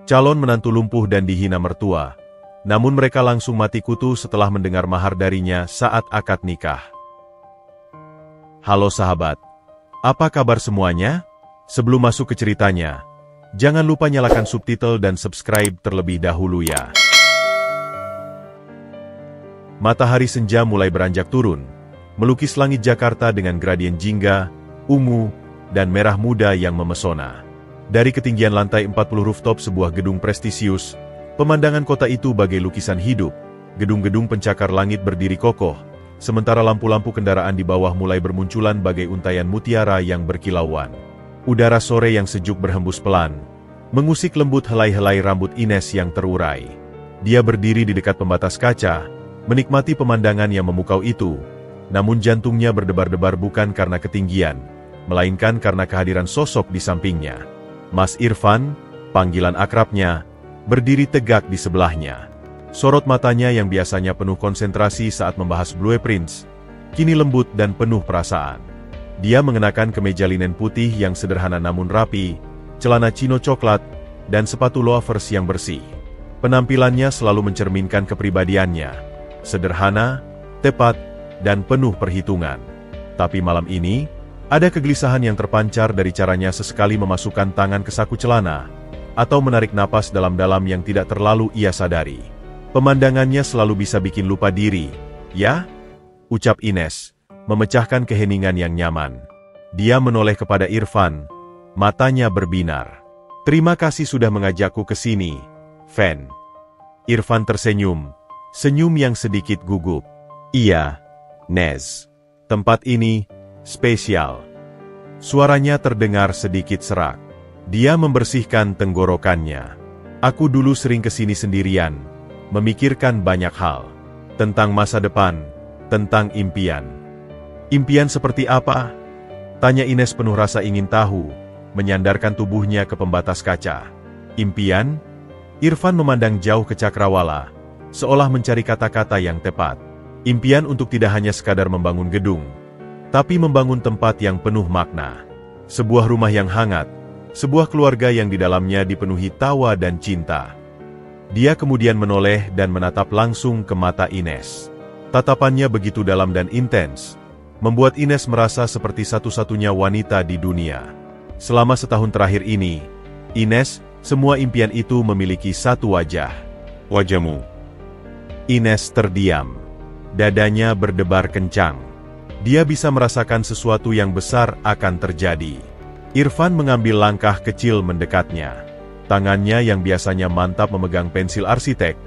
Calon menantu lumpuh dan dihina mertua, namun mereka langsung mati kutu setelah mendengar mahar darinya saat akad nikah. Halo sahabat, apa kabar semuanya? Sebelum masuk ke ceritanya, jangan lupa nyalakan subtitle dan subscribe terlebih dahulu ya. Matahari senja mulai beranjak turun, melukis langit Jakarta dengan gradien jingga, ungu, dan merah muda yang memesona. Dari ketinggian lantai 40 rooftop sebuah gedung prestisius, pemandangan kota itu bagai lukisan hidup. Gedung-gedung pencakar langit berdiri kokoh, sementara lampu-lampu kendaraan di bawah mulai bermunculan bagai untayan mutiara yang berkilauan. Udara sore yang sejuk berhembus pelan, mengusik lembut helai-helai rambut Ines yang terurai. Dia berdiri di dekat pembatas kaca, menikmati pemandangan yang memukau itu, namun jantungnya berdebar-debar bukan karena ketinggian, melainkan karena kehadiran sosok di sampingnya. Mas Irfan, panggilan akrabnya, berdiri tegak di sebelahnya. Sorot matanya yang biasanya penuh konsentrasi saat membahas blueprints, kini lembut dan penuh perasaan. Dia mengenakan kemeja linen putih yang sederhana namun rapi, celana chino coklat, dan sepatu loafers yang bersih. Penampilannya selalu mencerminkan kepribadiannya, sederhana, tepat, dan penuh perhitungan. Tapi malam ini, ada kegelisahan yang terpancar dari caranya sesekali memasukkan tangan ke saku celana, atau menarik napas dalam-dalam yang tidak terlalu ia sadari. Pemandangannya selalu bisa bikin lupa diri, ya? Ucap Ines, memecahkan keheningan yang nyaman. Dia menoleh kepada Irfan, matanya berbinar. Terima kasih sudah mengajakku ke sini, Fen. Irfan tersenyum, senyum yang sedikit gugup. Iya, Nez. Tempat ini spesial. Suaranya terdengar sedikit serak. Dia membersihkan tenggorokannya. Aku dulu sering kesini sendirian, memikirkan banyak hal. Tentang masa depan, tentang impian. Impian seperti apa? Tanya Ines penuh rasa ingin tahu, menyandarkan tubuhnya ke pembatas kaca. Impian? Irfan memandang jauh ke cakrawala, seolah mencari kata-kata yang tepat. Impian untuk tidak hanya sekadar membangun gedung, tapi membangun tempat yang penuh makna. Sebuah rumah yang hangat, sebuah keluarga yang di dalamnya dipenuhi tawa dan cinta. Dia kemudian menoleh dan menatap langsung ke mata Ines. Tatapannya begitu dalam dan intens, membuat Ines merasa seperti satu-satunya wanita di dunia. Selama setahun terakhir ini, Ines, semua impian itu memiliki satu wajah. Wajahmu. Ines terdiam. Dadanya berdebar kencang. Dia bisa merasakan sesuatu yang besar akan terjadi. Irfan mengambil langkah kecil mendekatnya. Tangannya yang biasanya mantap memegang pensil arsitek,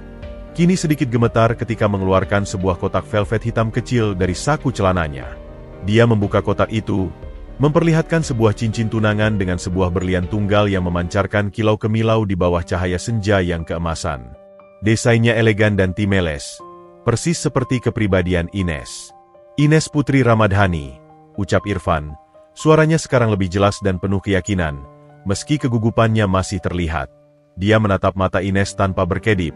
kini sedikit gemetar ketika mengeluarkan sebuah kotak velvet hitam kecil dari saku celananya. Dia membuka kotak itu, memperlihatkan sebuah cincin tunangan dengan sebuah berlian tunggal yang memancarkan kilau kemilau di bawah cahaya senja yang keemasan. Desainnya elegan dan timeles, persis seperti kepribadian Ines. Ines Putri Ramadhani, ucap Irfan, suaranya sekarang lebih jelas dan penuh keyakinan, meski kegugupannya masih terlihat. Dia menatap mata Ines tanpa berkedip,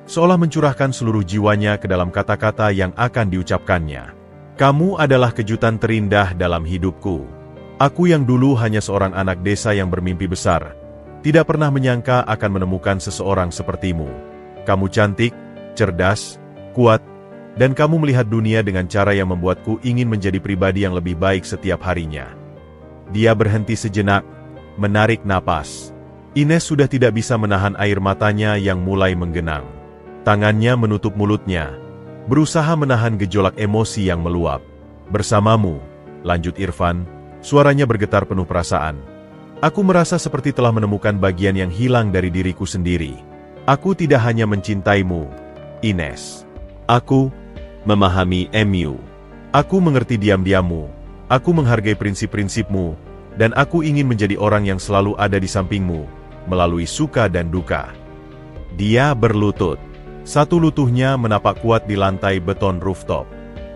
seolah mencurahkan seluruh jiwanya ke dalam kata-kata yang akan diucapkannya. Kamu adalah kejutan terindah dalam hidupku. Aku yang dulu hanya seorang anak desa yang bermimpi besar, tidak pernah menyangka akan menemukan seseorang sepertimu. Kamu cantik, cerdas, kuat, dan kamu melihat dunia dengan cara yang membuatku ingin menjadi pribadi yang lebih baik setiap harinya. Dia berhenti sejenak, menarik napas. Ines sudah tidak bisa menahan air matanya yang mulai menggenang. Tangannya menutup mulutnya, berusaha menahan gejolak emosi yang meluap. Bersamamu, lanjut Irfan, suaranya bergetar penuh perasaan. Aku merasa seperti telah menemukan bagian yang hilang dari diriku sendiri. Aku tidak hanya mencintaimu, Ines. Aku memahami MU. Aku mengerti diam-diammu. Aku menghargai prinsip-prinsipmu, dan aku ingin menjadi orang yang selalu ada di sampingmu, melalui suka dan duka. Dia berlutut. Satu lututnya menapak kuat di lantai beton rooftop.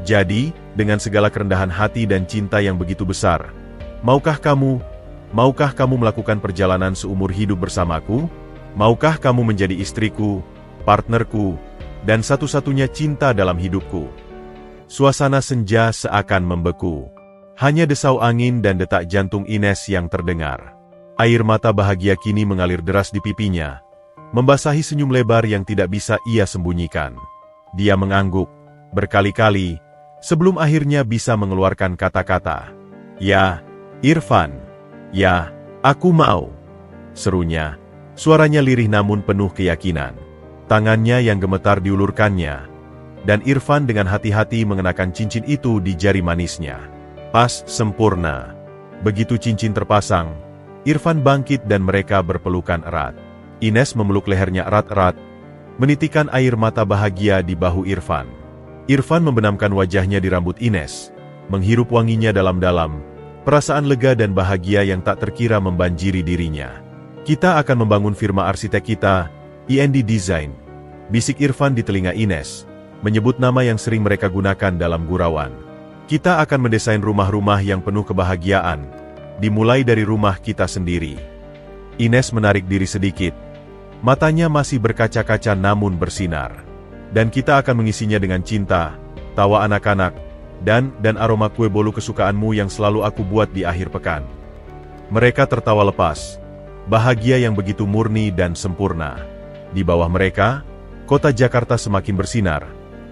Jadi, dengan segala kerendahan hati dan cinta yang begitu besar, maukah kamu melakukan perjalanan seumur hidup bersamaku? Maukah kamu menjadi istriku, partnerku, dan satu-satunya cinta dalam hidupku? Suasana senja seakan membeku. Hanya desau angin dan detak jantung Ines yang terdengar. Air mata bahagia kini mengalir deras di pipinya, membasahi senyum lebar yang tidak bisa ia sembunyikan. Dia mengangguk berkali-kali sebelum akhirnya bisa mengeluarkan kata-kata. "Ya, Irfan. Ya, aku mau," serunya. Suaranya lirih namun penuh keyakinan. Tangannya yang gemetar diulurkannya, dan Irfan dengan hati-hati mengenakan cincin itu di jari manisnya. Pas sempurna. Begitu cincin terpasang, Irfan bangkit dan mereka berpelukan erat. Ines memeluk lehernya erat-erat, menitikan air mata bahagia di bahu Irfan. Irfan membenamkan wajahnya di rambut Ines, menghirup wanginya dalam-dalam, perasaan lega dan bahagia yang tak terkira membanjiri dirinya. "Kita akan membangun firma arsitek kita, IND Design," bisik Irfan di telinga Ines, menyebut nama yang sering mereka gunakan dalam gurauan. "Kita akan mendesain rumah-rumah yang penuh kebahagiaan, dimulai dari rumah kita sendiri." Ines menarik diri sedikit. Matanya masih berkaca-kaca namun bersinar. "Dan kita akan mengisinya dengan cinta, tawa anak-anak, dan aroma kue bolu kesukaanmu yang selalu aku buat di akhir pekan." Mereka tertawa lepas. Bahagia yang begitu murni dan sempurna. Di bawah mereka, kota Jakarta semakin bersinar,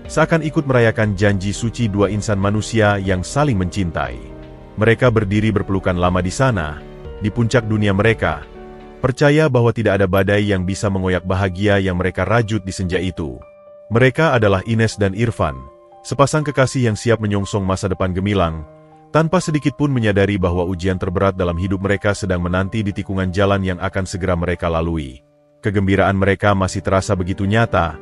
seakan ikut merayakan janji suci dua insan manusia yang saling mencintai. Mereka berdiri berpelukan lama di sana, di puncak dunia mereka, percaya bahwa tidak ada badai yang bisa mengoyak bahagia yang mereka rajut di senja itu. Mereka adalah Ines dan Irfan, sepasang kekasih yang siap menyongsong masa depan gemilang, tanpa sedikit pun menyadari bahwa ujian terberat dalam hidup mereka sedang menanti di tikungan jalan yang akan segera mereka lalui. Kegembiraan mereka masih terasa begitu nyata,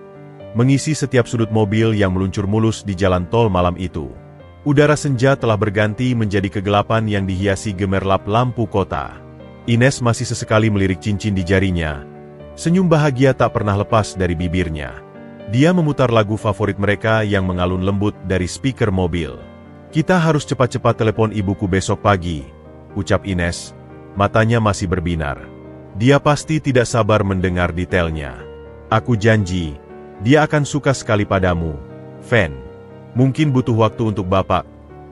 mengisi setiap sudut mobil yang meluncur mulus di jalan tol malam itu. Udara senja telah berganti menjadi kegelapan yang dihiasi gemerlap lampu kota. Ines masih sesekali melirik cincin di jarinya. Senyum bahagia tak pernah lepas dari bibirnya. Dia memutar lagu favorit mereka yang mengalun lembut dari speaker mobil. "Kita harus cepat-cepat telepon ibuku besok pagi," ucap Ines. Matanya masih berbinar. Dia pasti tidak sabar mendengar detailnya. "Aku janji, dia akan suka sekali padamu, Fen. Mungkin butuh waktu untuk bapak,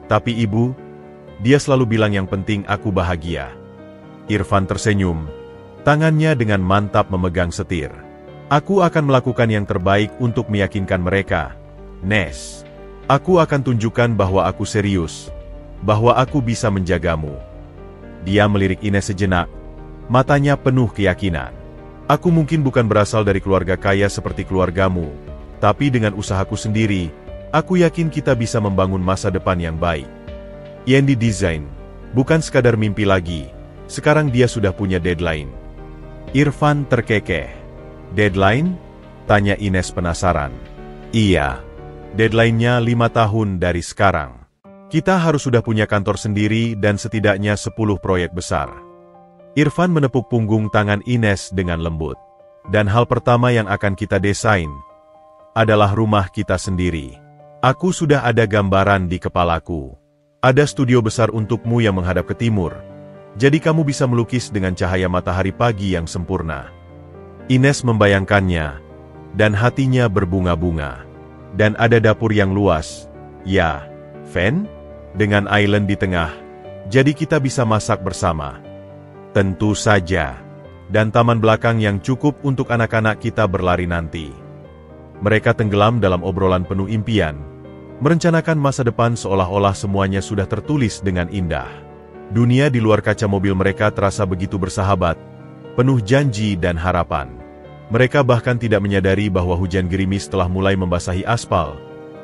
tapi ibu, dia selalu bilang yang penting aku bahagia." Irfan tersenyum, tangannya dengan mantap memegang setir. "Aku akan melakukan yang terbaik untuk meyakinkan mereka, Nes. Aku akan tunjukkan bahwa aku serius, bahwa aku bisa menjagamu." Dia melirik Ines sejenak, matanya penuh keyakinan. "Aku mungkin bukan berasal dari keluarga kaya seperti keluargamu, tapi dengan usahaku sendiri, aku yakin kita bisa membangun masa depan yang baik. IND Design bukan sekadar mimpi lagi, sekarang dia sudah punya deadline." Irfan terkekeh. "Deadline?" tanya Ines penasaran. "Iya, deadline-nya 5 tahun dari sekarang. Kita harus sudah punya kantor sendiri dan setidaknya 10 proyek besar." Irfan menepuk punggung tangan Ines dengan lembut. "Dan hal pertama yang akan kita desain adalah rumah kita sendiri. Aku sudah ada gambaran di kepalaku. Ada studio besar untukmu yang menghadap ke timur, jadi kamu bisa melukis dengan cahaya matahari pagi yang sempurna." Ines membayangkannya, dan hatinya berbunga-bunga. "Dan ada dapur yang luas, ya, Fen? Dengan island di tengah, jadi kita bisa masak bersama." "Tentu saja. Dan taman belakang yang cukup untuk anak-anak kita berlari nanti." Mereka tenggelam dalam obrolan penuh impian, merencanakan masa depan seolah-olah semuanya sudah tertulis dengan indah. Dunia di luar kaca mobil mereka terasa begitu bersahabat, penuh janji dan harapan. Mereka bahkan tidak menyadari bahwa hujan gerimis telah mulai membasahi aspal,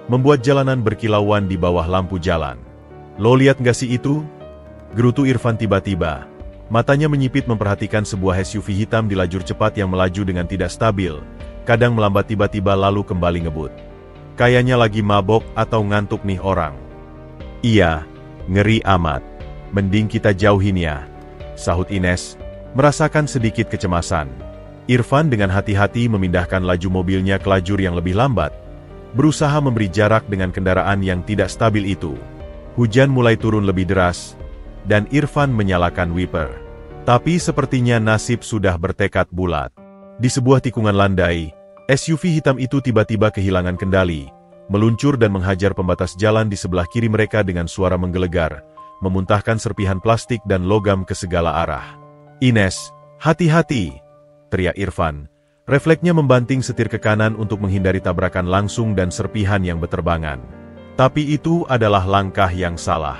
membuat jalanan berkilauan di bawah lampu jalan. "Lo lihat nggak sih itu?" gerutu Irfan tiba-tiba. Matanya menyipit memperhatikan sebuah SUV hitam di lajur cepat yang melaju dengan tidak stabil, kadang melambat tiba-tiba lalu kembali ngebut. "Kayaknya lagi mabok atau ngantuk nih orang." "Iya, ngeri amat. Mending kita jauhin ya," sahut Ines, merasakan sedikit kecemasan. Irfan dengan hati-hati memindahkan laju mobilnya ke lajur yang lebih lambat, berusaha memberi jarak dengan kendaraan yang tidak stabil itu. Hujan mulai turun lebih deras, dan Irfan menyalakan wiper. Tapi sepertinya nasib sudah bertekad bulat. Di sebuah tikungan landai, SUV hitam itu tiba-tiba kehilangan kendali, meluncur dan menghajar pembatas jalan di sebelah kiri mereka dengan suara menggelegar, memuntahkan serpihan plastik dan logam ke segala arah. "Ines, hati-hati!" teriak Irfan, Refleksnya membanting setir ke kanan untuk menghindari tabrakan langsung dan serpihan yang berterbangan. Tapi itu adalah langkah yang salah.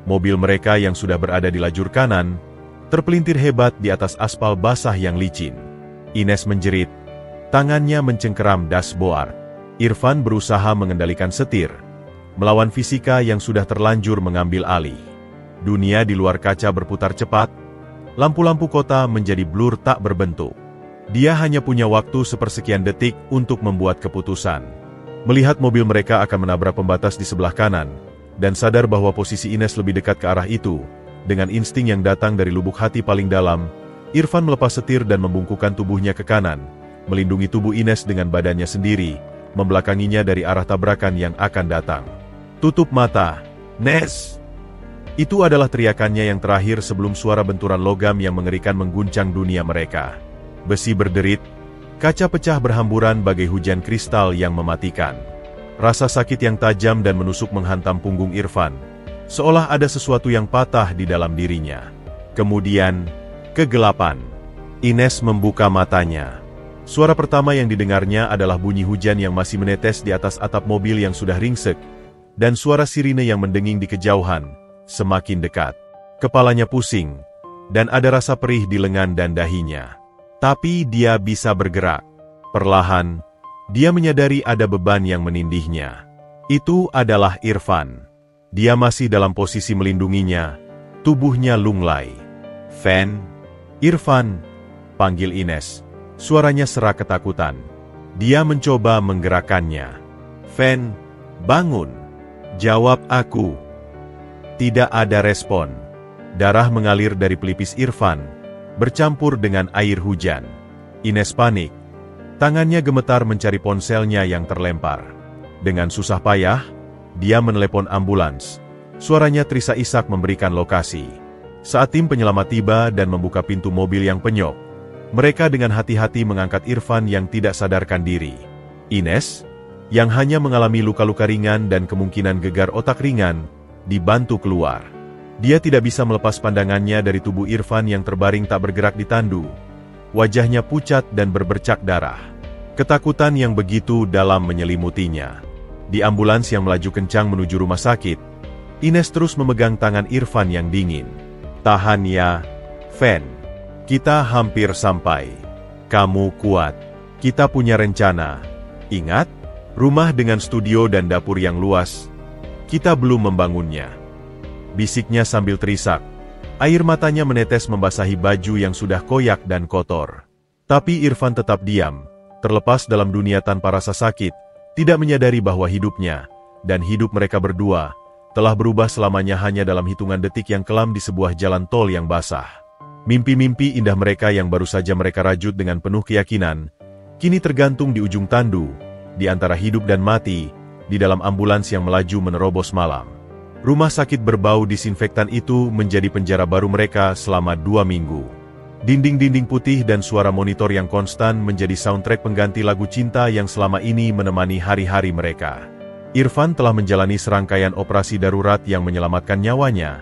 Mobil mereka yang sudah berada di lajur kanan, terpelintir hebat di atas aspal basah yang licin. Ines menjerit. Tangannya mencengkeram dashboard. Irfan berusaha mengendalikan setir, melawan fisika yang sudah terlanjur mengambil alih. Dunia di luar kaca berputar cepat, lampu-lampu kota menjadi blur tak berbentuk. Dia hanya punya waktu sepersekian detik untuk membuat keputusan. Melihat mobil mereka akan menabrak pembatas di sebelah kanan, dan sadar bahwa posisi Ines lebih dekat ke arah itu, dengan insting yang datang dari lubuk hati paling dalam, Irfan melepas setir dan membungkukkan tubuhnya ke kanan, melindungi tubuh Ines dengan badannya sendiri, membelakanginya dari arah tabrakan yang akan datang. Tutup mata, Nes! Itu adalah teriakannya yang terakhir sebelum suara benturan logam yang mengerikan mengguncang dunia mereka. Besi berderit, kaca pecah berhamburan bagai hujan kristal yang mematikan. Rasa sakit yang tajam dan menusuk menghantam punggung Irfan, seolah ada sesuatu yang patah di dalam dirinya. Kemudian, kegelapan. Ines membuka matanya. Suara pertama yang didengarnya adalah bunyi hujan yang masih menetes di atas atap mobil yang sudah ringsek, dan suara sirine yang mendenging di kejauhan, semakin dekat. Kepalanya pusing, dan ada rasa perih di lengan dan dahinya. Tapi dia bisa bergerak. Perlahan, dia menyadari ada beban yang menindihnya. Itu adalah Irfan. Dia masih dalam posisi melindunginya, tubuhnya lunglai. Fen, Irfan, panggil Ines. Suaranya serak ketakutan. Dia mencoba menggerakkannya. Fen, bangun. Jawab aku. Tidak ada respon. Darah mengalir dari pelipis Irfan, bercampur dengan air hujan. Ines panik. Tangannya gemetar mencari ponselnya yang terlempar. Dengan susah payah, dia menelepon ambulans. Suaranya terisak-isak memberikan lokasi. Saat tim penyelamat tiba dan membuka pintu mobil yang penyok, mereka dengan hati-hati mengangkat Irfan yang tidak sadarkan diri. Ines, yang hanya mengalami luka-luka ringan dan kemungkinan gegar otak ringan, dibantu keluar. Dia tidak bisa melepas pandangannya dari tubuh Irfan yang terbaring tak bergerak di tandu. Wajahnya pucat dan berbercak darah. Ketakutan yang begitu dalam menyelimutinya. Di ambulans yang melaju kencang menuju rumah sakit, Ines terus memegang tangan Irfan yang dingin. Tahan ya, Fen. Kita hampir sampai. Kamu kuat. Kita punya rencana. Ingat, rumah dengan studio dan dapur yang luas. Kita belum membangunnya. Bisiknya sambil terisak. Air matanya menetes membasahi baju yang sudah koyak dan kotor. Tapi Irfan tetap diam, terlepas dalam dunia tanpa rasa sakit, tidak menyadari bahwa hidupnya, dan hidup mereka berdua, telah berubah selamanya hanya dalam hitungan detik yang kelam di sebuah jalan tol yang basah. Mimpi-mimpi indah mereka yang baru saja mereka rajut dengan penuh keyakinan, kini tergantung di ujung tandu, di antara hidup dan mati, di dalam ambulans yang melaju menerobos malam. Rumah sakit berbau disinfektan itu menjadi penjara baru mereka selama 2 minggu. Dinding-dinding putih dan suara monitor yang konstan menjadi soundtrack pengganti lagu cinta yang selama ini menemani hari-hari mereka. Irfan telah menjalani serangkaian operasi darurat yang menyelamatkan nyawanya,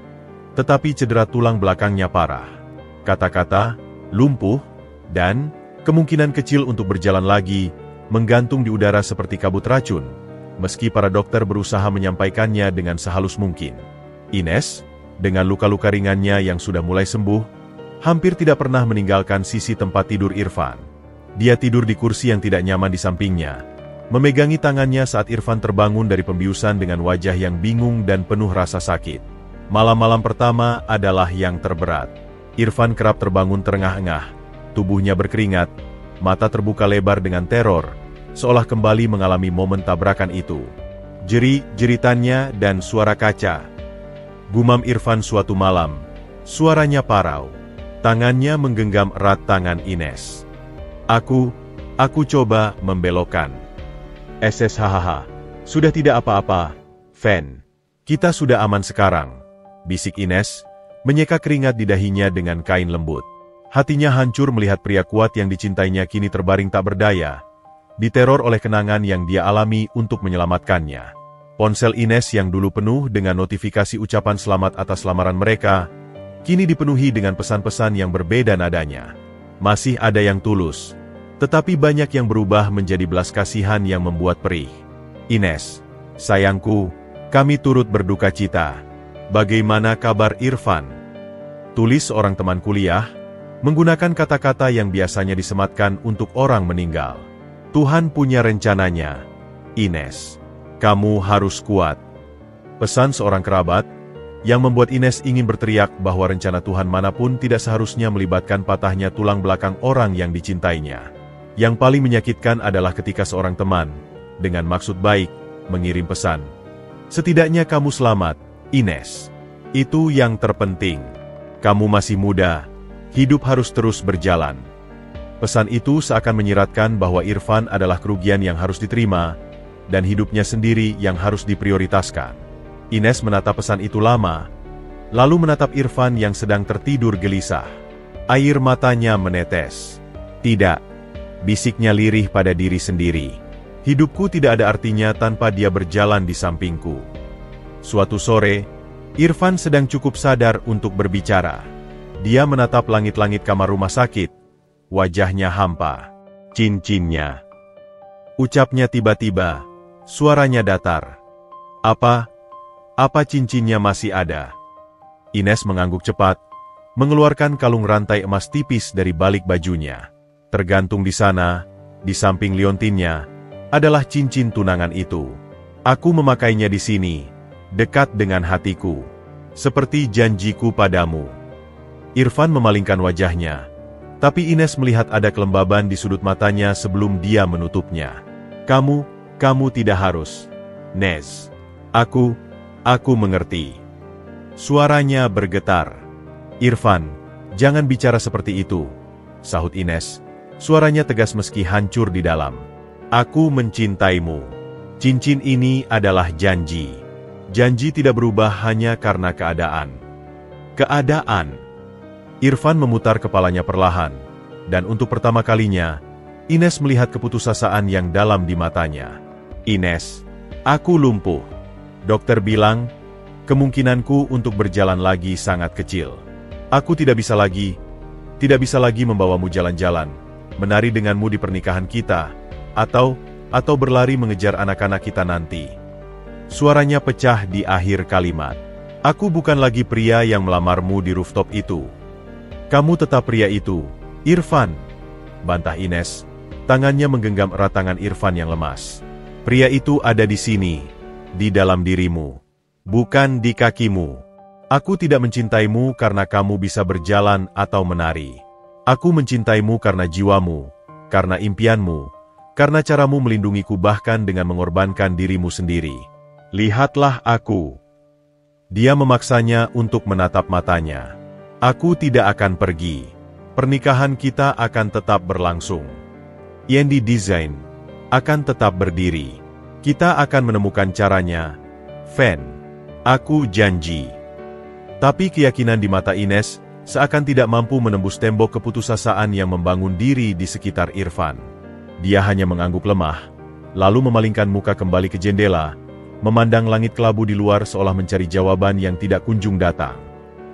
tetapi cedera tulang belakangnya parah. Kata-kata, lumpuh, dan kemungkinan kecil untuk berjalan lagi, menggantung di udara seperti kabut racun, meski para dokter berusaha menyampaikannya dengan sehalus mungkin. Ines, dengan luka-luka ringannya yang sudah mulai sembuh, hampir tidak pernah meninggalkan sisi tempat tidur Irfan. Dia tidur di kursi yang tidak nyaman di sampingnya, memegangi tangannya saat Irfan terbangun dari pembiusan dengan wajah yang bingung dan penuh rasa sakit. Malam-malam pertama adalah yang terberat. Irfan kerap terbangun terengah-engah, tubuhnya berkeringat, mata terbuka lebar dengan teror, seolah kembali mengalami momen tabrakan itu. Jerit-jeritannya dan suara kaca. Gumam Irfan suatu malam, suaranya parau. Tangannya menggenggam erat tangan Ines. Aku coba membelokkan. SSHHH, sudah tidak apa-apa, Fen. Kita sudah aman sekarang, bisik Ines, menyeka keringat di dahinya dengan kain lembut. Hatinya hancur melihat pria kuat yang dicintainya kini terbaring tak berdaya, diteror oleh kenangan yang dia alami untuk menyelamatkannya. Ponsel Ines yang dulu penuh dengan notifikasi ucapan selamat atas lamaran mereka, kini dipenuhi dengan pesan-pesan yang berbeda nadanya. Masih ada yang tulus. Tetapi banyak yang berubah menjadi belas kasihan yang membuat perih. Ines, sayangku, kami turut berduka cita. Bagaimana kabar Irfan? Tulis seorang teman kuliah, menggunakan kata-kata yang biasanya disematkan untuk orang meninggal. Tuhan punya rencananya. Ines, kamu harus kuat. Pesan seorang kerabat, yang membuat Ines ingin berteriak bahwa rencana Tuhan manapun tidak seharusnya melibatkan patahnya tulang belakang orang yang dicintainya. Yang paling menyakitkan adalah ketika seorang teman, dengan maksud baik, mengirim pesan. Setidaknya kamu selamat, Ines. Itu yang terpenting. Kamu masih muda, hidup harus terus berjalan. Pesan itu seakan menyiratkan bahwa Irfan adalah kerugian yang harus diterima, dan hidupnya sendiri yang harus diprioritaskan. Ines menatap pesan itu lama, lalu menatap Irfan yang sedang tertidur gelisah. Air matanya menetes. Tidak, bisiknya lirih pada diri sendiri. Hidupku tidak ada artinya tanpa dia berjalan di sampingku. Suatu sore, Irfan sedang cukup sadar untuk berbicara. Dia menatap langit-langit kamar rumah sakit. Wajahnya hampa. Cincinnya. Ucapnya tiba-tiba. Suaranya datar. Apa cincinnya masih ada? Ines mengangguk cepat, mengeluarkan kalung rantai emas tipis dari balik bajunya. Tergantung di sana, di samping liontinnya, adalah cincin tunangan itu. Aku memakainya di sini, dekat dengan hatiku, seperti janjiku padamu. Irfan memalingkan wajahnya, tapi Ines melihat ada kelembaban di sudut matanya sebelum dia menutupnya. Kamu tidak harus. Nes, aku mengerti. Suaranya bergetar. Irfan, jangan bicara seperti itu, sahut Ines. Suaranya tegas meski hancur di dalam. Aku mencintaimu. Cincin ini adalah janji. Janji tidak berubah hanya karena keadaan. Keadaan. Irfan memutar kepalanya perlahan, dan untuk pertama kalinya, Ines melihat keputusasaan yang dalam di matanya. Ines, aku lumpuh. Dokter bilang, kemungkinanku untuk berjalan lagi sangat kecil. Aku tidak bisa lagi membawamu jalan-jalan, menari denganmu di pernikahan kita, atau berlari mengejar anak-anak kita nanti. Suaranya pecah di akhir kalimat. Aku bukan lagi pria yang melamarmu di rooftop itu. Kamu tetap pria itu, Irfan, bantah Ines. Tangannya menggenggam erat tangan Irfan yang lemas. Pria itu ada di sini, di dalam dirimu, bukan di kakimu. Aku tidak mencintaimu karena kamu bisa berjalan atau menari. Aku mencintaimu karena jiwamu, karena impianmu, karena caramu melindungiku bahkan dengan mengorbankan dirimu sendiri. Lihatlah aku. Dia memaksanya untuk menatap matanya. Aku tidak akan pergi. Pernikahan kita akan tetap berlangsung. Yendi Design akan tetap berdiri. Kita akan menemukan caranya. Fen, aku janji. Tapi keyakinan di mata Ines seakan tidak mampu menembus tembok keputusasaan yang membangun diri di sekitar Irfan. Dia hanya mengangguk lemah, lalu memalingkan muka kembali ke jendela, memandang langit kelabu di luar seolah mencari jawaban yang tidak kunjung datang.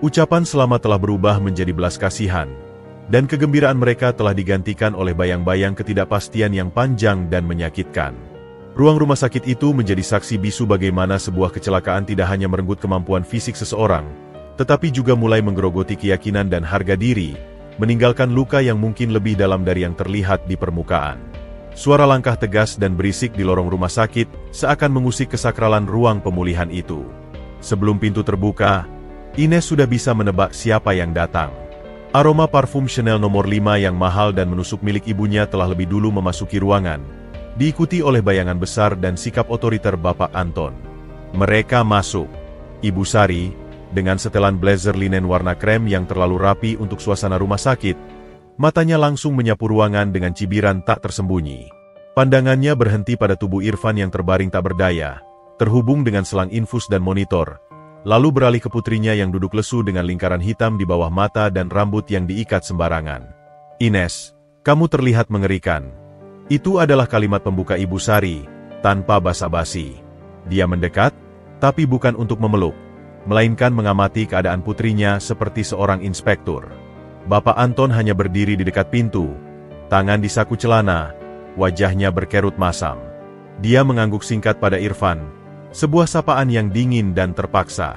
Ucapan selamat telah berubah menjadi belas kasihan, dan kegembiraan mereka telah digantikan oleh bayang-bayang ketidakpastian yang panjang dan menyakitkan. Ruang rumah sakit itu menjadi saksi bisu bagaimana sebuah kecelakaan tidak hanya merenggut kemampuan fisik seseorang, tetapi juga mulai menggerogoti keyakinan dan harga diri, meninggalkan luka yang mungkin lebih dalam dari yang terlihat di permukaan. Suara langkah tegas dan berisik di lorong rumah sakit seakan mengusik kesakralan ruang pemulihan itu. Sebelum pintu terbuka, Ines sudah bisa menebak siapa yang datang. Aroma parfum Chanel nomor 5 yang mahal dan menusuk milik ibunya telah lebih dulu memasuki ruangan, diikuti oleh bayangan besar dan sikap otoriter Bapak Anton. Mereka masuk. Ibu Sari, dengan setelan blazer linen warna krem yang terlalu rapi untuk suasana rumah sakit, matanya langsung menyapu ruangan dengan cibiran tak tersembunyi. Pandangannya berhenti pada tubuh Irfan yang terbaring tak berdaya, terhubung dengan selang infus dan monitor, lalu beralih ke putrinya yang duduk lesu dengan lingkaran hitam di bawah mata dan rambut yang diikat sembarangan. Ines, kamu terlihat mengerikan. Itu adalah kalimat pembuka Ibu Sari, tanpa basa-basi. Dia mendekat, tapi bukan untuk memeluk, melainkan mengamati keadaan putrinya seperti seorang inspektur. Bapak Anton hanya berdiri di dekat pintu, tangan di saku celana, wajahnya berkerut masam. Dia mengangguk singkat pada Irfan, sebuah sapaan yang dingin dan terpaksa.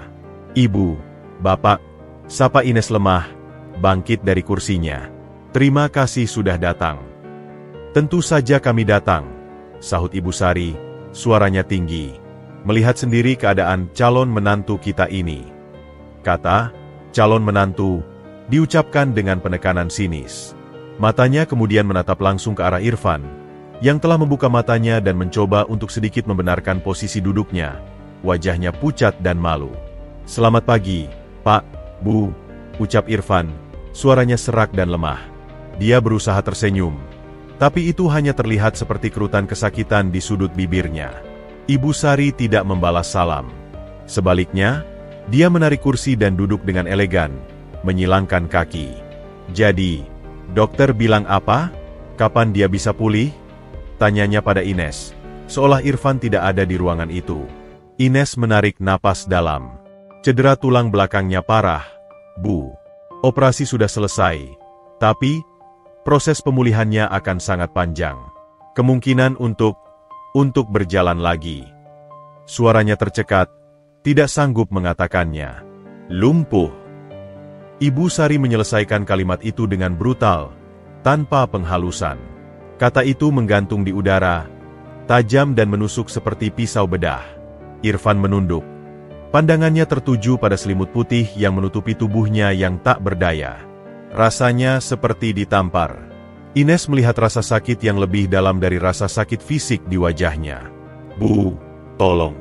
"Ibu, Bapak," sapa Ines lemah, bangkit dari kursinya. "Terima kasih sudah datang." "Tentu saja kami datang," sahut Ibu Sari, suaranya tinggi. "Melihat sendiri keadaan calon menantu kita ini." Kata "calon menantu" diucapkan dengan penekanan sinis. Matanya kemudian menatap langsung ke arah Irfan, yang telah membuka matanya dan mencoba untuk sedikit membenarkan posisi duduknya. Wajahnya pucat dan malu. "Selamat pagi, Pak, Bu," ucap Irfan, suaranya serak dan lemah. Dia berusaha tersenyum, tapi itu hanya terlihat seperti kerutan kesakitan di sudut bibirnya. Ibu Sari tidak membalas salam. Sebaliknya, dia menarik kursi dan duduk dengan elegan, menyilangkan kaki. "Jadi, dokter bilang apa? Kapan dia bisa pulih?" tanyanya pada Ines, seolah Irfan tidak ada di ruangan itu. Ines menarik napas dalam. "Cedera tulang belakangnya parah, Bu. Operasi sudah selesai, tapi proses pemulihannya akan sangat panjang. Kemungkinan untuk berjalan lagi." Suaranya tercekat, tidak sanggup mengatakannya. "Lumpuh." Ibu Sari menyelesaikan kalimat itu dengan brutal, tanpa penghalusan. Kata itu menggantung di udara, tajam dan menusuk seperti pisau bedah. Irfan menunduk. Pandangannya tertuju pada selimut putih yang menutupi tubuhnya yang tak berdaya. Rasanya seperti ditampar. Ines melihat rasa sakit yang lebih dalam dari rasa sakit fisik di wajahnya. "Bu, tolong,"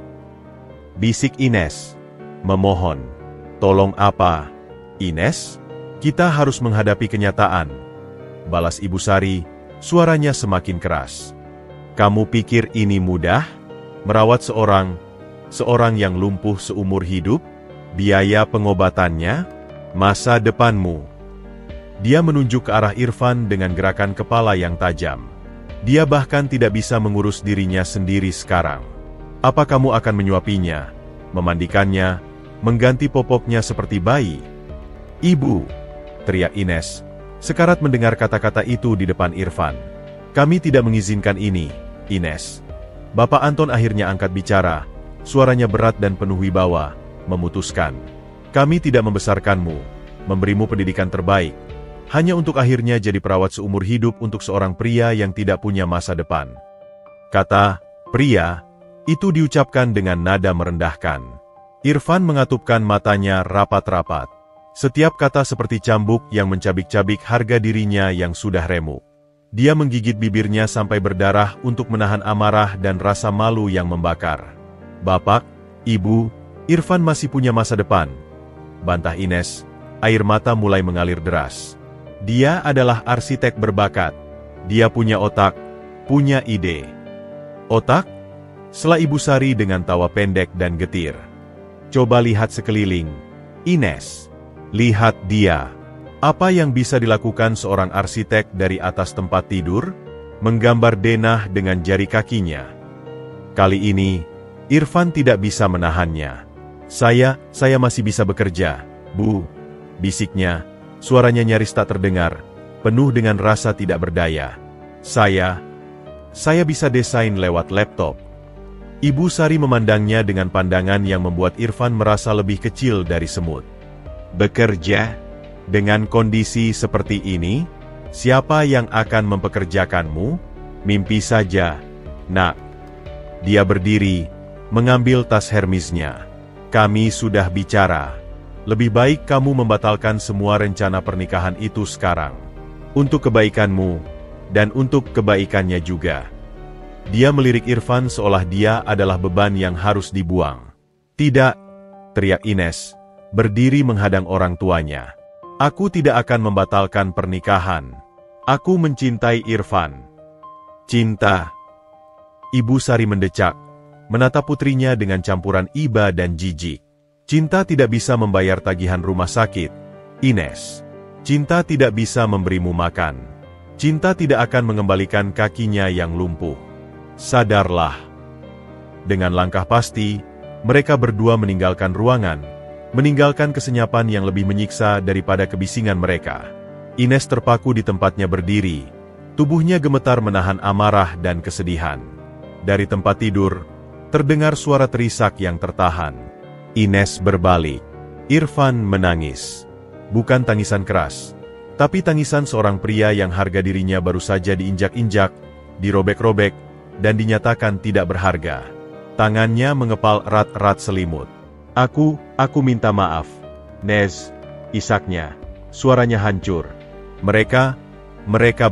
bisik Ines. "Memohon." "Tolong apa, Ines? Kita harus menghadapi kenyataan," balas Ibu Sari, suaranya semakin keras. "Kamu pikir ini mudah? Merawat seorang yang lumpuh seumur hidup? Biaya pengobatannya? Masa depanmu?" Dia menunjuk ke arah Irfan dengan gerakan kepala yang tajam. "Dia bahkan tidak bisa mengurus dirinya sendiri sekarang. Apa kamu akan menyuapinya, memandikannya, mengganti popoknya seperti bayi?" "Ibu!" teriak Ines, sekarat mendengar kata-kata itu di depan Irfan. "Kami tidak mengizinkan ini, Ines." Bapak Anton akhirnya angkat bicara, suaranya berat dan penuh wibawa, memutuskan. "Kami tidak membesarkanmu, memberimu pendidikan terbaik, hanya untuk akhirnya jadi perawat seumur hidup untuk seorang pria yang tidak punya masa depan." Kata "pria" itu diucapkan dengan nada merendahkan. Irfan mengatupkan matanya rapat-rapat. Setiap kata seperti cambuk yang mencabik-cabik harga dirinya yang sudah remuk. Dia menggigit bibirnya sampai berdarah untuk menahan amarah dan rasa malu yang membakar. "Bapak, Ibu, Irfan masih punya masa depan," bantah Ines, air mata mulai mengalir deras. "Dia adalah arsitek berbakat. Dia punya otak, punya ide." "Otak?" sela Ibu Sari dengan tawa pendek dan getir. "Coba lihat sekeliling, Ines. Lihat dia. Apa yang bisa dilakukan seorang arsitek dari atas tempat tidur? Menggambar denah dengan jari kakinya." Kali ini, Irfan tidak bisa menahannya. Saya masih bisa bekerja, Bu," bisiknya, suaranya nyaris tak terdengar, penuh dengan rasa tidak berdaya. Saya bisa desain lewat laptop." Ibu Sari memandangnya dengan pandangan yang membuat Irfan merasa lebih kecil dari semut. "Bekerja? Dengan kondisi seperti ini? Siapa yang akan mempekerjakanmu? Mimpi saja, Nak." Dia berdiri, mengambil tas Hermesnya. "Kami sudah bicara. Lebih baik kamu membatalkan semua rencana pernikahan itu sekarang. Untuk kebaikanmu, dan untuk kebaikannya juga." Dia melirik Irfan seolah dia adalah beban yang harus dibuang. "Tidak," teriak Ines, berdiri menghadang orang tuanya. "Aku tidak akan membatalkan pernikahan. Aku mencintai Irfan." "Cinta?" Ibu Sari mendecak, menatap putrinya dengan campuran iba dan jijik. "Cinta tidak bisa membayar tagihan rumah sakit, Ines. Cinta tidak bisa memberimu makan. Cinta tidak akan mengembalikan kakinya yang lumpuh. Sadarlah." Dengan langkah pasti, mereka berdua meninggalkan ruangan, meninggalkan kesenyapan yang lebih menyiksa daripada kebisingan mereka. Ines terpaku di tempatnya berdiri, Tubuhnya gemetar menahan amarah dan kesedihan. Dari tempat tidur, terdengar suara terisak yang tertahan. Ines berbalik. Irfan menangis. Bukan tangisan keras, tapi tangisan seorang pria yang harga dirinya baru saja diinjak-injak, dirobek-robek, dan dinyatakan tidak berharga. Tangannya mengepal erat-erat selimut. Aku minta maaf. Nez, isaknya. Suaranya hancur. Mereka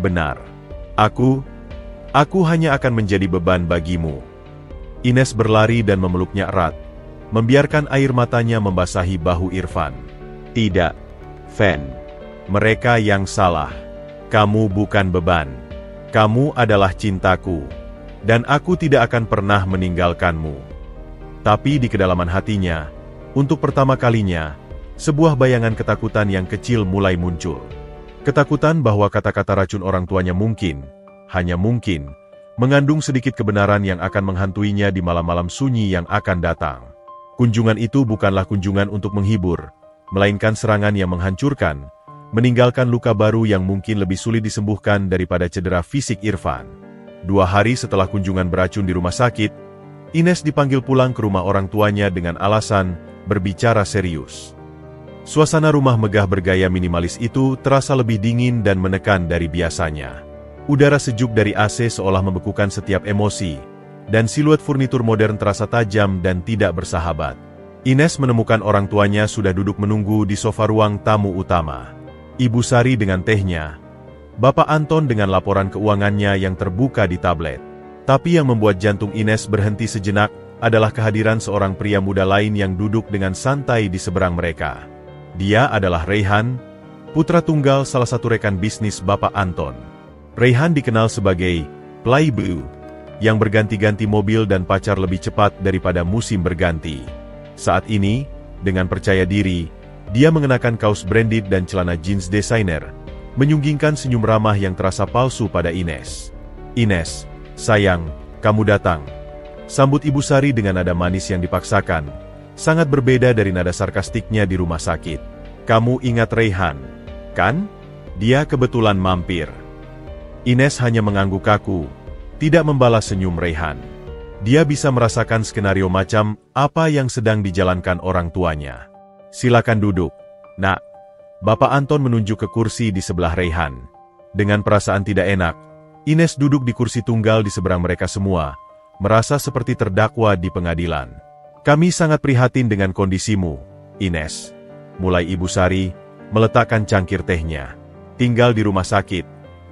benar. Aku hanya akan menjadi beban bagimu. Ines berlari dan memeluknya erat, membiarkan air matanya membasahi bahu Irfan. Tidak, Fen. Mereka yang salah. Kamu bukan beban. Kamu adalah cintaku. Dan aku tidak akan pernah meninggalkanmu. Tapi di kedalaman hatinya, untuk pertama kalinya, sebuah bayangan ketakutan yang kecil mulai muncul. Ketakutan bahwa kata-kata racun orang tuanya mungkin, hanya mungkin, mengandung sedikit kebenaran yang akan menghantuinya di malam-malam sunyi yang akan datang. Kunjungan itu bukanlah kunjungan untuk menghibur, melainkan serangan yang menghancurkan, meninggalkan luka baru yang mungkin lebih sulit disembuhkan daripada cedera fisik Irfan. 2 hari setelah kunjungan beracun di rumah sakit, Ines dipanggil pulang ke rumah orang tuanya dengan alasan berbicara serius. Suasana rumah megah bergaya minimalis itu terasa lebih dingin dan menekan dari biasanya. Udara sejuk dari AC seolah membekukan setiap emosi, dan siluet furnitur modern terasa tajam dan tidak bersahabat. Ines menemukan orang tuanya sudah duduk menunggu di sofa ruang tamu utama. Ibu Sari dengan tehnya, Bapak Anton dengan laporan keuangannya yang terbuka di tablet. Tapi yang membuat jantung Ines berhenti sejenak adalah kehadiran seorang pria muda lain yang duduk dengan santai di seberang mereka. Dia adalah Reyhan, putra tunggal salah satu rekan bisnis Bapak Anton. Reyhan dikenal sebagai playboy yang berganti-ganti mobil dan pacar lebih cepat daripada musim berganti. Saat ini, dengan percaya diri, dia mengenakan kaos branded dan celana jeans desainer, menyunggingkan senyum ramah yang terasa palsu pada Ines. Ines, sayang, kamu datang. Sambut Ibu Sari dengan nada manis yang dipaksakan, sangat berbeda dari nada sarkastiknya di rumah sakit. Kamu ingat Reyhan, kan? Dia kebetulan mampir. Ines hanya mengangguk kaku, tidak membalas senyum Reyhan. Dia bisa merasakan skenario macam apa yang sedang dijalankan orang tuanya. Silakan duduk, Nak. Bapak Anton menunjuk ke kursi di sebelah Reyhan. Dengan perasaan tidak enak, Ines duduk di kursi tunggal di seberang mereka semua, merasa seperti terdakwa di pengadilan. Kami sangat prihatin dengan kondisimu, Ines. Mulai Ibu Sari, meletakkan cangkir tehnya. Tinggal di rumah sakit,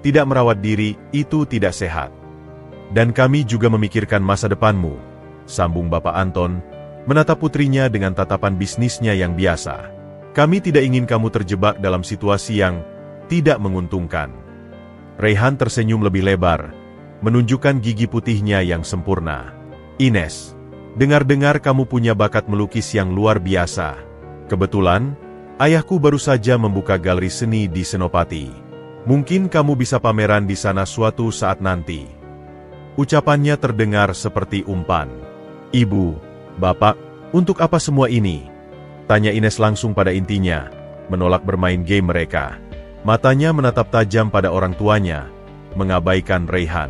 tidak merawat diri, itu tidak sehat. Dan kami juga memikirkan masa depanmu, sambung Bapak Anton, menatap putrinya dengan tatapan bisnisnya yang biasa. Kami tidak ingin kamu terjebak dalam situasi yang tidak menguntungkan. Reyhan tersenyum lebih lebar, menunjukkan gigi putihnya yang sempurna. Ines, dengar-dengar kamu punya bakat melukis yang luar biasa. Kebetulan, ayahku baru saja membuka galeri seni di Senopati. Mungkin kamu bisa pameran di sana suatu saat nanti. Ucapannya terdengar seperti umpan. Ibu, Bapak, untuk apa semua ini? Tanya Ines langsung pada intinya, menolak bermain game mereka. Matanya menatap tajam pada orang tuanya, mengabaikan Reyhan.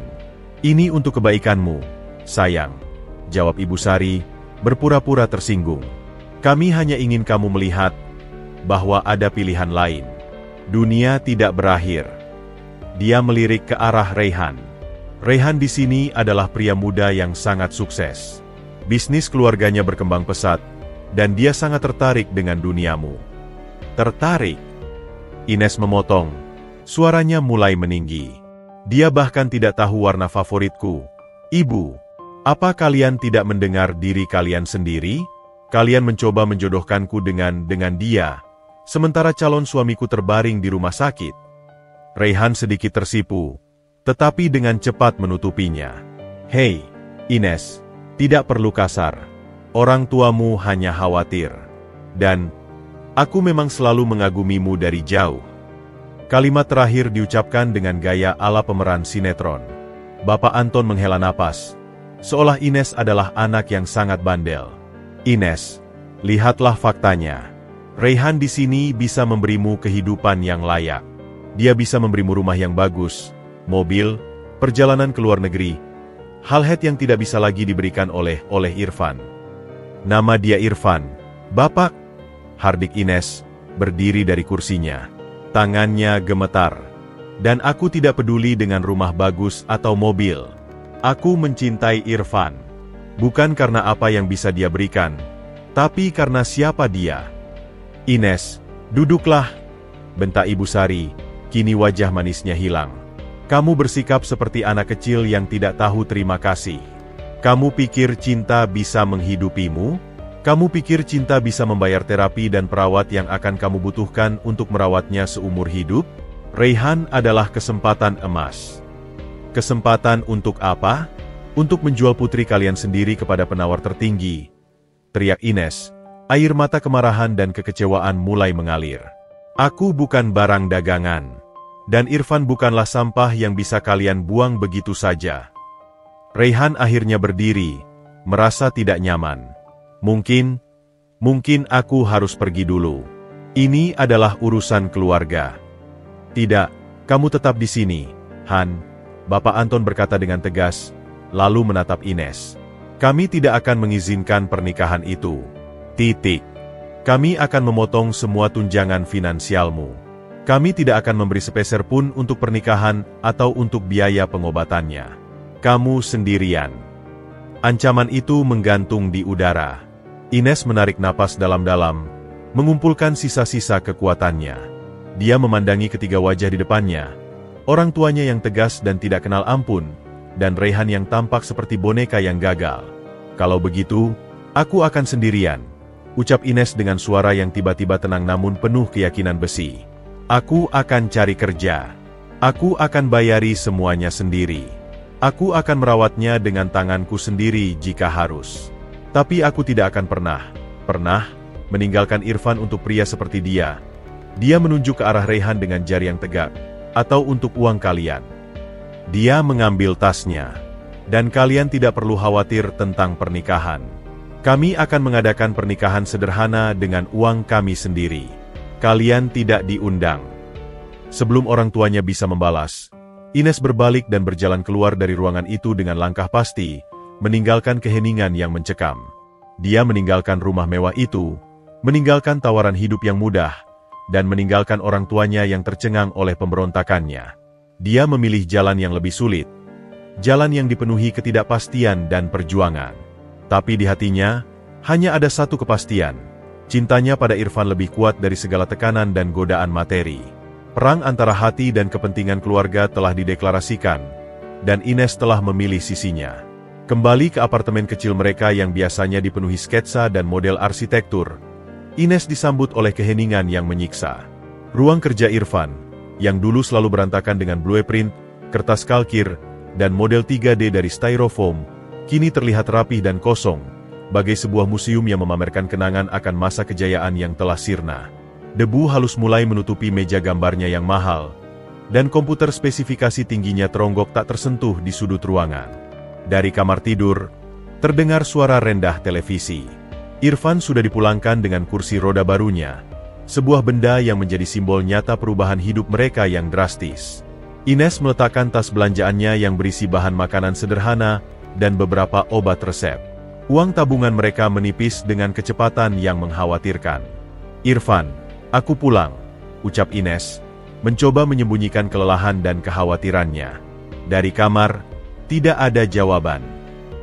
Ini untuk kebaikanmu, sayang, jawab Ibu Sari, berpura-pura tersinggung. Kami hanya ingin kamu melihat bahwa ada pilihan lain. Dunia tidak berakhir. Dia melirik ke arah Reyhan. Reyhan di sini adalah pria muda yang sangat sukses. Bisnis keluarganya berkembang pesat, dan dia sangat tertarik dengan duniamu. Tertarik? Ines memotong. Suaranya mulai meninggi. Dia bahkan tidak tahu warna favoritku. Ibu, apa kalian tidak mendengar diri kalian sendiri? Kalian mencoba menjodohkanku dengan dia, sementara calon suamiku terbaring di rumah sakit. Reyhan sedikit tersipu, tetapi dengan cepat menutupinya. Hei, Ines, tidak perlu kasar. Orang tuamu hanya khawatir. Dan, aku memang selalu mengagumimu dari jauh. Kalimat terakhir diucapkan dengan gaya ala pemeran sinetron. Bapak Anton menghela napas, seolah Ines adalah anak yang sangat bandel. Ines, lihatlah faktanya. Reyhan di sini bisa memberimu kehidupan yang layak. Dia bisa memberimu rumah yang bagus, mobil, perjalanan ke luar negeri, hal-hal yang tidak bisa lagi diberikan oleh Irfan. Nama dia Irfan, Bapak, hardik Ines, berdiri dari kursinya. Tangannya gemetar. Dan aku tidak peduli dengan rumah bagus atau mobil. Aku mencintai Irfan. Bukan karena apa yang bisa dia berikan, tapi karena siapa dia. Ines, duduklah, bentak Ibu Sari, kini wajah manisnya hilang. Kamu bersikap seperti anak kecil yang tidak tahu terima kasih. Kamu pikir cinta bisa menghidupimu? Kamu pikir cinta bisa membayar terapi dan perawat yang akan kamu butuhkan untuk merawatnya seumur hidup? Raihan adalah kesempatan emas. Kesempatan untuk apa? Untuk menjual putri kalian sendiri kepada penawar tertinggi. Teriak Ines, air mata kemarahan dan kekecewaan mulai mengalir. Aku bukan barang dagangan. Dan Irfan bukanlah sampah yang bisa kalian buang begitu saja. Raihan akhirnya berdiri, merasa tidak nyaman. Mungkin aku harus pergi dulu. Ini adalah urusan keluarga. Tidak, kamu tetap di sini, Han. Bapak Anton berkata dengan tegas, lalu menatap Ines. Kami tidak akan mengizinkan pernikahan itu. Titik. Kami akan memotong semua tunjangan finansialmu. Kami tidak akan memberi sepeser pun untuk pernikahan atau untuk biaya pengobatannya. Kamu sendirian. Ancaman itu menggantung di udara. Ines menarik napas dalam-dalam, mengumpulkan sisa-sisa kekuatannya. Dia memandangi ketiga wajah di depannya. Orang tuanya yang tegas dan tidak kenal ampun, dan Raihan yang tampak seperti boneka yang gagal. Kalau begitu, aku akan sendirian, ucap Ines dengan suara yang tiba-tiba tenang namun penuh keyakinan besi. Aku akan cari kerja. Aku akan bayari semuanya sendiri. Aku akan merawatnya dengan tanganku sendiri jika harus. Tapi aku tidak akan pernah meninggalkan Irfan untuk pria seperti dia. Dia menunjuk ke arah Raihan dengan jari yang tegak. Atau untuk uang kalian. Dia mengambil tasnya. Dan kalian tidak perlu khawatir tentang pernikahan. Kami akan mengadakan pernikahan sederhana dengan uang kami sendiri. Kalian tidak diundang. Sebelum orang tuanya bisa membalas, Ines berbalik dan berjalan keluar dari ruangan itu dengan langkah pasti, meninggalkan keheningan yang mencekam. Dia meninggalkan rumah mewah itu, meninggalkan tawaran hidup yang mudah, dan meninggalkan orang tuanya yang tercengang oleh pemberontakannya. Dia memilih jalan yang lebih sulit, jalan yang dipenuhi ketidakpastian dan perjuangan. Tapi di hatinya, hanya ada satu kepastian. Cintanya pada Irfan lebih kuat dari segala tekanan dan godaan materi. Perang antara hati dan kepentingan keluarga telah dideklarasikan, dan Ines telah memilih sisinya. Kembali ke apartemen kecil mereka yang biasanya dipenuhi sketsa dan model arsitektur, Ines disambut oleh keheningan yang menyiksa. Ruang kerja Irfan, yang dulu selalu berantakan dengan blueprint, kertas kalkir, dan model 3D dari styrofoam, kini terlihat rapih dan kosong, bagai sebuah museum yang memamerkan kenangan akan masa kejayaan yang telah sirna. Debu halus mulai menutupi meja gambarnya yang mahal, dan komputer spesifikasi tingginya teronggok tak tersentuh di sudut ruangan. Dari kamar tidur, terdengar suara rendah televisi. Irfan sudah dipulangkan dengan kursi roda barunya, sebuah benda yang menjadi simbol nyata perubahan hidup mereka yang drastis. Ines meletakkan tas belanjaannya yang berisi bahan makanan sederhana dan beberapa obat resep. Uang tabungan mereka menipis dengan kecepatan yang mengkhawatirkan. Irfan, aku pulang, ucap Ines, mencoba menyembunyikan kelelahan dan kekhawatirannya. Dari kamar, tidak ada jawaban.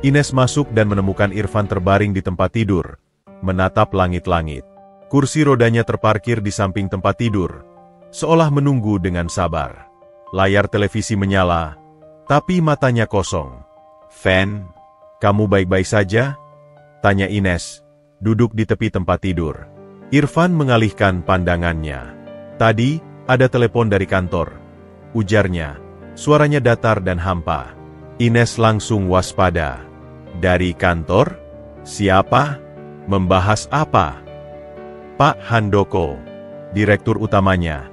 Ines masuk dan menemukan Irfan terbaring di tempat tidur, menatap langit-langit. Kursi rodanya terparkir di samping tempat tidur, seolah menunggu dengan sabar. Layar televisi menyala, tapi matanya kosong. Fan, kamu baik-baik saja? Tanya Ines, duduk di tepi tempat tidur. Irfan mengalihkan pandangannya. Tadi, ada telepon dari kantor. Ujarnya, suaranya datar dan hampa. Ines langsung waspada. Dari kantor? Siapa? Membahas apa? Pak Handoko, direktur utamanya.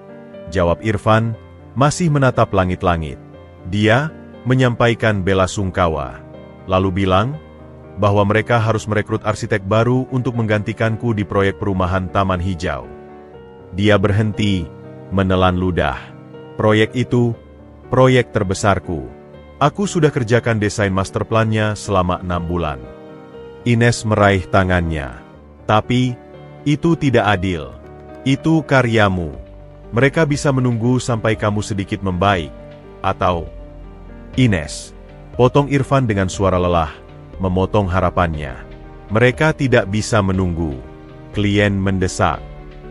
Jawab Irfan, masih menatap langit-langit. Dia menyampaikan bela sungkawa. Lalu bilang, bahwa mereka harus merekrut arsitek baru untuk menggantikanku di proyek perumahan Taman Hijau. Dia berhenti, menelan ludah. Proyek itu, Proyek terbesarku. Aku sudah kerjakan desain master plan-nya selama 6 bulan. Ines meraih tangannya. Tapi, itu tidak adil. Itu karyamu. Mereka bisa menunggu sampai kamu sedikit membaik. Atau... Ines. Potong Irfan dengan suara lelah, memotong harapannya. Mereka tidak bisa menunggu. Klien mendesak.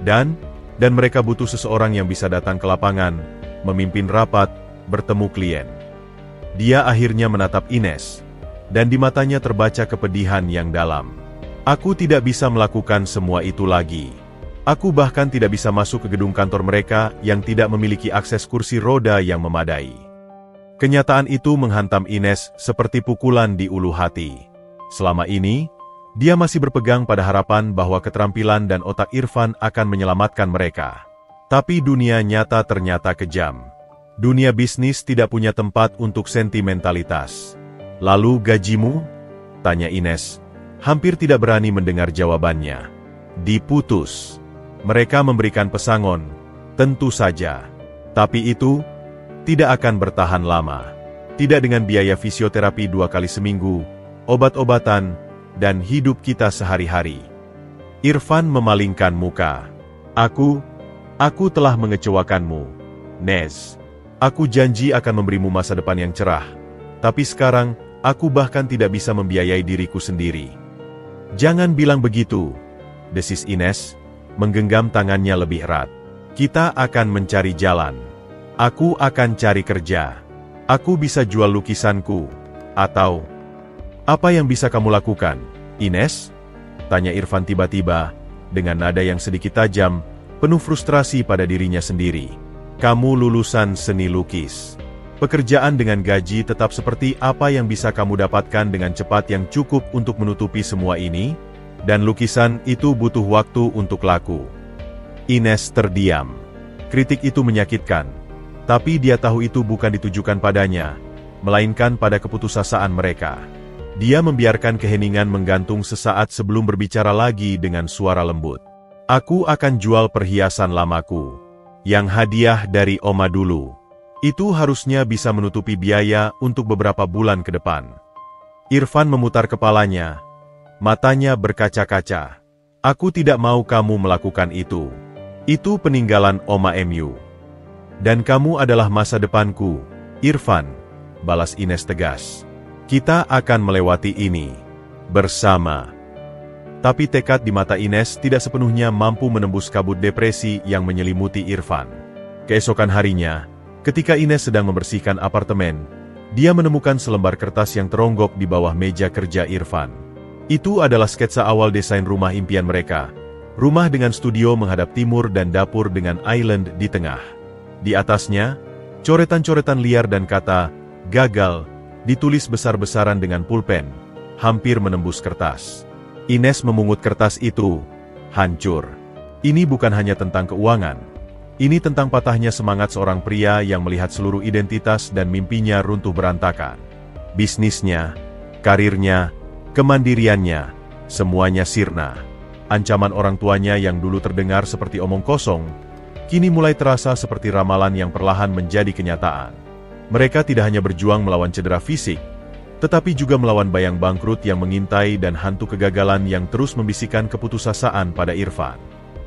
Dan mereka butuh seseorang yang bisa datang ke lapangan, memimpin rapat, bertemu klien. Dia akhirnya menatap Ines, dan di matanya terbaca kepedihan yang dalam. Aku tidak bisa melakukan semua itu lagi. Aku bahkan tidak bisa masuk ke gedung kantor mereka yang tidak memiliki akses kursi roda yang memadai. Kenyataan itu menghantam Ines seperti pukulan di ulu hati. Selama ini, dia masih berpegang pada harapan bahwa keterampilan dan otak Irfan akan menyelamatkan mereka. Tapi dunia nyata ternyata kejam. Dunia bisnis tidak punya tempat untuk sentimentalitas. Lalu gajimu? Tanya Ines, hampir tidak berani mendengar jawabannya. Diputus. Mereka memberikan pesangon, tentu saja. Tapi itu tidak akan bertahan lama. Tidak dengan biaya fisioterapi 2 kali seminggu, obat-obatan, dan hidup kita sehari-hari. Irfan memalingkan muka. Aku telah mengecewakanmu, Nez. Aku janji akan memberimu masa depan yang cerah. Tapi sekarang, aku bahkan tidak bisa membiayai diriku sendiri. Jangan bilang begitu, desis Ines, menggenggam tangannya lebih erat. Kita akan mencari jalan. Aku akan cari kerja. Aku bisa jual lukisanku. Atau... Apa yang bisa kamu lakukan, Ines? Tanya Irfan tiba-tiba, dengan nada yang sedikit tajam, penuh frustrasi pada dirinya sendiri. Kamu lulusan seni lukis. Pekerjaan dengan gaji tetap seperti apa yang bisa kamu dapatkan dengan cepat yang cukup untuk menutupi semua ini? Dan lukisan itu butuh waktu untuk laku. Ines terdiam. Kritik itu menyakitkan. Tapi dia tahu itu bukan ditujukan padanya, melainkan pada keputusasaan mereka. Dia membiarkan keheningan menggantung sesaat sebelum berbicara lagi dengan suara lembut. Aku akan jual perhiasan lamaku. Yang hadiah dari Oma dulu. Itu harusnya bisa menutupi biaya untuk beberapa bulan ke depan. Irfan memutar kepalanya. Matanya berkaca-kaca. Aku tidak mau kamu melakukan itu. Itu peninggalan Oma MU. Dan kamu adalah masa depanku, Irfan, balas Ines tegas. Kita akan melewati ini bersama. Tapi tekad di mata Ines tidak sepenuhnya mampu menembus kabut depresi yang menyelimuti Irfan. Keesokan harinya, ketika Ines sedang membersihkan apartemen, dia menemukan selembar kertas yang teronggok di bawah meja kerja Irfan. Itu adalah sketsa awal desain rumah impian mereka. Rumah dengan studio menghadap timur dan dapur dengan island di tengah. Di atasnya, coretan-coretan liar dan kata, gagal, ditulis besar-besaran dengan pulpen, hampir menembus kertas. Ines memungut kertas itu, hancur. Ini bukan hanya tentang keuangan. Ini tentang patahnya semangat seorang pria yang melihat seluruh identitas dan mimpinya runtuh berantakan. Bisnisnya, karirnya, kemandiriannya, semuanya sirna. Ancaman orang tuanya yang dulu terdengar seperti omong kosong, kini mulai terasa seperti ramalan yang perlahan menjadi kenyataan. Mereka tidak hanya berjuang melawan cedera fisik, tetapi juga melawan bayang bangkrut yang mengintai dan hantu kegagalan yang terus membisikkan keputusasaan pada Irfan.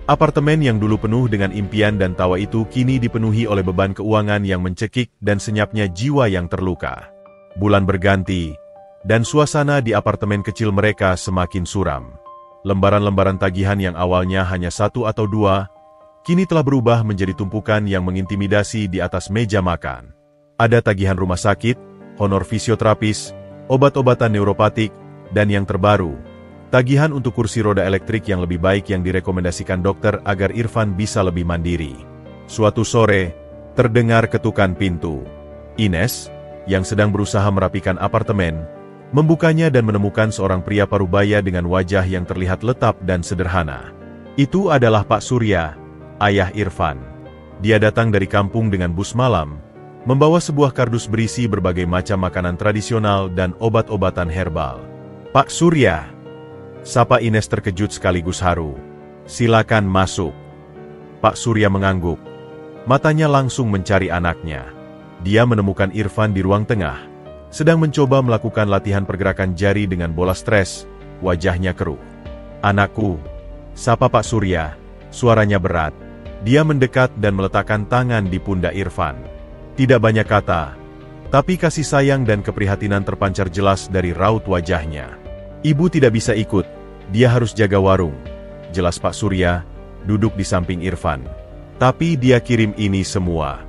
Apartemen yang dulu penuh dengan impian dan tawa itu kini dipenuhi oleh beban keuangan yang mencekik dan senyapnya jiwa yang terluka. Bulan berganti, dan suasana di apartemen kecil mereka semakin suram. Lembaran-lembaran tagihan yang awalnya hanya 1 atau 2, kini telah berubah menjadi tumpukan yang mengintimidasi di atas meja makan. Ada tagihan rumah sakit, honor fisioterapis, obat-obatan neuropatik, dan yang terbaru, tagihan untuk kursi roda elektrik yang lebih baik yang direkomendasikan dokter agar Irfan bisa lebih mandiri. Suatu sore, terdengar ketukan pintu. Ines, yang sedang berusaha merapikan apartemen, membukanya dan menemukan seorang pria parubaya dengan wajah yang terlihat letap dan sederhana. Itu adalah Pak Surya, ayah Irfan. Dia datang dari kampung dengan bus malam, membawa sebuah kardus berisi berbagai macam makanan tradisional dan obat-obatan herbal. Pak Surya, sapa Ines terkejut sekaligus haru. Silakan masuk. Pak Surya mengangguk. Matanya langsung mencari anaknya. Dia menemukan Irfan di ruang tengah, sedang mencoba melakukan latihan pergerakan jari dengan bola stres, wajahnya keruh. "Anakku," sapa Pak Surya, suaranya berat. Dia mendekat dan meletakkan tangan di pundak Irfan. Tidak banyak kata, tapi kasih sayang dan keprihatinan terpancar jelas dari raut wajahnya. "Ibu tidak bisa ikut, dia harus jaga warung," jelas Pak Surya, duduk di samping Irfan. "Tapi dia kirim ini semua."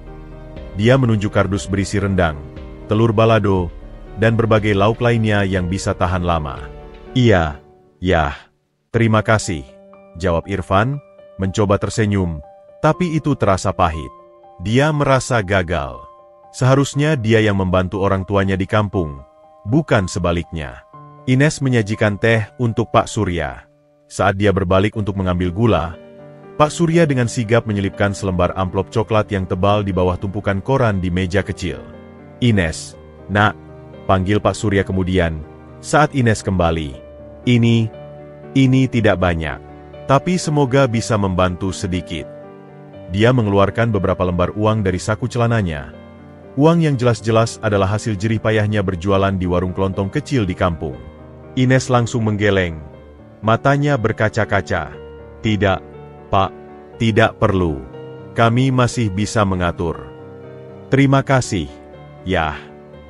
Dia menunjuk kardus berisi rendang, telur balado, dan berbagai lauk lainnya yang bisa tahan lama. "Iya, ya, terima kasih," jawab Irfan, mencoba tersenyum, tapi itu terasa pahit. Dia merasa gagal. Seharusnya dia yang membantu orang tuanya di kampung, bukan sebaliknya. Ines menyajikan teh untuk Pak Surya. Saat dia berbalik untuk mengambil gula, Pak Surya dengan sigap menyelipkan selembar amplop coklat yang tebal di bawah tumpukan koran di meja kecil. "Ines, nak," panggil Pak Surya kemudian, saat Ines kembali. Ini tidak banyak, tapi semoga bisa membantu sedikit." Dia mengeluarkan beberapa lembar uang dari saku celananya. Uang yang jelas-jelas adalah hasil jerih payahnya berjualan di warung kelontong kecil di kampung. Ines langsung menggeleng. Matanya berkaca-kaca. "Tidak, Pak, tidak perlu. Kami masih bisa mengatur." "Terima kasih." "Yah,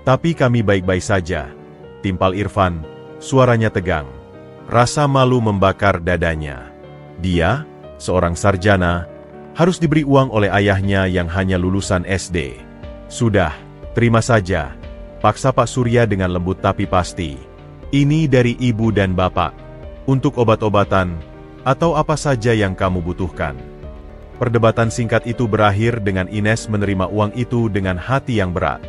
tapi kami baik-baik saja," timpal Irfan, suaranya tegang. Rasa malu membakar dadanya. Dia, seorang sarjana, harus diberi uang oleh ayahnya yang hanya lulusan SD. "Sudah, terima saja," paksa Pak Surya dengan lembut tapi pasti. "Ini dari ibu dan bapak. Untuk obat-obatan, atau apa saja yang kamu butuhkan." Perdebatan singkat itu berakhir dengan Ines menerima uang itu dengan hati yang berat.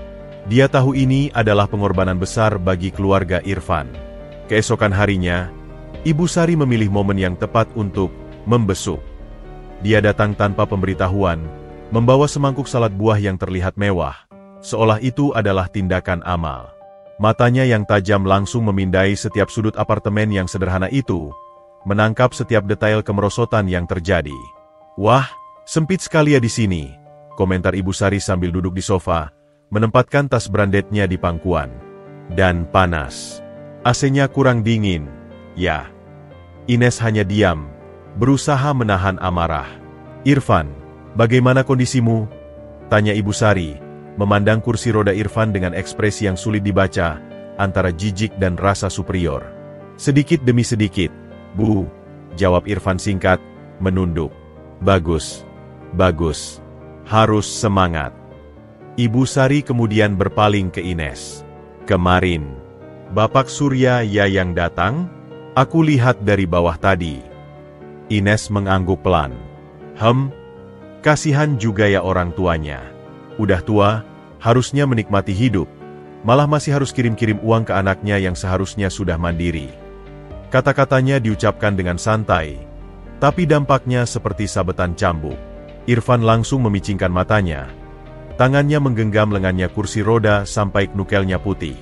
Dia tahu ini adalah pengorbanan besar bagi keluarga Irfan. Keesokan harinya, Ibu Sari memilih momen yang tepat untuk membesuk. Dia datang tanpa pemberitahuan, membawa semangkuk salad buah yang terlihat mewah, seolah itu adalah tindakan amal. Matanya yang tajam langsung memindai setiap sudut apartemen yang sederhana itu, menangkap setiap detail kemerosotan yang terjadi. "Wah, sempit sekali ya di sini," komentar Ibu Sari sambil duduk di sofa, menempatkan tas brandednya di pangkuan. "Dan panas. AC-nya kurang dingin." "Ya." Ines hanya diam, berusaha menahan amarah. "Irfan, bagaimana kondisimu?" tanya Ibu Sari, memandang kursi roda Irfan dengan ekspresi yang sulit dibaca, antara jijik dan rasa superior. "Sedikit demi sedikit, Bu," jawab Irfan singkat, menunduk. "Bagus, bagus. Harus semangat." Ibu Sari kemudian berpaling ke Ines. "Kemarin, Bapak Surya ya yang datang? Aku lihat dari bawah tadi." Ines mengangguk pelan. Kasihan juga ya orang tuanya. Udah tua, harusnya menikmati hidup, malah masih harus kirim-kirim uang ke anaknya yang seharusnya sudah mandiri." Kata-katanya diucapkan dengan santai, tapi dampaknya seperti sabetan cambuk. Irfan langsung memicingkan matanya. Tangannya menggenggam lengannya kursi roda sampai knukelnya putih.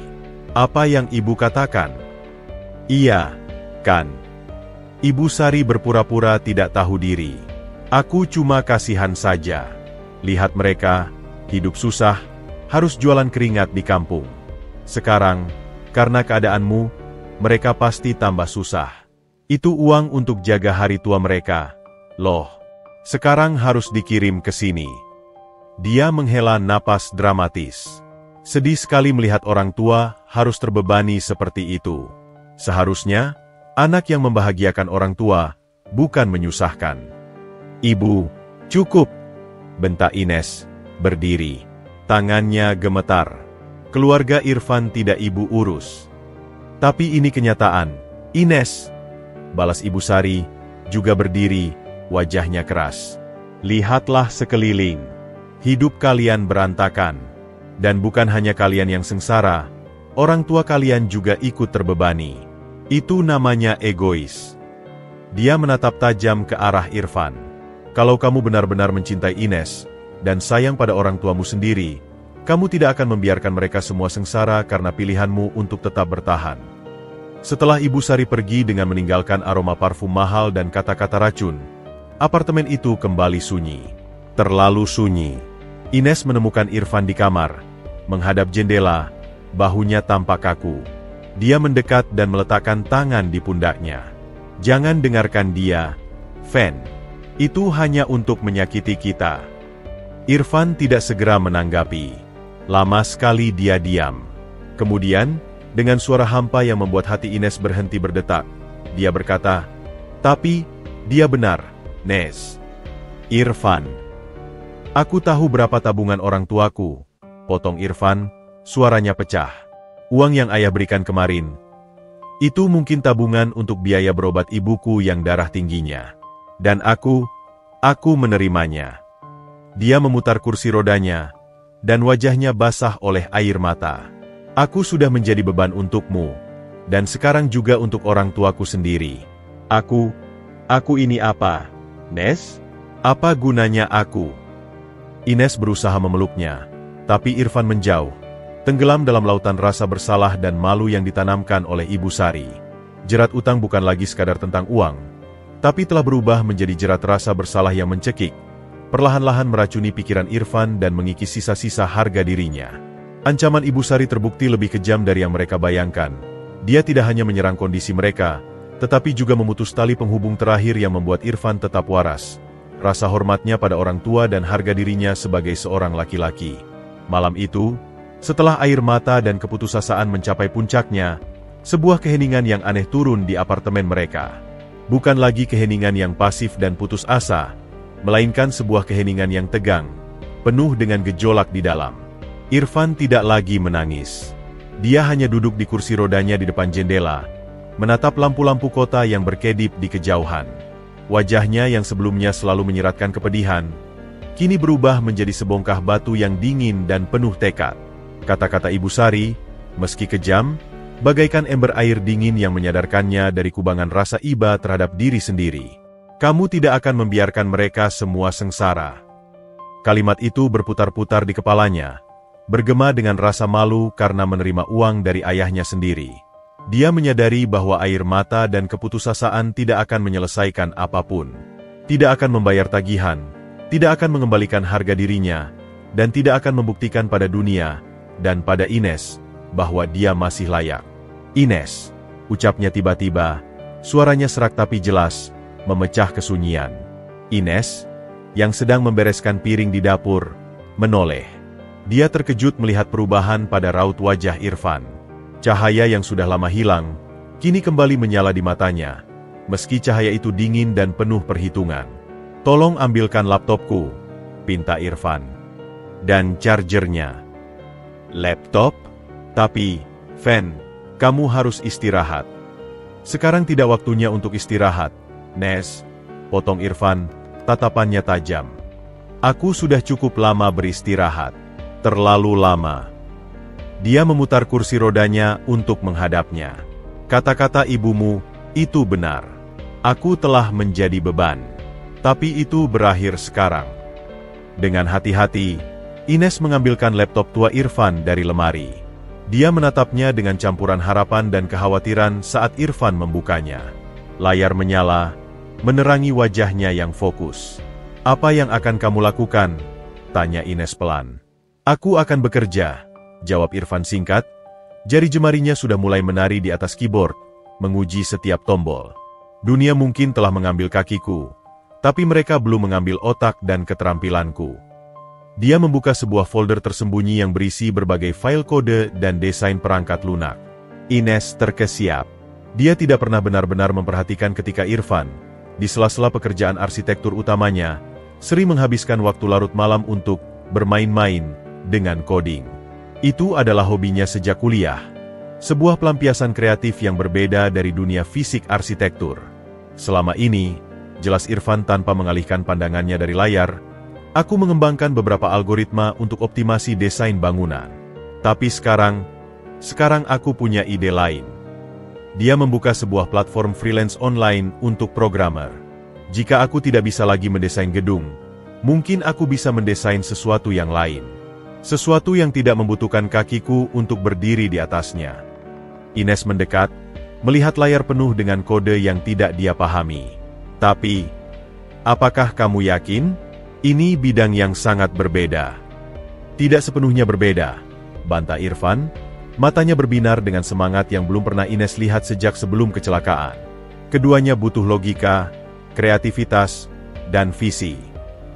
"Apa yang ibu katakan?" "Iya, kan." Ibu Sari berpura-pura tidak tahu diri. "Aku cuma kasihan saja. Lihat mereka, hidup susah, harus jualan keringat di kampung. Sekarang, karena keadaanmu, mereka pasti tambah susah. Itu uang untuk jaga hari tua mereka. Loh, sekarang harus dikirim ke sini." Dia menghela napas dramatis. Sedih sekali melihat orang tua harus terbebani seperti itu. Seharusnya, anak yang membahagiakan orang tua, bukan menyusahkan. "Ibu, cukup," bentak Ines, berdiri. Tangannya gemetar. Keluarga Irfan tidak ibu urus. "Tapi ini kenyataan, Ines," balas Ibu Sari, juga berdiri, wajahnya keras. "Lihatlah sekeliling. Hidup kalian berantakan. Dan bukan hanya kalian yang sengsara, orang tua kalian juga ikut terbebani. Itu namanya egois." Dia menatap tajam ke arah Irfan. "Kalau kamu benar-benar mencintai Ines, dan sayang pada orang tuamu sendiri, kamu tidak akan membiarkan mereka semua sengsara karena pilihanmu untuk tetap bertahan." Setelah Ibu Sari pergi dengan meninggalkan aroma parfum mahal dan kata-kata racun, apartemen itu kembali sunyi. Terlalu sunyi. Ines menemukan Irfan di kamar, menghadap jendela, bahunya tampak kaku. Dia mendekat dan meletakkan tangan di pundaknya. Jangan dengarkan dia, Fen. Itu hanya untuk menyakiti kita. Irfan tidak segera menanggapi. Lama sekali dia diam. Kemudian, dengan suara hampa yang membuat hati Ines berhenti berdetak, dia berkata, "Tapi, dia benar, Nes." "Irfan, aku tahu berapa tabungan orang tuaku," potong Irfan, suaranya pecah. "Uang yang ayah berikan kemarin, itu mungkin tabungan untuk biaya berobat ibuku yang darah tingginya. Dan aku menerimanya." Dia memutar kursi rodanya, dan wajahnya basah oleh air mata. "Aku sudah menjadi beban untukmu, dan sekarang juga untuk orang tuaku sendiri. Aku ini apa, Nes? Apa gunanya aku?" Ines berusaha memeluknya, tapi Irfan menjauh, tenggelam dalam lautan rasa bersalah dan malu yang ditanamkan oleh Ibu Sari. Jerat utang bukan lagi sekadar tentang uang, tapi telah berubah menjadi jerat rasa bersalah yang mencekik, perlahan-lahan meracuni pikiran Irfan dan mengikis sisa-sisa harga dirinya. Ancaman Ibu Sari terbukti lebih kejam dari yang mereka bayangkan. Dia tidak hanya menyerang kondisi mereka, tetapi juga memutus tali penghubung terakhir yang membuat Irfan tetap waras. Rasa hormatnya pada orang tua dan harga dirinya sebagai seorang laki-laki. Malam itu, setelah air mata dan keputusasaan mencapai puncaknya, sebuah keheningan yang aneh turun di apartemen mereka. Bukan lagi keheningan yang pasif dan putus asa, melainkan sebuah keheningan yang tegang, penuh dengan gejolak di dalam. Irfan tidak lagi menangis. Dia hanya duduk di kursi rodanya di depan jendela, menatap lampu-lampu kota yang berkedip di kejauhan. Wajahnya yang sebelumnya selalu menyiratkan kepedihan, kini berubah menjadi sebongkah batu yang dingin dan penuh tekad. Kata-kata Ibu Sari, meski kejam, bagaikan ember air dingin yang menyadarkannya dari kubangan rasa iba terhadap diri sendiri. "Kamu tidak akan membiarkan mereka semua sengsara." Kalimat itu berputar-putar di kepalanya, bergema dengan rasa malu karena menerima uang dari ayahnya sendiri. Dia menyadari bahwa air mata dan keputusasaan tidak akan menyelesaikan apapun. Tidak akan membayar tagihan, tidak akan mengembalikan harga dirinya, dan tidak akan membuktikan pada dunia, dan pada Ines, bahwa dia masih layak. "Ines," ucapnya tiba-tiba, suaranya serak tapi jelas, memecah kesunyian. Ines, yang sedang membereskan piring di dapur, menoleh. Dia terkejut melihat perubahan pada raut wajah Irfan. Cahaya yang sudah lama hilang, kini kembali menyala di matanya, meski cahaya itu dingin dan penuh perhitungan. "Tolong ambilkan laptopku," pinta Irfan. "Dan chargernya." "Laptop? Tapi, Fen, kamu harus istirahat." "Sekarang tidak waktunya untuk istirahat, Nes," potong Irfan, tatapannya tajam. "Aku sudah cukup lama beristirahat. Terlalu lama." Dia memutar kursi rodanya untuk menghadapnya. "Kata-kata ibumu, itu benar. Aku telah menjadi beban. Tapi itu berakhir sekarang." Dengan hati-hati, Ines mengambilkan laptop tua Irfan dari lemari. Dia menatapnya dengan campuran harapan dan kekhawatiran saat Irfan membukanya. Layar menyala, menerangi wajahnya yang fokus. "Apa yang akan kamu lakukan?" tanya Ines pelan. "Aku akan bekerja," jawab Irfan singkat. Jari jemarinya sudah mulai menari di atas keyboard, menguji setiap tombol. "Dunia mungkin telah mengambil kakiku, tapi mereka belum mengambil otak dan keterampilanku." Dia membuka sebuah folder tersembunyi yang berisi berbagai file kode dan desain perangkat lunak. Ines terkesiap. Dia tidak pernah benar-benar memperhatikan ketika Irfan, di sela-sela pekerjaan arsitektur utamanya, sering menghabiskan waktu larut malam untuk bermain-main dengan coding. Itu adalah hobinya sejak kuliah. Sebuah pelampiasan kreatif yang berbeda dari dunia fisik arsitektur. Selama ini, jelas Irfan tanpa mengalihkan pandangannya dari layar, "Aku mengembangkan beberapa algoritma untuk optimasi desain bangunan. Tapi sekarang aku punya ide lain." Dia membuka sebuah platform freelance online untuk programmer. "Jika aku tidak bisa lagi mendesain gedung, mungkin aku bisa mendesain sesuatu yang lain. Sesuatu yang tidak membutuhkan kakiku untuk berdiri di atasnya." Ines mendekat, melihat layar penuh dengan kode yang tidak dia pahami. "Tapi, apakah kamu yakin? Ini bidang yang sangat berbeda." Tidak sepenuhnya berbeda, bantah Irfan, matanya berbinar dengan semangat yang belum pernah Ines lihat sejak sebelum kecelakaan. Keduanya butuh logika, kreativitas, dan visi.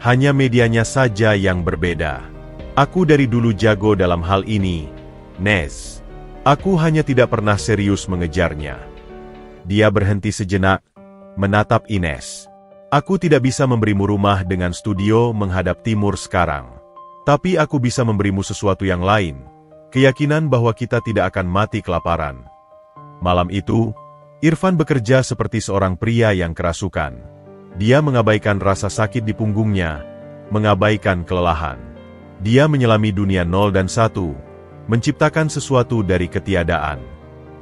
Hanya medianya saja yang berbeda. Aku dari dulu jago dalam hal ini, Nes. Aku hanya tidak pernah serius mengejarnya. Dia berhenti sejenak, menatap Ines. Aku tidak bisa memberimu rumah dengan studio menghadap timur sekarang. Tapi aku bisa memberimu sesuatu yang lain, keyakinan bahwa kita tidak akan mati kelaparan. Malam itu, Irfan bekerja seperti seorang pria yang kerasukan. Dia mengabaikan rasa sakit di punggungnya, mengabaikan kelelahan. Dia menyelami dunia 0 dan 1, menciptakan sesuatu dari ketiadaan.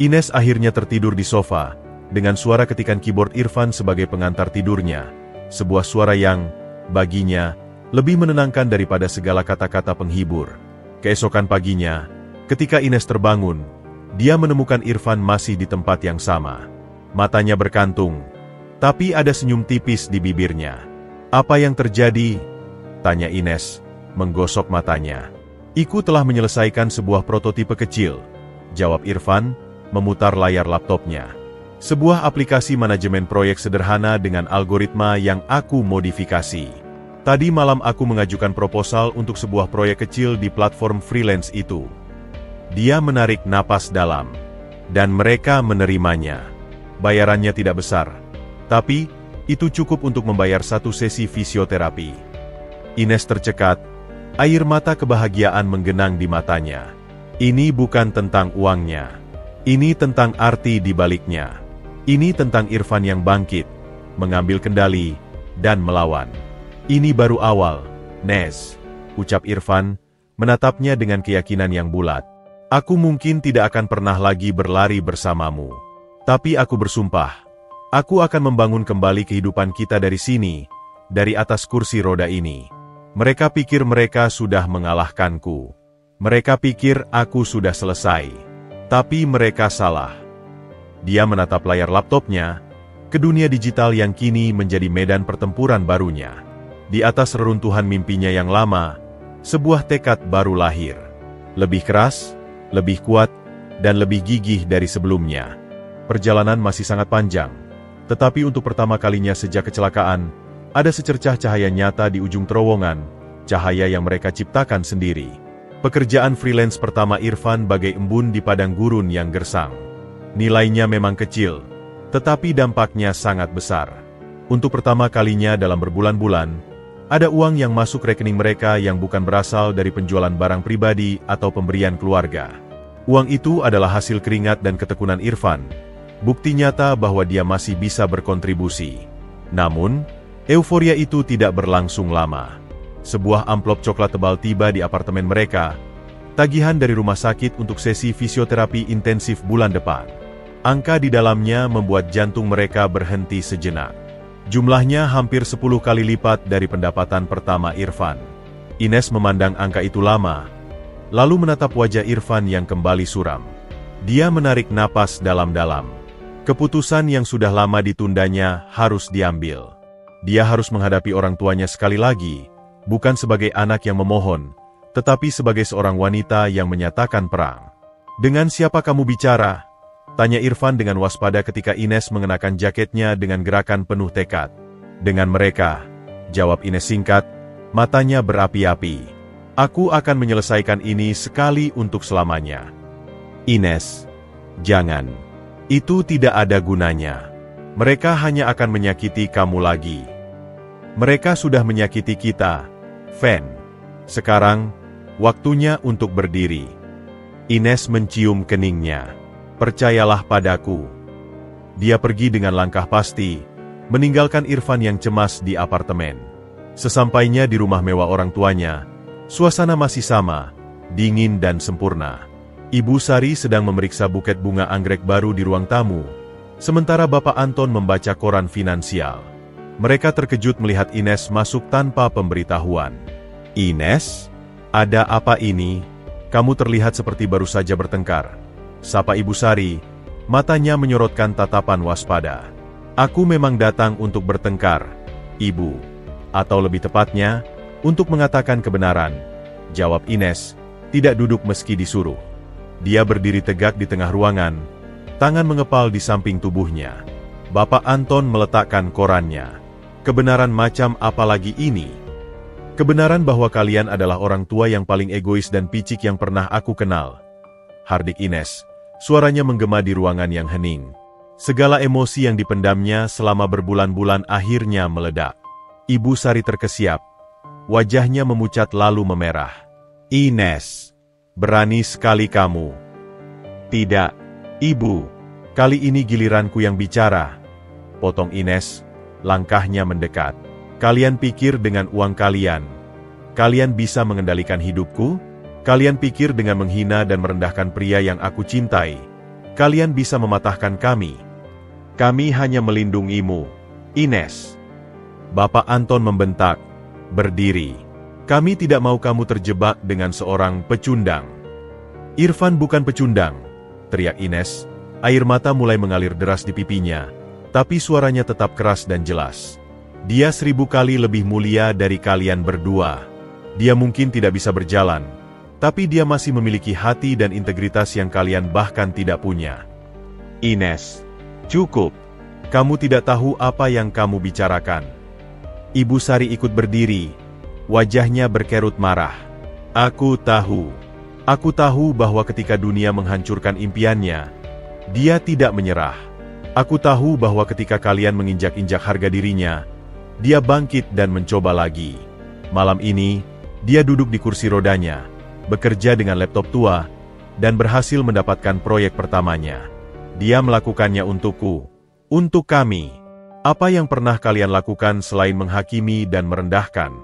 Ines akhirnya tertidur di sofa, dengan suara ketikan keyboard Irfan sebagai pengantar tidurnya. Sebuah suara yang, baginya, lebih menenangkan daripada segala kata-kata penghibur. Keesokan paginya, ketika Ines terbangun, dia menemukan Irfan masih di tempat yang sama. Matanya berkantung, tapi ada senyum tipis di bibirnya. "Apa yang terjadi?" tanya Ines, menggosok matanya. "Iku telah menyelesaikan sebuah prototipe kecil," jawab Irfan, memutar layar laptopnya. "Sebuah aplikasi manajemen proyek sederhana dengan algoritma yang aku modifikasi. Tadi malam aku mengajukan proposal untuk sebuah proyek kecil di platform freelance itu." Dia menarik napas dalam, dan mereka menerimanya. Bayarannya tidak besar, tapi itu cukup untuk membayar satu sesi fisioterapi. Ines tercekat, air mata kebahagiaan menggenang di matanya. Ini bukan tentang uangnya. Ini tentang arti di baliknya. Ini tentang Irfan yang bangkit, mengambil kendali, dan melawan. "Ini baru awal, Nes," ucap Irfan, menatapnya dengan keyakinan yang bulat. "Aku mungkin tidak akan pernah lagi berlari bersamamu. Tapi aku bersumpah, aku akan membangun kembali kehidupan kita dari sini, dari atas kursi roda ini. Mereka pikir mereka sudah mengalahkanku. Mereka pikir aku sudah selesai. Tapi mereka salah." Dia menatap layar laptopnya, ke dunia digital yang kini menjadi medan pertempuran barunya. Di atas reruntuhan mimpinya yang lama, sebuah tekad baru lahir. Lebih keras, lebih kuat, dan lebih gigih dari sebelumnya. Perjalanan masih sangat panjang, tetapi untuk pertama kalinya sejak kecelakaan, ada secercah cahaya nyata di ujung terowongan, cahaya yang mereka ciptakan sendiri. Pekerjaan freelance pertama Irfan bagai embun di padang gurun yang gersang. Nilainya memang kecil, tetapi dampaknya sangat besar. Untuk pertama kalinya dalam berbulan-bulan, ada uang yang masuk rekening mereka yang bukan berasal dari penjualan barang pribadi atau pemberian keluarga. Uang itu adalah hasil keringat dan ketekunan Irfan, bukti nyata bahwa dia masih bisa berkontribusi. Namun, euforia itu tidak berlangsung lama. Sebuah amplop coklat tebal tiba di apartemen mereka, tagihan dari rumah sakit untuk sesi fisioterapi intensif bulan depan. Angka di dalamnya membuat jantung mereka berhenti sejenak. Jumlahnya hampir 10 kali lipat dari pendapatan pertama Irfan. Ines memandang angka itu lama, lalu menatap wajah Irfan yang kembali suram. Dia menarik napas dalam-dalam. Keputusan yang sudah lama ditundanya harus diambil. Dia harus menghadapi orang tuanya sekali lagi, bukan sebagai anak yang memohon, tetapi sebagai seorang wanita yang menyatakan perang. "Dengan siapa kamu bicara?" tanya Irfan dengan waspada ketika Ines mengenakan jaketnya dengan gerakan penuh tekad. "Dengan mereka," jawab Ines singkat, matanya berapi-api. "Aku akan menyelesaikan ini sekali untuk selamanya." "Ines, jangan. Itu tidak ada gunanya. Mereka hanya akan menyakiti kamu lagi. Mereka sudah menyakiti kita, Fen. Sekarang, waktunya untuk berdiri." Ines mencium keningnya. "Percayalah padaku." Dia pergi dengan langkah pasti, meninggalkan Irfan yang cemas di apartemen. Sesampainya di rumah mewah orang tuanya, suasana masih sama, dingin dan sempurna. Ibu Sari sedang memeriksa buket bunga anggrek baru di ruang tamu, sementara Bapak Anton membaca koran finansial. Mereka terkejut melihat Ines masuk tanpa pemberitahuan. "Ines, ada apa ini? Kamu terlihat seperti baru saja bertengkar," sapa Ibu Sari, matanya menyorotkan tatapan waspada. "Aku memang datang untuk bertengkar, Ibu. Atau lebih tepatnya, untuk mengatakan kebenaran," jawab Ines, tidak duduk meski disuruh. Dia berdiri tegak di tengah ruangan, tangan mengepal di samping tubuhnya. Bapak Anton meletakkan korannya. Kebenaran macam apa lagi ini? Kebenaran bahwa kalian adalah orang tua yang paling egois dan picik yang pernah aku kenal. Hardik Ines, suaranya menggema di ruangan yang hening. Segala emosi yang dipendamnya selama berbulan-bulan akhirnya meledak. Ibu Sari terkesiap. Wajahnya memucat lalu memerah. Ines, berani sekali kamu. Tidak, Ibu. Kali ini giliranku yang bicara. Potong Ines, langkahnya mendekat. Kalian pikir dengan uang kalian bisa mengendalikan hidupku? Kalian pikir dengan menghina dan merendahkan pria yang aku cintai, kalian bisa mematahkan kami? Kami hanya melindungimu, Ines. Bapak Anton membentak, berdiri. Kami tidak mau kamu terjebak dengan seorang pecundang. Irfan bukan pecundang, teriak Ines. Air mata mulai mengalir deras di pipinya, tapi suaranya tetap keras dan jelas. Dia 1000 kali lebih mulia dari kalian berdua. Dia mungkin tidak bisa berjalan, tapi dia masih memiliki hati dan integritas yang kalian bahkan tidak punya. Ines, cukup. Kamu tidak tahu apa yang kamu bicarakan. Ibu Sari ikut berdiri. Wajahnya berkerut marah. Aku tahu. Aku tahu bahwa ketika dunia menghancurkan impiannya, dia tidak menyerah. Aku tahu bahwa ketika kalian menginjak-injak harga dirinya, dia bangkit dan mencoba lagi. Malam ini, dia duduk di kursi rodanya, bekerja dengan laptop tua, dan berhasil mendapatkan proyek pertamanya. Dia melakukannya untukku, untuk kami. Apa yang pernah kalian lakukan selain menghakimi dan merendahkan?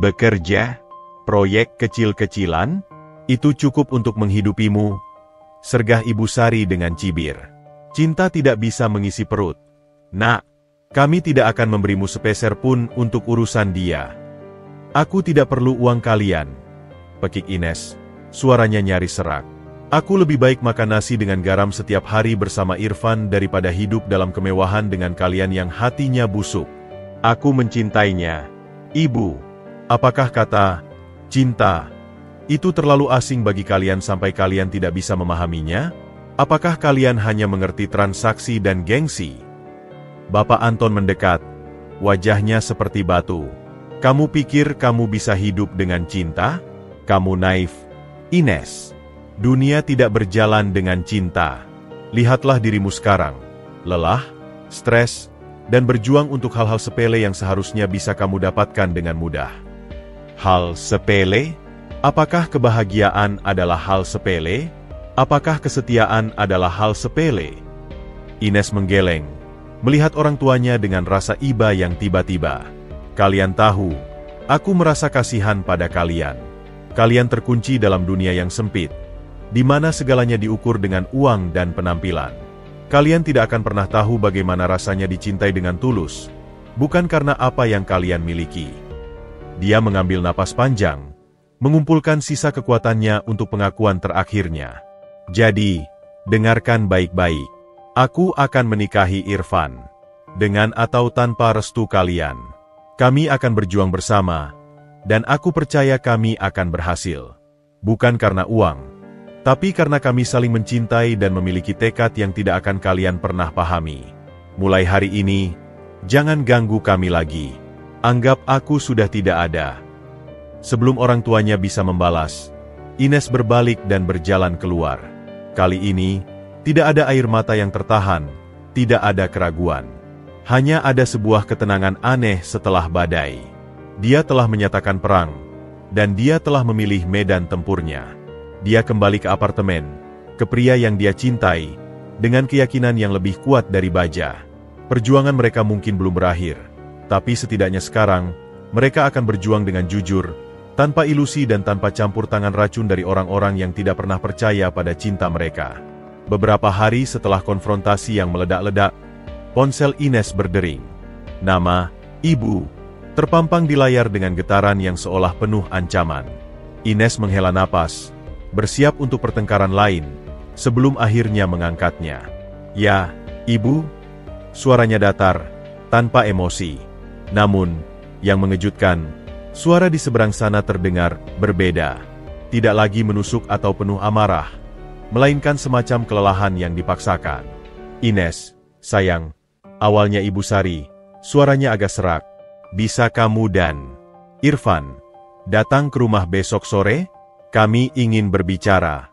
Bekerja? Proyek kecil-kecilan? Itu cukup untuk menghidupimu? Sergah Ibu Sari dengan cibir. Cinta tidak bisa mengisi perut. Nak, kami tidak akan memberimu sepeser pun untuk urusan dia. Aku tidak perlu uang kalian. Pekik Ines, suaranya nyaris serak. Aku lebih baik makan nasi dengan garam setiap hari bersama Irfan daripada hidup dalam kemewahan dengan kalian yang hatinya busuk. Aku mencintainya. Ibu, apakah kata cinta itu terlalu asing bagi kalian sampai kalian tidak bisa memahaminya? Apakah kalian hanya mengerti transaksi dan gengsi? Bapak Anton mendekat. Wajahnya seperti batu. Kamu pikir kamu bisa hidup dengan cinta? Kamu naif, Ines. Dunia tidak berjalan dengan cinta. Lihatlah dirimu sekarang. Lelah, stres, dan berjuang untuk hal-hal sepele yang seharusnya bisa kamu dapatkan dengan mudah. Hal sepele? Apakah kebahagiaan adalah hal sepele? Apakah kesetiaan adalah hal sepele? Ines menggeleng, melihat orang tuanya dengan rasa iba yang tiba-tiba. Kalian tahu, aku merasa kasihan pada kalian. Kalian terkunci dalam dunia yang sempit, di mana segalanya diukur dengan uang dan penampilan. Kalian tidak akan pernah tahu bagaimana rasanya dicintai dengan tulus, bukan karena apa yang kalian miliki. Dia mengambil napas panjang, mengumpulkan sisa kekuatannya untuk pengakuan terakhirnya. Jadi, dengarkan baik-baik. Aku akan menikahi Irfan. Dengan atau tanpa restu kalian. Kami akan berjuang bersama, dan aku percaya kami akan berhasil. Bukan karena uang, tapi karena kami saling mencintai dan memiliki tekad yang tidak akan kalian pernah pahami. Mulai hari ini, jangan ganggu kami lagi. Anggap aku sudah tidak ada. Sebelum orang tuanya bisa membalas, Ines berbalik dan berjalan keluar. Kali ini, tidak ada air mata yang tertahan, tidak ada keraguan. Hanya ada sebuah ketenangan aneh setelah badai. Dia telah menyatakan perang, dan dia telah memilih medan tempurnya. Dia kembali ke apartemen, ke pria yang dia cintai, dengan keyakinan yang lebih kuat dari baja. Perjuangan mereka mungkin belum berakhir, tapi setidaknya sekarang, mereka akan berjuang dengan jujur, tanpa ilusi dan tanpa campur tangan racun dari orang-orang yang tidak pernah percaya pada cinta mereka. Beberapa hari setelah konfrontasi yang meledak-ledak, ponsel Ines berdering. Nama, Ibu, terpampang di layar dengan getaran yang seolah penuh ancaman. Ines menghela napas, bersiap untuk pertengkaran lain, sebelum akhirnya mengangkatnya. Ya, Ibu. Suaranya datar, tanpa emosi. Namun, yang mengejutkan, Suara di seberang sana terdengar berbeda. Tidak lagi menusuk atau penuh amarah, melainkan semacam kelelahan yang dipaksakan. Ines, sayang. Awalnya Ibu Sari, suaranya agak serak. Bisa kamu dan Irfan datang ke rumah besok sore? Kami ingin berbicara.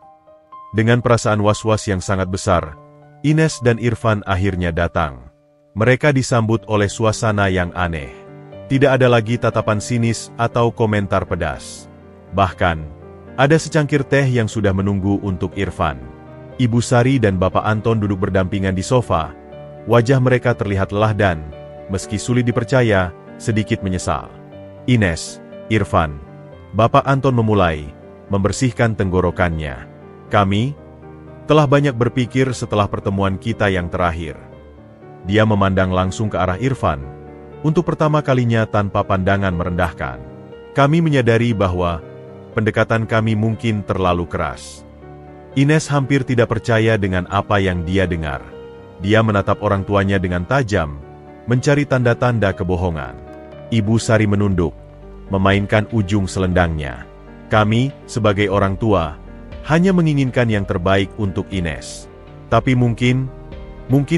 Dengan perasaan was-was yang sangat besar, Ines dan Irfan akhirnya datang. Mereka disambut oleh suasana yang aneh. Tidak ada lagi tatapan sinis atau komentar pedas. Bahkan, ada secangkir teh yang sudah menunggu untuk Irfan. Ibu Sari dan Bapak Anton duduk berdampingan di sofa. Wajah mereka terlihat lelah dan, meski sulit dipercaya, sedikit menyesal. Ines, Irfan, Bapak Anton memulai, membersihkan tenggorokannya. Kami telah banyak berpikir setelah pertemuan kita yang terakhir. Dia memandang langsung ke arah Irfan, untuk pertama kalinya tanpa pandangan merendahkan. Kami menyadari bahwa pendekatan kami mungkin terlalu keras. Ines hampir tidak percaya dengan apa yang dia dengar. Dia menatap orang tuanya dengan tajam, mencari tanda-tanda kebohongan. Ibu Sari menunduk, memainkan ujung selendangnya. Kami, sebagai orang tua, hanya menginginkan yang terbaik untuk Ines. Tapi mungkin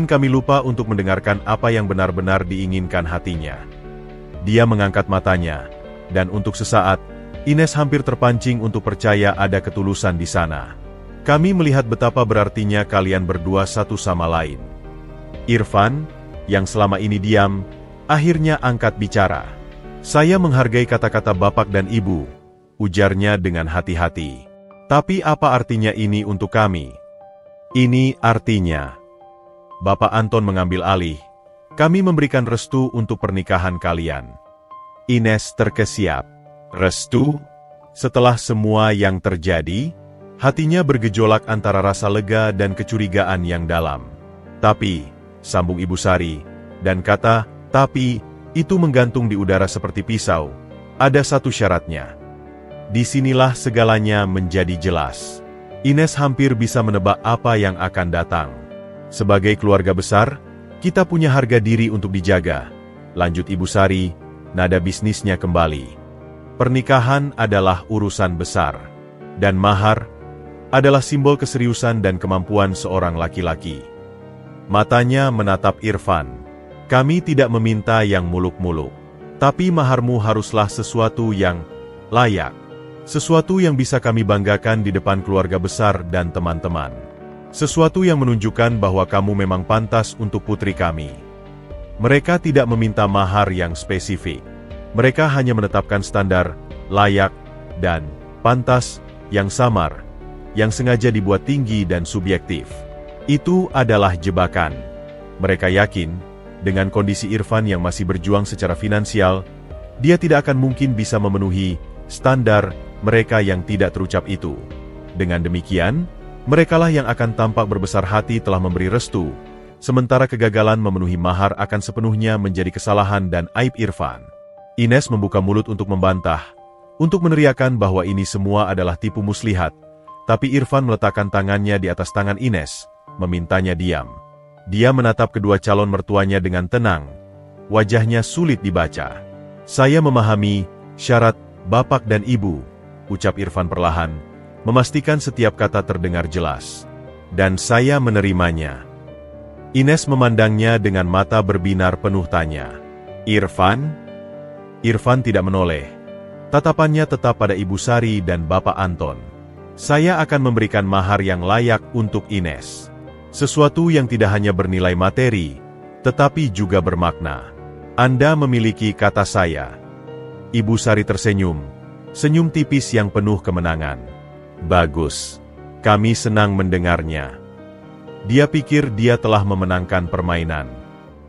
kami lupa untuk mendengarkan apa yang benar-benar diinginkan hatinya. Dia mengangkat matanya, dan untuk sesaat, Ines hampir terpancing untuk percaya ada ketulusan di sana. Kami melihat betapa berartinya kalian berdua satu sama lain. Irfan, yang selama ini diam, akhirnya angkat bicara. Saya menghargai kata-kata Bapak dan Ibu, ujarnya dengan hati-hati. Tapi apa artinya ini untuk kami? Ini artinya, Bapak Anton mengambil alih, kami memberikan restu untuk pernikahan kalian. Ines terkesiap. Restu? Setelah semua yang terjadi, hatinya bergejolak antara rasa lega dan kecurigaan yang dalam. Tapi, sambung Ibu Sari, dan kata, tapi, itu menggantung di udara seperti pisau. Ada satu syaratnya. Disinilah segalanya menjadi jelas. Ines hampir bisa menebak apa yang akan datang. Sebagai keluarga besar, kita punya harga diri untuk dijaga. Lanjut Ibu Sari, nada bisnisnya kembali. Pernikahan adalah urusan besar. Dan mahar adalah simbol keseriusan dan kemampuan seorang laki-laki. Matanya menatap Irfan. Kami tidak meminta yang muluk-muluk. Tapi maharmu haruslah sesuatu yang layak. Sesuatu yang bisa kami banggakan di depan keluarga besar dan teman-teman. Sesuatu yang menunjukkan bahwa kamu memang pantas untuk putri kami. Mereka tidak meminta mahar yang spesifik. Mereka hanya menetapkan standar, layak, dan pantas, yang samar, yang sengaja dibuat tinggi dan subjektif. Itu adalah jebakan. Mereka yakin, dengan kondisi Irfan yang masih berjuang secara finansial, dia tidak akan mungkin bisa memenuhi standar mereka yang tidak terucap itu. Dengan demikian, merekalah yang akan tampak berbesar hati telah memberi restu, sementara kegagalan memenuhi mahar akan sepenuhnya menjadi kesalahan dan aib Irfan. Ines membuka mulut untuk membantah, untuk meneriakkan bahwa ini semua adalah tipu muslihat, tapi Irfan meletakkan tangannya di atas tangan Ines, memintanya diam. Dia menatap kedua calon mertuanya dengan tenang, wajahnya sulit dibaca. Saya memahami syarat Bapak dan Ibu, ucap Irfan perlahan, memastikan setiap kata terdengar jelas. Dan saya menerimanya. Ines memandangnya dengan mata berbinar penuh tanya. Irfan? Irfan tidak menoleh. Tatapannya tetap pada Ibu Sari dan Bapak Anton. Saya akan memberikan mahar yang layak untuk Ines. Sesuatu yang tidak hanya bernilai materi, tetapi juga bermakna. Anda memiliki kata saya. Ibu Sari tersenyum. Senyum tipis yang penuh kemenangan. Bagus. Kami senang mendengarnya. Dia pikir dia telah memenangkan permainan.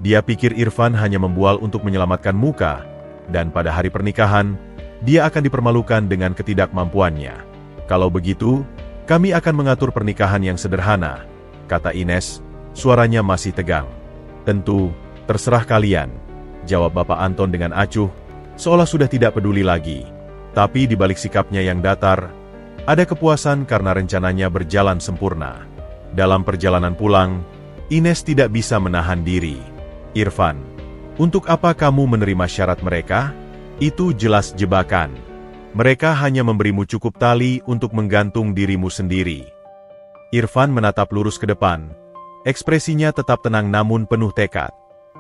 Dia pikir Irfan hanya membual untuk menyelamatkan muka, dan pada hari pernikahan, dia akan dipermalukan dengan ketidakmampuannya. Kalau begitu, kami akan mengatur pernikahan yang sederhana, kata Ines, suaranya masih tegang. Tentu, terserah kalian, jawab Bapak Anton dengan acuh, seolah sudah tidak peduli lagi. Tapi di balik sikapnya yang datar, ada kepuasan karena rencananya berjalan sempurna. Dalam perjalanan pulang, Ines tidak bisa menahan diri. Irfan, untuk apa kamu menerima syarat mereka? Itu jelas jebakan. Mereka hanya memberimu cukup tali untuk menggantung dirimu sendiri. Irfan menatap lurus ke depan. Ekspresinya tetap tenang namun penuh tekad.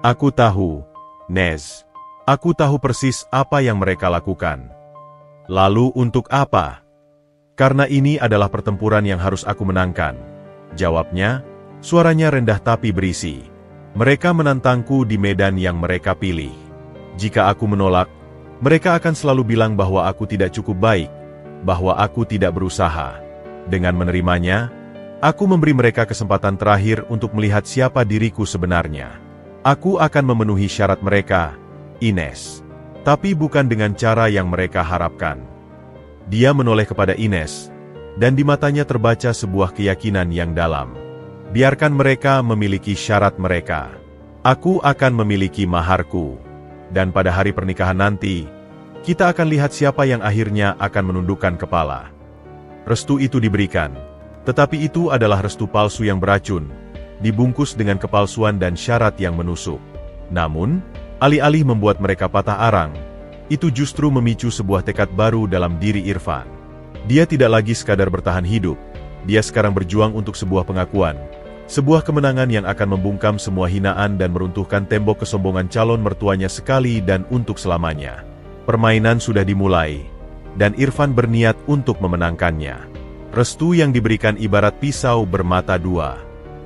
Aku tahu, Nez. Aku tahu persis apa yang mereka lakukan. Lalu untuk apa? Karena ini adalah pertempuran yang harus aku menangkan. Jawabnya, suaranya rendah tapi berisi. Mereka menantangku di medan yang mereka pilih. Jika aku menolak, mereka akan selalu bilang bahwa aku tidak cukup baik, bahwa aku tidak berusaha. Dengan menerimanya, aku memberi mereka kesempatan terakhir untuk melihat siapa diriku sebenarnya. Aku akan memenuhi syarat mereka, Ines. Tapi bukan dengan cara yang mereka harapkan. Dia menoleh kepada Ines, dan di matanya terbaca sebuah keyakinan yang dalam. Biarkan mereka memiliki syarat mereka. Aku akan memiliki maharku. Dan pada hari pernikahan nanti, kita akan lihat siapa yang akhirnya akan menundukkan kepala. Restu itu diberikan, tetapi itu adalah restu palsu yang beracun, dibungkus dengan kepalsuan dan syarat yang menusuk. Namun, alih-alih membuat mereka patah arang, itu justru memicu sebuah tekad baru dalam diri Irfan. Dia tidak lagi sekadar bertahan hidup, dia sekarang berjuang untuk sebuah pengakuan, sebuah kemenangan yang akan membungkam semua hinaan dan meruntuhkan tembok kesombongan calon mertuanya sekali dan untuk selamanya. Permainan sudah dimulai, dan Irfan berniat untuk memenangkannya. Restu yang diberikan ibarat pisau bermata dua.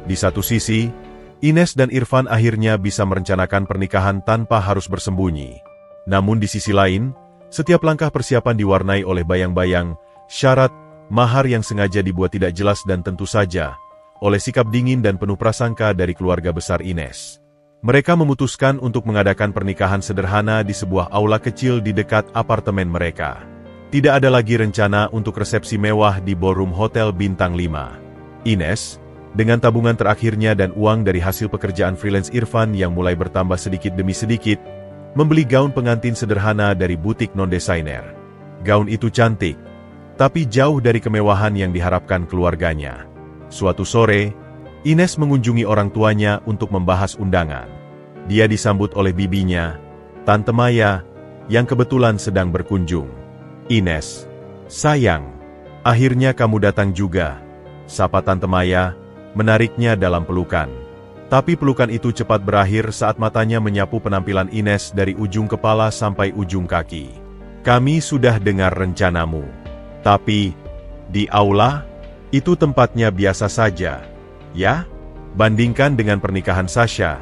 Di satu sisi, Ines dan Irfan akhirnya bisa merencanakan pernikahan tanpa harus bersembunyi. Namun di sisi lain, setiap langkah persiapan diwarnai oleh bayang-bayang, syarat, mahar yang sengaja dibuat tidak jelas dan tentu saja, oleh sikap dingin dan penuh prasangka dari keluarga besar Ines. Mereka memutuskan untuk mengadakan pernikahan sederhana di sebuah aula kecil di dekat apartemen mereka. Tidak ada lagi rencana untuk resepsi mewah di ballroom hotel bintang 5. Ines, dengan tabungan terakhirnya dan uang dari hasil pekerjaan freelance Irfan yang mulai bertambah sedikit demi sedikit, membeli gaun pengantin sederhana dari butik non-desainer. Gaun itu cantik, tapi jauh dari kemewahan yang diharapkan keluarganya. Suatu sore, Ines mengunjungi orang tuanya untuk membahas undangan. Dia disambut oleh bibinya, Tante Maya, yang kebetulan sedang berkunjung. Ines, sayang, akhirnya kamu datang juga, sapa Tante Maya, menariknya dalam pelukan. Tapi pelukan itu cepat berakhir saat matanya menyapu penampilan Ines dari ujung kepala sampai ujung kaki. Kami sudah dengar rencanamu. Tapi, di aula, itu tempatnya biasa saja, ya? Bandingkan dengan pernikahan Sasha,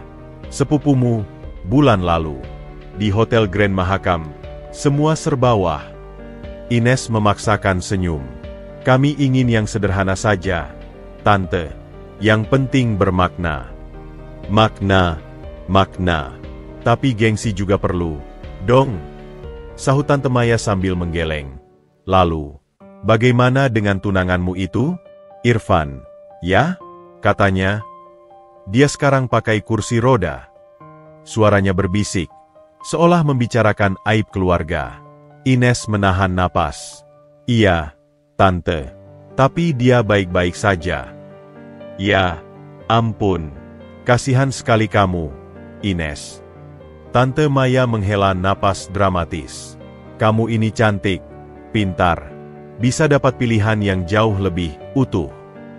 sepupumu, bulan lalu. Di Hotel Grand Mahakam, semua serba wah. Ines memaksakan senyum. Kami ingin yang sederhana saja, Tante. Yang penting bermakna. Makna. Tapi gengsi juga perlu, dong. Sahut Tante Maya sambil menggeleng. Lalu, bagaimana dengan tunanganmu itu? Irfan, ya? Katanya. Dia sekarang pakai kursi roda. Suaranya berbisik, seolah membicarakan aib keluarga. Ines menahan napas. Iya, Tante. Tapi dia baik-baik saja. Ya, ampun. Kasihan sekali kamu, Ines. Tante Maya menghela napas dramatis. Kamu ini cantik, pintar, bisa dapat pilihan yang jauh lebih utuh.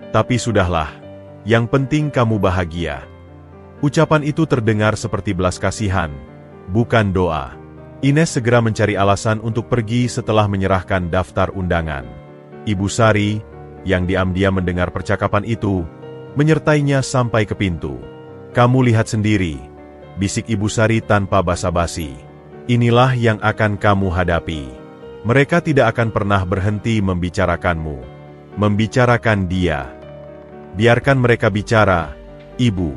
Tapi sudahlah, yang penting kamu bahagia. Ucapan itu terdengar seperti belas kasihan, bukan doa. Ines segera mencari alasan untuk pergi setelah menyerahkan daftar undangan. Ibu Sari, yang diam-diam mendengar percakapan itu, menyertainya sampai ke pintu. Kamu lihat sendiri, bisik Ibu Sari tanpa basa-basi. Inilah yang akan kamu hadapi. Mereka tidak akan pernah berhenti membicarakanmu. Membicarakan dia. Biarkan mereka bicara, Ibu.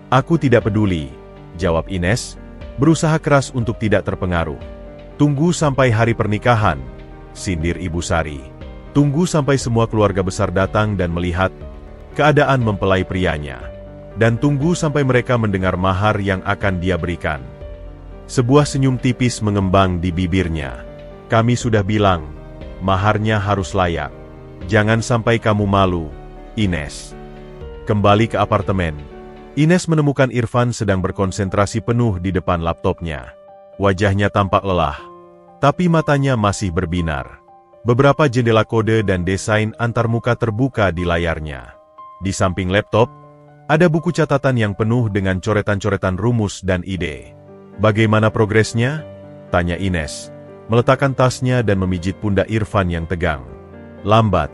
Aku tidak peduli, jawab Ines, berusaha keras untuk tidak terpengaruh. Tunggu sampai hari pernikahan, sindir Ibu Sari. Tunggu sampai semua keluarga besar datang dan melihat keadaan mempelai prianya. Dan tunggu sampai mereka mendengar mahar yang akan dia berikan. Sebuah senyum tipis mengembang di bibirnya. Kami sudah bilang, maharnya harus layak. Jangan sampai kamu malu, Ines. Kembali ke apartemen. Ines menemukan Irfan sedang berkonsentrasi penuh di depan laptopnya. Wajahnya tampak lelah, Tapi matanya masih berbinar. Beberapa jendela kode dan desain antarmuka terbuka di layarnya. Di samping laptop, ada buku catatan yang penuh dengan coretan-coretan rumus dan ide. "Bagaimana progresnya?" tanya Ines, meletakkan tasnya dan memijit pundak Irfan yang tegang. "Lambat,"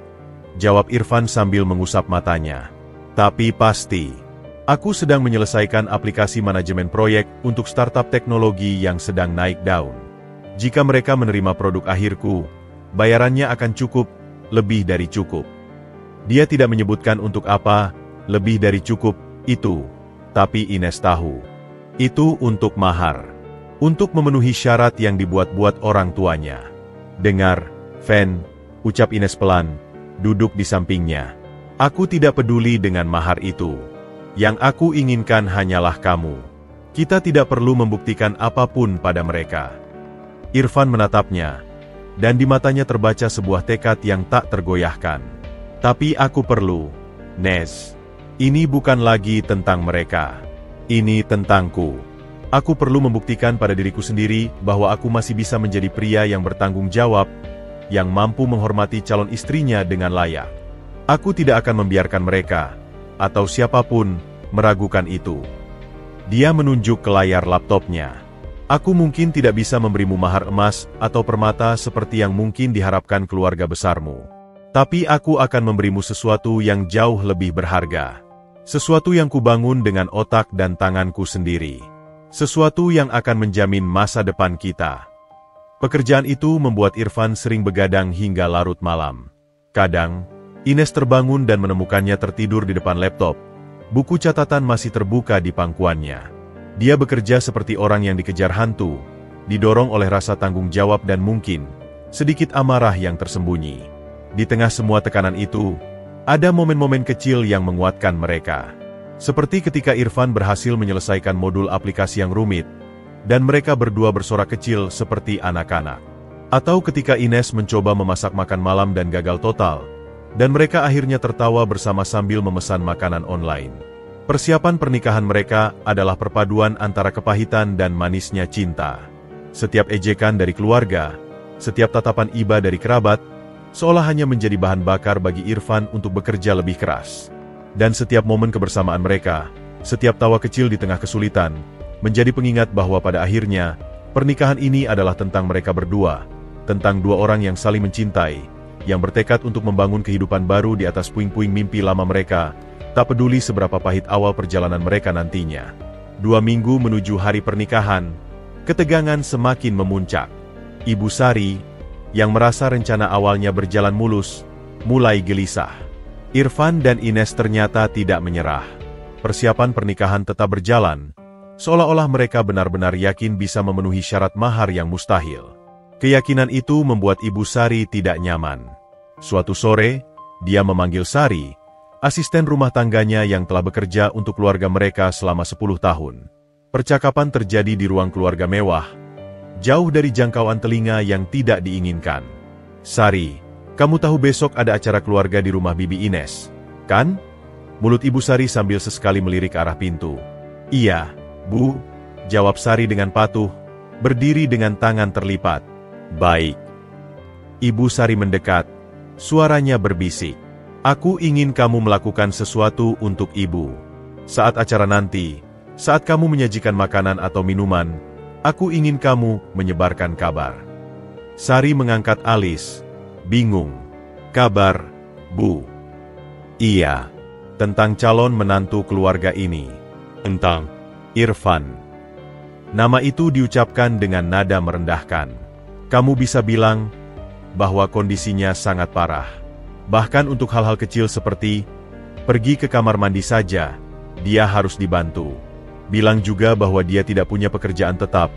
jawab Irfan sambil mengusap matanya. "Tapi pasti. Aku sedang menyelesaikan aplikasi manajemen proyek untuk startup teknologi yang sedang naik daun. Jika mereka menerima produk akhirku, bayarannya akan cukup, lebih dari cukup." Dia tidak menyebutkan untuk apa, lebih dari cukup, itu. Tapi Ines tahu. Itu untuk mahar. Untuk memenuhi syarat yang dibuat-buat orang tuanya. "Dengar, Fen," ucap Ines pelan, duduk di sampingnya. "Aku tidak peduli dengan mahar itu. Yang aku inginkan hanyalah kamu. Kita tidak perlu membuktikan apapun pada mereka." Irfan menatapnya, dan di matanya terbaca sebuah tekad yang tak tergoyahkan. "Tapi aku perlu, Nes. Ini bukan lagi tentang mereka. Ini tentangku. Aku perlu membuktikan pada diriku sendiri bahwa aku masih bisa menjadi pria yang bertanggung jawab, yang mampu menghormati calon istrinya dengan layak. Aku tidak akan membiarkan mereka, atau siapapun, meragukan itu." Dia menunjuk ke layar laptopnya. "Aku mungkin tidak bisa memberimu mahar emas atau permata seperti yang mungkin diharapkan keluarga besarmu. Tapi aku akan memberimu sesuatu yang jauh lebih berharga. Sesuatu yang kubangun dengan otak dan tanganku sendiri. Sesuatu yang akan menjamin masa depan kita." Pekerjaan itu membuat Irfan sering begadang hingga larut malam. Kadang, Ines terbangun dan menemukannya tertidur di depan laptop. Buku catatan masih terbuka di pangkuannya. Dia bekerja seperti orang yang dikejar hantu, didorong oleh rasa tanggung jawab dan mungkin sedikit amarah yang tersembunyi. Di tengah semua tekanan itu, ada momen-momen kecil yang menguatkan mereka. Seperti ketika Irfan berhasil menyelesaikan modul aplikasi yang rumit, dan mereka berdua bersorak kecil seperti anak-anak. Atau ketika Ines mencoba memasak makan malam dan gagal total, dan mereka akhirnya tertawa bersama sambil memesan makanan online. Persiapan pernikahan mereka adalah perpaduan antara kepahitan dan manisnya cinta. Setiap ejekan dari keluarga, setiap tatapan iba dari kerabat, seolah hanya menjadi bahan bakar bagi Irfan untuk bekerja lebih keras. Dan setiap momen kebersamaan mereka, setiap tawa kecil di tengah kesulitan, menjadi pengingat bahwa pada akhirnya, pernikahan ini adalah tentang mereka berdua, tentang dua orang yang saling mencintai, yang bertekad untuk membangun kehidupan baru di atas puing-puing mimpi lama mereka, tak peduli seberapa pahit awal perjalanan mereka nantinya. 2 minggu menuju hari pernikahan, ketegangan semakin memuncak. Ibu Sari, yang merasa rencana awalnya berjalan mulus, mulai gelisah. Irfan dan Ines ternyata tidak menyerah. Persiapan pernikahan tetap berjalan, seolah-olah mereka benar-benar yakin bisa memenuhi syarat mahar yang mustahil. Keyakinan itu membuat Ibu Sari tidak nyaman. Suatu sore, dia memanggil Sari, asisten rumah tangganya yang telah bekerja untuk keluarga mereka selama 10 tahun. Percakapan terjadi di ruang keluarga mewah, jauh dari jangkauan telinga yang tidak diinginkan. "Sari, kamu tahu besok ada acara keluarga di rumah Bibi Ines, kan?" Mulut Ibu Sari sambil sesekali melirik ke arah pintu. "Iya, Bu," jawab Sari dengan patuh, berdiri dengan tangan terlipat. "Baik." Ibu Sari mendekat, suaranya berbisik. "Aku ingin kamu melakukan sesuatu untuk ibu. Saat acara nanti, saat kamu menyajikan makanan atau minuman, aku ingin kamu menyebarkan kabar." Sari mengangkat alis, bingung. "Kabar, Bu?" "Iya, tentang calon menantu keluarga ini." "Tentang Irfan." Nama itu diucapkan dengan nada merendahkan. "Kamu bisa bilang bahwa kondisinya sangat parah. Bahkan untuk hal-hal kecil seperti pergi ke kamar mandi saja, dia harus dibantu. Bilang juga bahwa dia tidak punya pekerjaan tetap,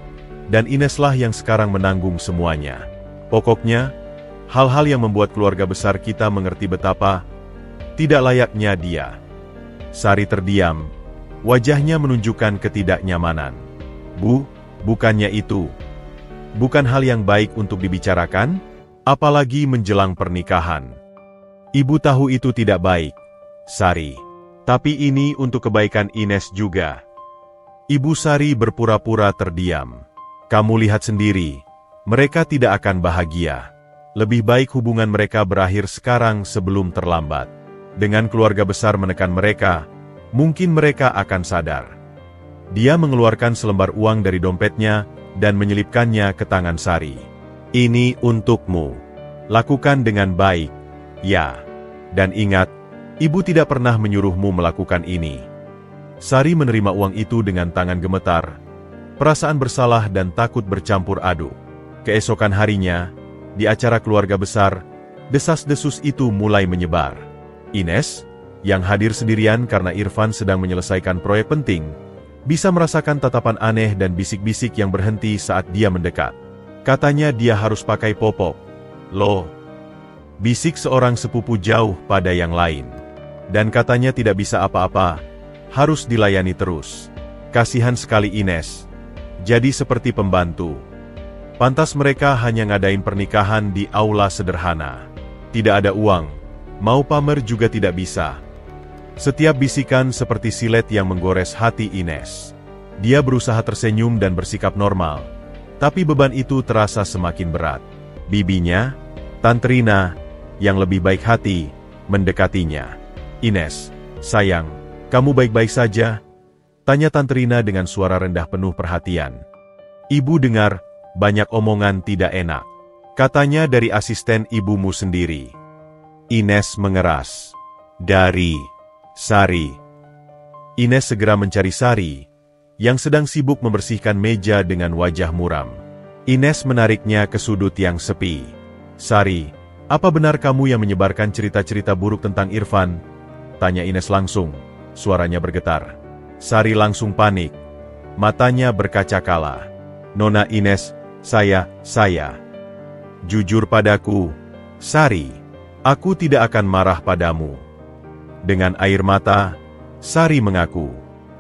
dan Ineslah yang sekarang menanggung semuanya. Pokoknya, hal-hal yang membuat keluarga besar kita mengerti betapa tidak layaknya dia." Sari terdiam, wajahnya menunjukkan ketidaknyamanan. "Bu, bukannya itu. Bukan hal yang baik untuk dibicarakan, apalagi menjelang pernikahan." "Ibu tahu itu tidak baik, Sari. Tapi ini untuk kebaikan Ines juga." Ibu Sari berpura-pura terdiam. "Kamu lihat sendiri, Mereka tidak akan bahagia. Lebih baik hubungan mereka berakhir sekarang sebelum terlambat. Dengan keluarga besar menekan mereka, mungkin mereka akan sadar. Dia mengeluarkan selembar uang dari dompetnya dan menyelipkannya ke tangan Sari. Ini untukmu. Lakukan dengan baik. Ya. Dan ingat, ibu tidak pernah menyuruhmu melakukan ini. Sari menerima uang itu dengan tangan gemetar. Perasaan bersalah dan takut bercampur aduk. Keesokan harinya, di acara keluarga besar, desas-desus itu mulai menyebar. Ines, yang hadir sendirian karena Irfan sedang menyelesaikan proyek penting, bisa merasakan tatapan aneh dan bisik-bisik yang berhenti saat dia mendekat. Katanya dia harus pakai popok. Loh, bisik seorang sepupu jauh pada yang lain. Dan katanya tidak bisa apa-apa, harus dilayani terus. Kasihan sekali Ines. Jadi seperti pembantu. Pantas mereka hanya ngadain pernikahan di aula sederhana. Tidak ada uang, mau pamer juga tidak bisa. Setiap bisikan seperti silet yang menggores hati Ines. Dia berusaha tersenyum dan bersikap normal, tapi beban itu terasa semakin berat. Bibinya, Tante Rina, yang lebih baik hati, mendekatinya. Ines, sayang, kamu baik-baik saja? Tanya Tante Rina dengan suara rendah penuh perhatian. Ibu dengar, banyak omongan tidak enak. Katanya dari asisten ibumu sendiri. Ines mengeras. Dari Sari. Ines segera mencari Sari, yang sedang sibuk membersihkan meja dengan wajah muram. Ines menariknya ke sudut yang sepi. Sari, apa benar kamu yang menyebarkan cerita-cerita buruk tentang Irfan? Tanya Ines langsung, suaranya bergetar. Sari langsung panik. Matanya berkaca-kala. Nona Ines, saya. Jujur padaku, Sari. Aku tidak akan marah padamu. Dengan air mata, Sari mengaku.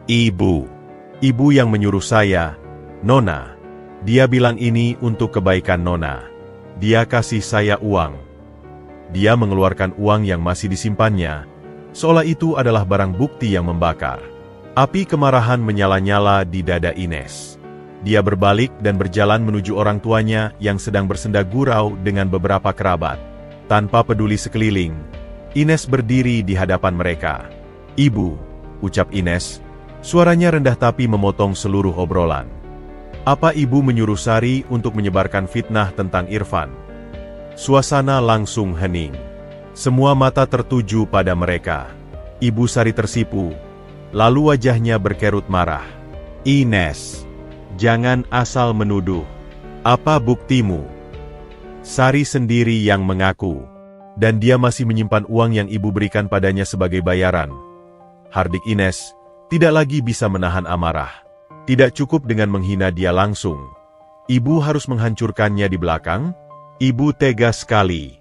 Ibu yang menyuruh saya, Nona. Dia bilang ini untuk kebaikan Nona. Dia kasih saya uang. Dia mengeluarkan uang yang masih disimpannya, seolah itu adalah barang bukti yang membakar. Api kemarahan menyala-nyala di dada Ines. Dia berbalik dan berjalan menuju orang tuanya yang sedang bersenda gurau dengan beberapa kerabat. Tanpa peduli sekeliling, Ines berdiri di hadapan mereka. Ibu, ucap Ines, suaranya rendah tapi memotong seluruh obrolan. Apa ibu menyuruh Sari untuk menyebarkan fitnah tentang Irfan? Suasana langsung hening. Semua mata tertuju pada mereka. Ibu Sari tersipu, lalu wajahnya berkerut marah. Ines, jangan asal menuduh. Apa buktimu? Sari sendiri yang mengaku. Dan dia masih menyimpan uang yang ibu berikan padanya sebagai bayaran. Hardik Ines tidak lagi bisa menahan amarah. Tidak cukup dengan menghina dia langsung. Ibu harus menghancurkannya di belakang. Ibu tega sekali.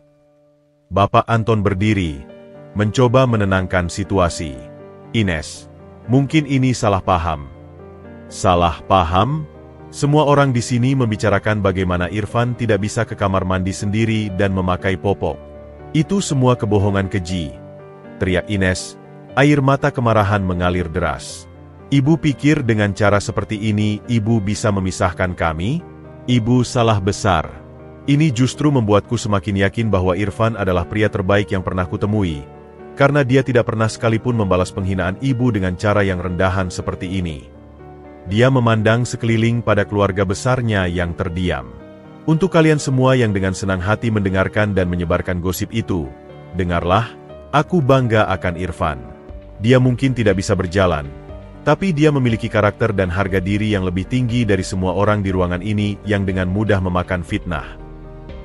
Bapak Anton berdiri, mencoba menenangkan situasi. Ines, mungkin ini salah paham. Salah paham? Semua orang di sini membicarakan bagaimana Irfan tidak bisa ke kamar mandi sendiri dan memakai popok. Itu semua kebohongan keji. Teriak Ines, air mata kemarahan mengalir deras. Ibu pikir dengan cara seperti ini ibu bisa memisahkan kami? Ibu salah besar. Ini justru membuatku semakin yakin bahwa Irfan adalah pria terbaik yang pernah kutemui. Karena dia tidak pernah sekalipun membalas penghinaan ibu dengan cara yang rendahan seperti ini. Dia memandang sekeliling pada keluarga besarnya yang terdiam. Untuk kalian semua yang dengan senang hati mendengarkan dan menyebarkan gosip itu, dengarlah, aku bangga akan Irfan. Dia mungkin tidak bisa berjalan, tapi dia memiliki karakter dan harga diri yang lebih tinggi dari semua orang di ruangan ini yang dengan mudah memakan fitnah.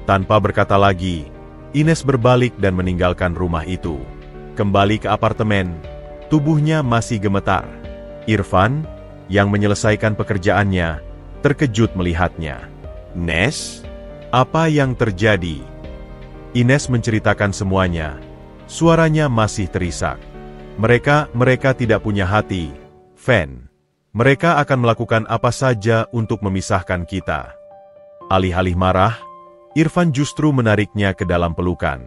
Tanpa berkata lagi, Ines berbalik dan meninggalkan rumah itu. Kembali ke apartemen, tubuhnya masih gemetar. Irfan, yang menyelesaikan pekerjaannya, terkejut melihatnya. Nes, apa yang terjadi? Ines menceritakan semuanya. Suaranya masih terisak. Mereka tidak punya hati, Fen. Mereka akan melakukan apa saja untuk memisahkan kita. Alih-alih marah, Irfan justru menariknya ke dalam pelukan.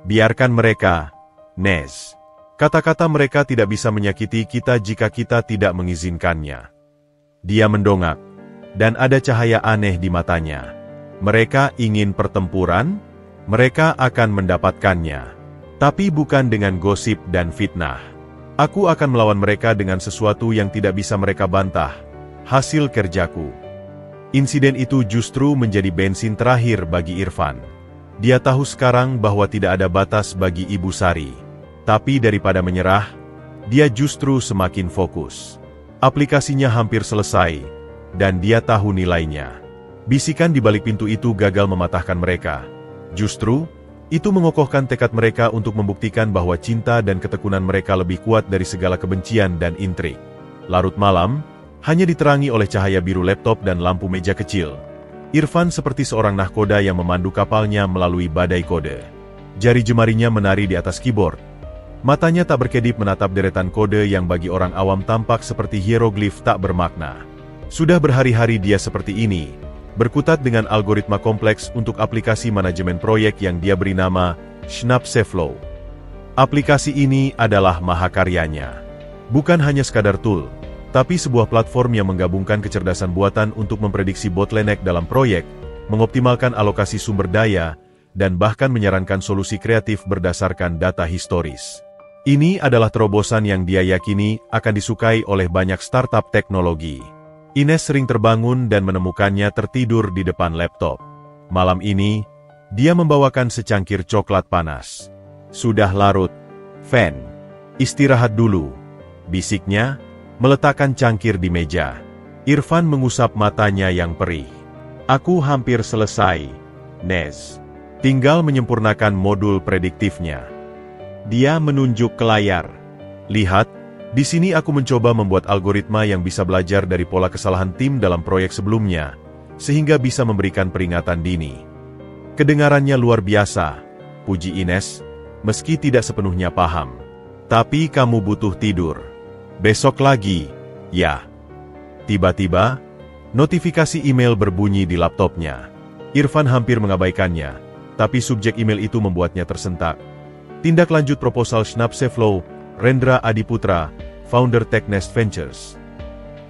Biarkan mereka, Nes. Kata-kata mereka tidak bisa menyakiti kita jika kita tidak mengizinkannya. Dia mendongak, dan ada cahaya aneh di matanya. Mereka ingin pertempuran? Mereka akan mendapatkannya. Tapi bukan dengan gosip dan fitnah. Aku akan melawan mereka dengan sesuatu yang tidak bisa mereka bantah. Hasil kerjaku. Insiden itu justru menjadi bensin terakhir bagi Irfan. Dia tahu sekarang bahwa tidak ada batas bagi Ibu Sari. Tapi daripada menyerah, dia justru semakin fokus. Aplikasinya hampir selesai, dan dia tahu nilainya. Bisikan di balik pintu itu gagal mematahkan mereka. Justru, itu mengokohkan tekad mereka untuk membuktikan bahwa cinta dan ketekunan mereka lebih kuat dari segala kebencian dan intrik. Larut malam, hanya diterangi oleh cahaya biru laptop dan lampu meja kecil. Irfan seperti seorang nahkoda yang memandu kapalnya melalui badai kode. Jari jemarinya menari di atas keyboard. Matanya tak berkedip menatap deretan kode yang bagi orang awam tampak seperti hieroglif tak bermakna. Sudah berhari-hari dia seperti ini, berkutat dengan algoritma kompleks untuk aplikasi manajemen proyek yang dia beri nama Schnapseflow. Aplikasi ini adalah mahakaryanya. Bukan hanya sekadar tool, tapi sebuah platform yang menggabungkan kecerdasan buatan untuk memprediksi bottleneck dalam proyek, mengoptimalkan alokasi sumber daya, dan bahkan menyarankan solusi kreatif berdasarkan data historis. Ini adalah terobosan yang dia yakini akan disukai oleh banyak startup teknologi. Ines sering terbangun dan menemukannya tertidur di depan laptop. Malam ini, dia membawakan secangkir coklat panas. Sudah larut, Fen. Istirahat dulu, bisiknya, meletakkan cangkir di meja. Irfan mengusap matanya yang perih. Aku hampir selesai, Nez. Tinggal menyempurnakan modul prediktifnya. Dia menunjuk ke layar. Lihat, di sini aku mencoba membuat algoritma yang bisa belajar dari pola kesalahan tim dalam proyek sebelumnya, sehingga bisa memberikan peringatan dini. Kedengarannya luar biasa, puji Ines, meski tidak sepenuhnya paham. Tapi kamu butuh tidur. Besok lagi, ya. Tiba-tiba, notifikasi email berbunyi di laptopnya. Irfan hampir mengabaikannya, tapi subjek email itu membuatnya tersentak. Tindak lanjut proposal Schnapseflow, Rendra Adiputra, founder Technest Ventures.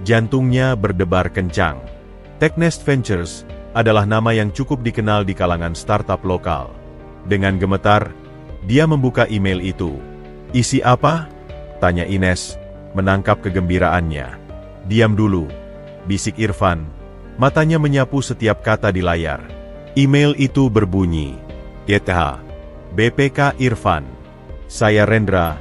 Jantungnya berdebar kencang. Technest Ventures adalah nama yang cukup dikenal di kalangan startup lokal. Dengan gemetar, dia membuka email itu. Isi apa? Tanya Ines, menangkap kegembiraannya. Diam dulu, bisik Irfan. Matanya menyapu setiap kata di layar. Email itu berbunyi, YTH, BPK Irfan. Saya Rendra,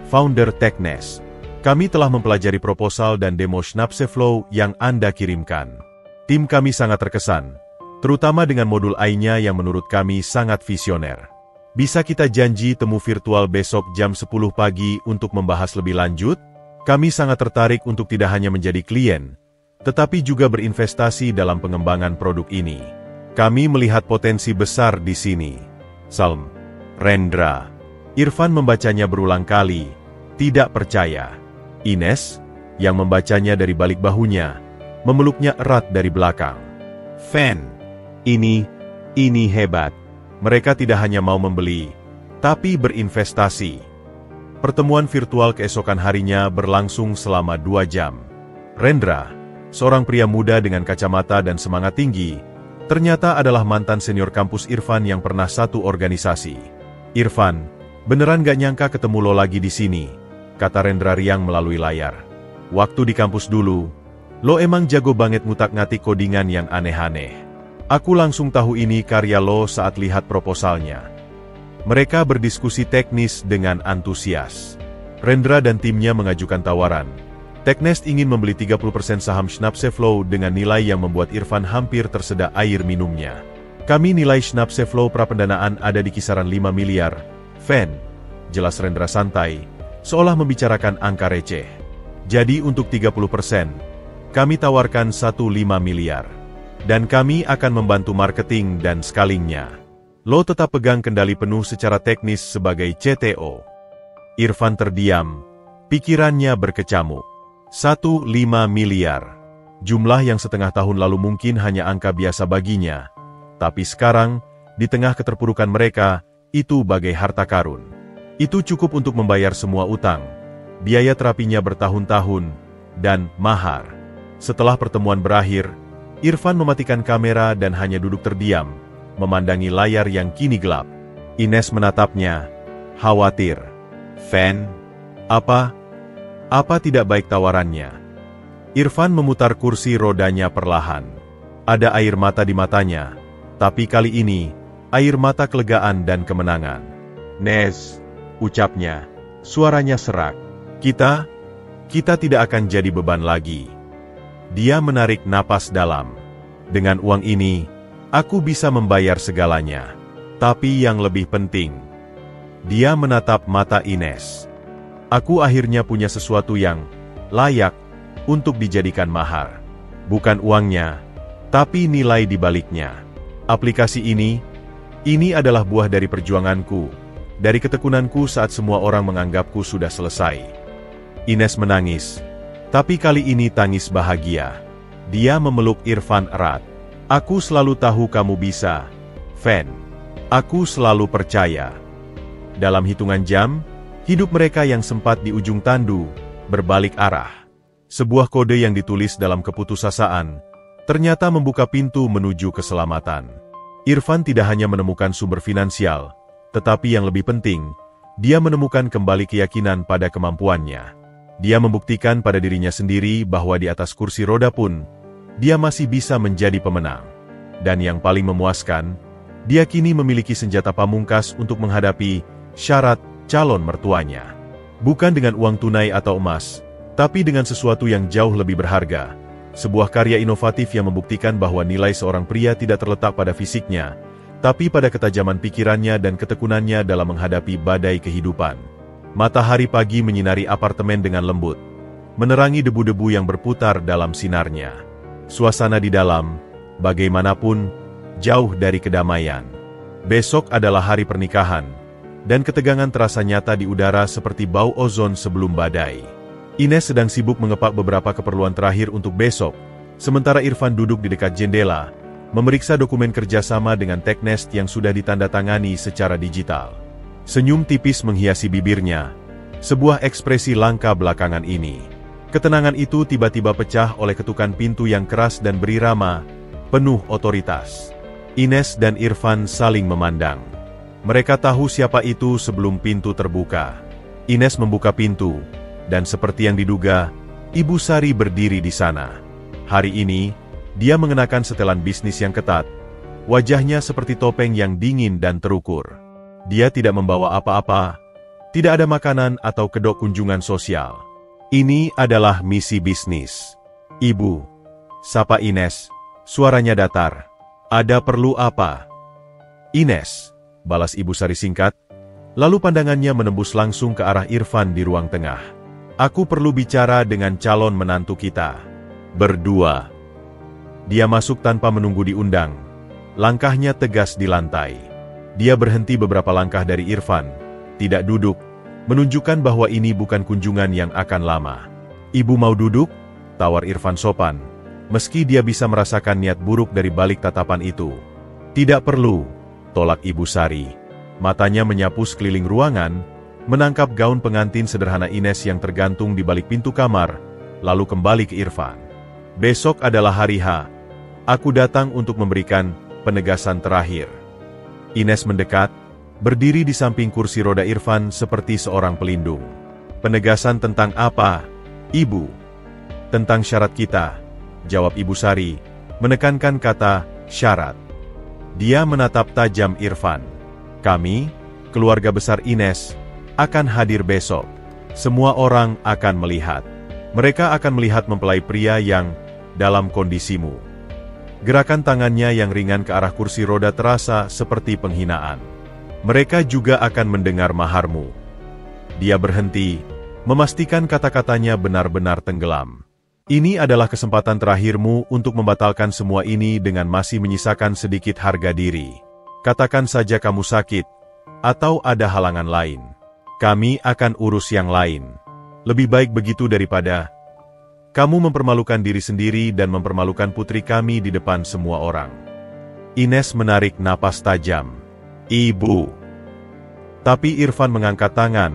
founder Technest. Kami telah mempelajari proposal dan demo Schnapseflow yang Anda kirimkan. Tim kami sangat terkesan, terutama dengan modul AI-nya yang menurut kami sangat visioner. Bisa kita janji temu virtual besok jam 10 pagi untuk membahas lebih lanjut? Kami sangat tertarik untuk tidak hanya menjadi klien, tetapi juga berinvestasi dalam pengembangan produk ini. Kami melihat potensi besar di sini. Salam, Rendra. Irfan membacanya berulang kali, tidak percaya. Ines, yang membacanya dari balik bahunya, memeluknya erat dari belakang. Fen, ini hebat. Mereka tidak hanya mau membeli, tapi berinvestasi. Pertemuan virtual keesokan harinya berlangsung selama 2 jam. Rendra, seorang pria muda dengan kacamata dan semangat tinggi, ternyata adalah mantan senior kampus Irfan yang pernah satu organisasi. Irfan, beneran gak nyangka ketemu lo lagi di sini, kata Rendra riang melalui layar. Waktu di kampus dulu, lo emang jago banget ngutak-ngatik kodingan yang aneh-aneh. Aku langsung tahu ini karya lo saat lihat proposalnya. Mereka berdiskusi teknis dengan antusias. Rendra dan timnya mengajukan tawaran. Technest ingin membeli 30% saham Schnapseflow dengan nilai yang membuat Irfan hampir tersedak air minumnya. Kami nilai Schnapseflow prapendanaan ada di kisaran 5 miliar. Fen, jelas Rendra santai, seolah membicarakan angka receh. Jadi untuk 30%, kami tawarkan 1,5 miliar. Dan kami akan membantu marketing dan scalingnya. Lo tetap pegang kendali penuh secara teknis sebagai CTO. Irfan terdiam, pikirannya berkecamuk. 1,5 miliar. Jumlah yang setengah tahun lalu mungkin hanya angka biasa baginya. Tapi sekarang, di tengah keterpurukan mereka, itu bagai harta karun. Itu cukup untuk membayar semua utang, biaya terapinya bertahun-tahun, dan mahar. Setelah pertemuan berakhir, Irfan mematikan kamera dan hanya duduk terdiam, memandangi layar yang kini gelap. Ines menatapnya, khawatir. "Fan? Apa tidak baik tawarannya?" Irfan memutar kursi rodanya perlahan. Ada air mata di matanya, tapi kali ini, air mata kelegaan dan kemenangan. "Nes," ucapnya, suaranya serak. Kita tidak akan jadi beban lagi." Dia menarik napas dalam. "Dengan uang ini, aku bisa membayar segalanya. Tapi yang lebih penting." Dia menatap mata Ines. "Aku akhirnya punya sesuatu yang layak untuk dijadikan mahar. Bukan uangnya, tapi nilai di baliknya. Aplikasi ini adalah buah dari perjuanganku, dari ketekunanku saat semua orang menganggapku sudah selesai." Ines menangis, tapi kali ini tangis bahagia. Dia memeluk Irfan erat. "Aku selalu tahu kamu bisa, Fan. Aku selalu percaya." Dalam hitungan jam, hidup mereka yang sempat di ujung tandu berbalik arah. Sebuah kode yang ditulis dalam keputusasaan ternyata membuka pintu menuju keselamatan. Irfan tidak hanya menemukan sumber finansial, tetapi yang lebih penting, dia menemukan kembali keyakinan pada kemampuannya. Dia membuktikan pada dirinya sendiri bahwa di atas kursi roda pun, dia masih bisa menjadi pemenang. Dan yang paling memuaskan, dia kini memiliki senjata pamungkas untuk menghadapi syarat calon mertuanya. Bukan dengan uang tunai atau emas, tapi dengan sesuatu yang jauh lebih berharga. Sebuah karya inovatif yang membuktikan bahwa nilai seorang pria tidak terletak pada fisiknya, tapi pada ketajaman pikirannya dan ketekunannya dalam menghadapi badai kehidupan. Matahari pagi menyinari apartemen dengan lembut, menerangi debu-debu yang berputar dalam sinarnya. Suasana di dalam, bagaimanapun, jauh dari kedamaian. Besok adalah hari pernikahan, dan ketegangan terasa nyata di udara seperti bau ozon sebelum badai. Ines sedang sibuk mengepak beberapa keperluan terakhir untuk besok, sementara Irfan duduk di dekat jendela, memeriksa dokumen kerjasama dengan Teknest yang sudah ditandatangani secara digital. Senyum tipis menghiasi bibirnya, sebuah ekspresi langka belakangan ini. Ketenangan itu tiba-tiba pecah oleh ketukan pintu yang keras dan berirama, penuh otoritas. Ines dan Irfan saling memandang. Mereka tahu siapa itu sebelum pintu terbuka. Ines membuka pintu, dan seperti yang diduga, Ibu Sari berdiri di sana. Hari ini, dia mengenakan setelan bisnis yang ketat. Wajahnya seperti topeng yang dingin dan terukur. Dia tidak membawa apa-apa, tidak ada makanan atau kedok kunjungan sosial. Ini adalah misi bisnis. "Ibu," sapa Ines, suaranya datar. "Ada perlu apa?" "Ines," balas Ibu Sari singkat, lalu pandangannya menembus langsung ke arah Irfan di ruang tengah. "Aku perlu bicara dengan calon menantu kita. Berdua." Dia masuk tanpa menunggu diundang. Langkahnya tegas di lantai. Dia berhenti beberapa langkah dari Irfan, tidak duduk, menunjukkan bahwa ini bukan kunjungan yang akan lama. "Ibu mau duduk?" tawar Irfan sopan, meski dia bisa merasakan niat buruk dari balik tatapan itu. "Tidak perlu," tolak Ibu Sari. Matanya menyapu sekeliling ruangan, menangkap gaun pengantin sederhana Ines yang tergantung di balik pintu kamar, lalu kembali ke Irfan. "Besok adalah hari H. Aku datang untuk memberikan penegasan terakhir." Ines mendekat, berdiri di samping kursi roda Irfan seperti seorang pelindung. "Penegasan tentang apa, Ibu?" "Tentang syarat kita," jawab Ibu Sari, menekankan kata syarat. Dia menatap tajam Irfan. "Kami, keluarga besar Ines, akan hadir besok. Semua orang akan melihat. Mereka akan melihat mempelai pria yang dalam kondisimu." Gerakan tangannya yang ringan ke arah kursi roda terasa seperti penghinaan. "Mereka juga akan mendengar maharmu." Dia berhenti, memastikan kata-katanya benar-benar tenggelam. "Ini adalah kesempatan terakhirmu untuk membatalkan semua ini dengan masih menyisakan sedikit harga diri. Katakan saja kamu sakit, atau ada halangan lain. Kami akan urus yang lain. Lebih baik begitu daripada kamu mempermalukan diri sendiri dan mempermalukan putri kami di depan semua orang." Ines menarik napas tajam. "Ibu." Tapi Irfan mengangkat tangan,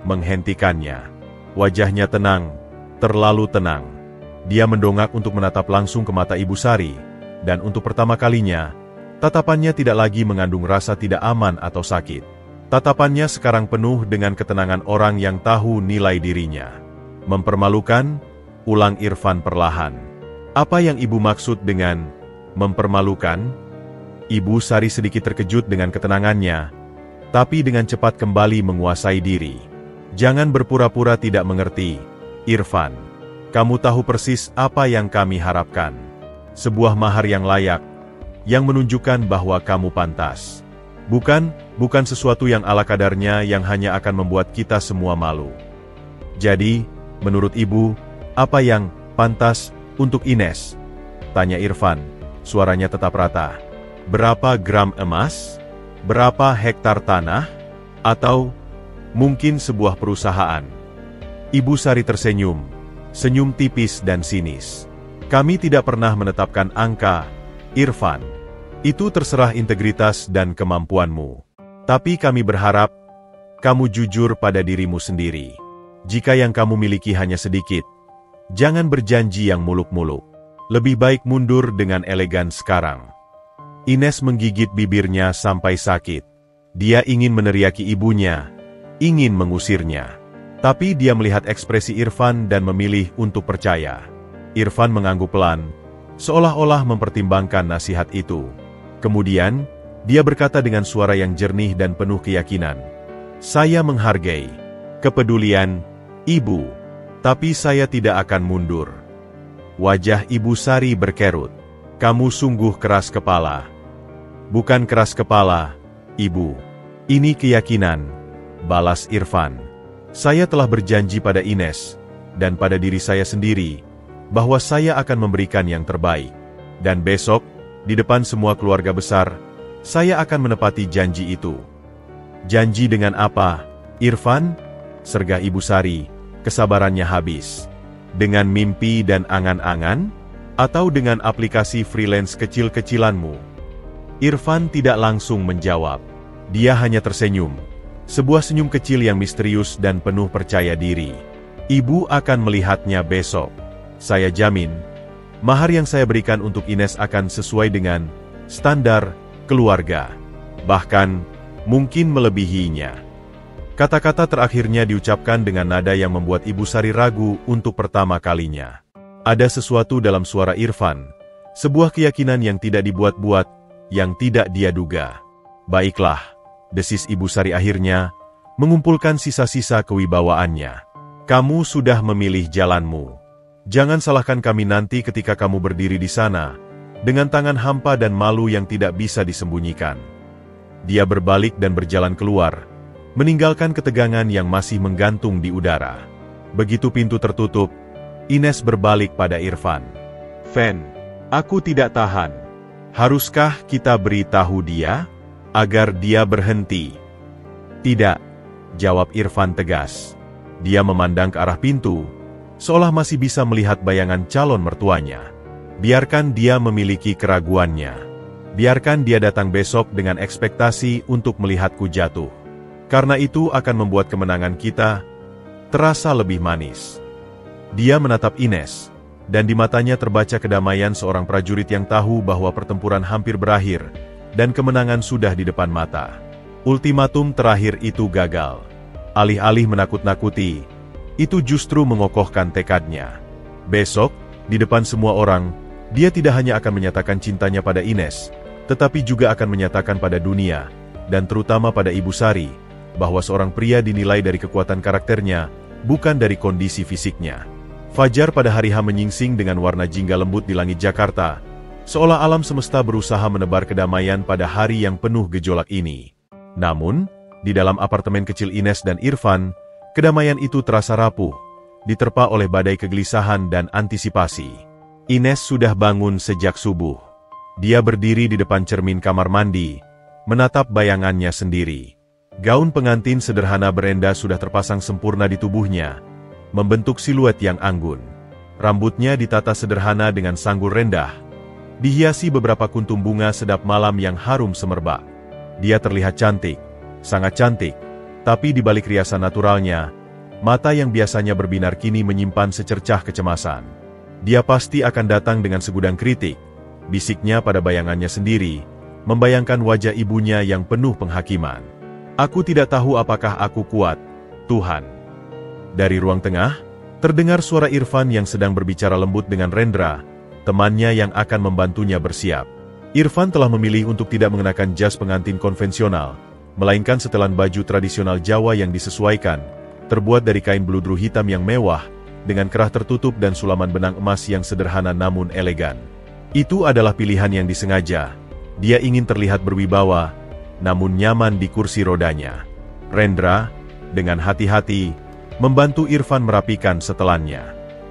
menghentikannya. Wajahnya tenang, terlalu tenang. Dia mendongak untuk menatap langsung ke mata Ibu Sari, dan untuk pertama kalinya, tatapannya tidak lagi mengandung rasa tidak aman atau sakit. Tatapannya sekarang penuh dengan ketenangan orang yang tahu nilai dirinya. Mempermalukan, ulang Irfan perlahan. Apa yang ibu maksud dengan mempermalukan? Ibu Sari sedikit terkejut dengan ketenangannya, tapi dengan cepat kembali menguasai diri. Jangan berpura-pura tidak mengerti, Irfan. Kamu tahu persis apa yang kami harapkan. Sebuah mahar yang layak, yang menunjukkan bahwa kamu pantas. Bukan sesuatu yang ala kadarnya yang hanya akan membuat kita semua malu. Jadi, menurut ibu, apa yang pantas untuk Ines? Tanya Irfan, suaranya tetap rata. Berapa gram emas? Berapa hektar tanah? Atau mungkin sebuah perusahaan? Ibu Sari tersenyum, senyum tipis dan sinis. Kami tidak pernah menetapkan angka, Irfan. Itu terserah integritas dan kemampuanmu. Tapi kami berharap, kamu jujur pada dirimu sendiri. Jika yang kamu miliki hanya sedikit, jangan berjanji yang muluk-muluk. Lebih baik mundur dengan elegan sekarang. Ines menggigit bibirnya sampai sakit. Dia ingin meneriaki ibunya, ingin mengusirnya. Tapi dia melihat ekspresi Irfan dan memilih untuk percaya. Irfan mengangguk pelan, seolah-olah mempertimbangkan nasihat itu. Kemudian, dia berkata dengan suara yang jernih dan penuh keyakinan. Saya menghargai kepedulian ibu, tapi saya tidak akan mundur. Wajah Ibu Sari berkerut. Kamu sungguh keras kepala. Bukan keras kepala, Ibu. Ini keyakinan, balas Irfan. Saya telah berjanji pada Ines, dan pada diri saya sendiri, bahwa saya akan memberikan yang terbaik. Dan besok, di depan semua keluarga besar, saya akan menepati janji itu. Janji dengan apa, Irfan? Sergah Ibu Sari, kesabarannya habis. Dengan mimpi dan angan-angan? Atau dengan aplikasi freelance kecil-kecilanmu? Irfan tidak langsung menjawab. Dia hanya tersenyum. Sebuah senyum kecil yang misterius dan penuh percaya diri. Ibu akan melihatnya besok. Saya jamin, mahar yang saya berikan untuk Ines akan sesuai dengan standar keluarga. Bahkan, mungkin melebihinya. Kata-kata terakhirnya diucapkan dengan nada yang membuat Ibu Sari ragu untuk pertama kalinya. Ada sesuatu dalam suara Irfan, sebuah keyakinan yang tidak dibuat-buat, yang tidak dia duga. Baiklah, desis Ibu Sari akhirnya, mengumpulkan sisa-sisa kewibawaannya. Kamu sudah memilih jalanmu. Jangan salahkan kami nanti ketika kamu berdiri di sana, dengan tangan hampa dan malu yang tidak bisa disembunyikan. Dia berbalik dan berjalan keluar, meninggalkan ketegangan yang masih menggantung di udara. Begitu pintu tertutup, Ines berbalik pada Irfan. Fen, aku tidak tahan. Haruskah kita beritahu dia, agar dia berhenti? Tidak, jawab Irfan tegas. Dia memandang ke arah pintu, seolah masih bisa melihat bayangan calon mertuanya. Biarkan dia memiliki keraguannya. Biarkan dia datang besok dengan ekspektasi untuk melihatku jatuh. Karena itu akan membuat kemenangan kita terasa lebih manis. Dia menatap Ines, dan di matanya terbaca kedamaian seorang prajurit yang tahu bahwa pertempuran hampir berakhir, dan kemenangan sudah di depan mata. Ultimatum terakhir itu gagal. Alih-alih menakut-nakuti, itu justru mengokohkan tekadnya. Besok, di depan semua orang, dia tidak hanya akan menyatakan cintanya pada Ines, tetapi juga akan menyatakan pada dunia, dan terutama pada Ibu Sari, bahwa seorang pria dinilai dari kekuatan karakternya, bukan dari kondisi fisiknya. Fajar pada hari H menyingsing dengan warna jingga lembut di langit Jakarta, seolah alam semesta berusaha menebar kedamaian pada hari yang penuh gejolak ini. Namun, di dalam apartemen kecil Ines dan Irfan, kedamaian itu terasa rapuh, diterpa oleh badai kegelisahan dan antisipasi. Ines sudah bangun sejak subuh. Dia berdiri di depan cermin kamar mandi, menatap bayangannya sendiri. Gaun pengantin sederhana berenda sudah terpasang sempurna di tubuhnya, membentuk siluet yang anggun. Rambutnya ditata sederhana dengan sanggul rendah, dihiasi beberapa kuntum bunga sedap malam yang harum semerbak. Dia terlihat cantik, sangat cantik, tapi di balik riasan naturalnya, mata yang biasanya berbinar kini menyimpan secercah kecemasan. Dia pasti akan datang dengan segudang kritik, bisiknya pada bayangannya sendiri, membayangkan wajah ibunya yang penuh penghakiman. Aku tidak tahu apakah aku kuat, Tuhan. Dari ruang tengah, terdengar suara Irfan yang sedang berbicara lembut dengan Rendra, temannya yang akan membantunya bersiap. Irfan telah memilih untuk tidak mengenakan jas pengantin konvensional, melainkan setelan baju tradisional Jawa yang disesuaikan, terbuat dari kain bludru hitam yang mewah, dengan kerah tertutup dan sulaman benang emas yang sederhana namun elegan. Itu adalah pilihan yang disengaja. Dia ingin terlihat berwibawa, namun nyaman di kursi rodanya. Rendra, dengan hati-hati, membantu Irfan merapikan setelannya.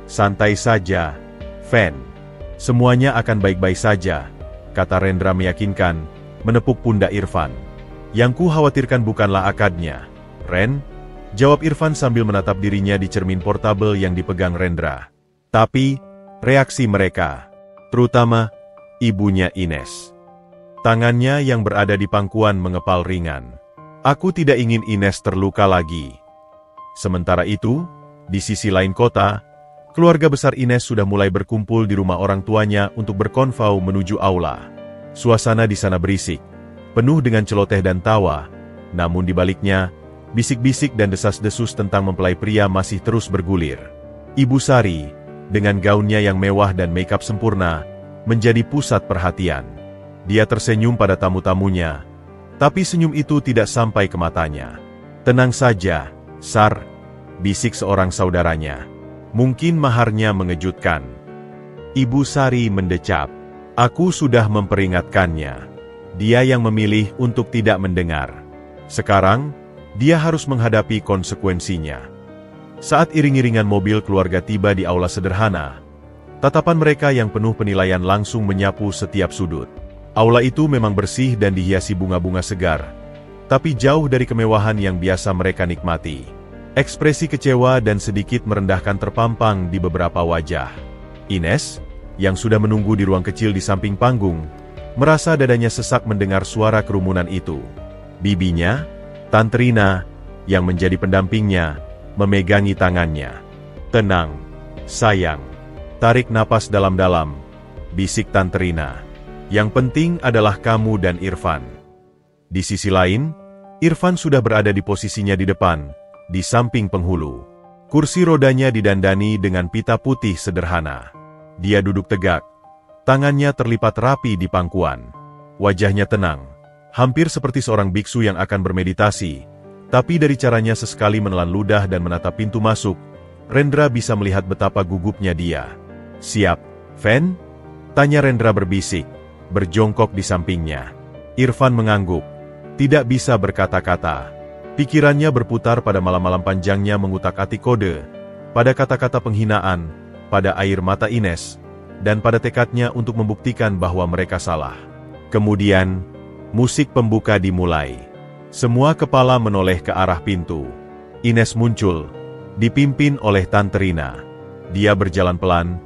Santai saja, Fen. Semuanya akan baik-baik saja, kata Rendra meyakinkan, menepuk pundak Irfan. Yang ku khawatirkan bukanlah akadnya, Ren, jawab Irfan sambil menatap dirinya di cermin portabel yang dipegang Rendra. Tapi, reaksi mereka, terutama ibunya Ines. Tangannya yang berada di pangkuan mengepal ringan. Aku tidak ingin Ines terluka lagi. Sementara itu, di sisi lain kota, keluarga besar Ines sudah mulai berkumpul di rumah orang tuanya untuk berkonvau menuju aula. Suasana di sana berisik, penuh dengan celoteh dan tawa, namun di baliknya, bisik-bisik dan desas-desus tentang mempelai pria masih terus bergulir. Ibu Sari, dengan gaunnya yang mewah dan makeup sempurna, menjadi pusat perhatian. Dia tersenyum pada tamu-tamunya, tapi senyum itu tidak sampai ke matanya. Tenang saja, Sar, bisik seorang saudaranya. Mungkin maharnya mengejutkan. Ibu Sari mendecap. Aku sudah memperingatkannya. Dia yang memilih untuk tidak mendengar. Sekarang, dia harus menghadapi konsekuensinya. Saat iring-iringan mobil keluarga tiba di aula sederhana, tatapan mereka yang penuh penilaian langsung menyapu setiap sudut. Aula itu memang bersih dan dihiasi bunga-bunga segar, tapi jauh dari kemewahan yang biasa mereka nikmati. Ekspresi kecewa dan sedikit merendahkan terpampang di beberapa wajah. Ines, yang sudah menunggu di ruang kecil di samping panggung, merasa dadanya sesak mendengar suara kerumunan itu. Bibinya, Tante Rina, yang menjadi pendampingnya, memegangi tangannya. Tenang, sayang. Tarik napas dalam-dalam, bisik Tante Rina. Yang penting adalah kamu dan Irfan. Di sisi lain, Irfan sudah berada di posisinya di depan, di samping penghulu. Kursi rodanya didandani dengan pita putih sederhana. Dia duduk tegak, tangannya terlipat rapi di pangkuan. Wajahnya tenang, hampir seperti seorang biksu yang akan bermeditasi, tapi dari caranya sesekali menelan ludah dan menatap pintu masuk, Rendra bisa melihat betapa gugupnya dia. Siap, Fen? Tanya Rendra berbisik, berjongkok di sampingnya. Irfan mengangguk, tidak bisa berkata-kata. Pikirannya berputar pada malam-malam panjangnya mengutak-atik kode, pada kata-kata penghinaan, pada air mata Ines, dan pada tekadnya untuk membuktikan bahwa mereka salah. Kemudian, musik pembuka dimulai. Semua kepala menoleh ke arah pintu. Ines muncul, dipimpin oleh Tante Rina. Dia berjalan pelan,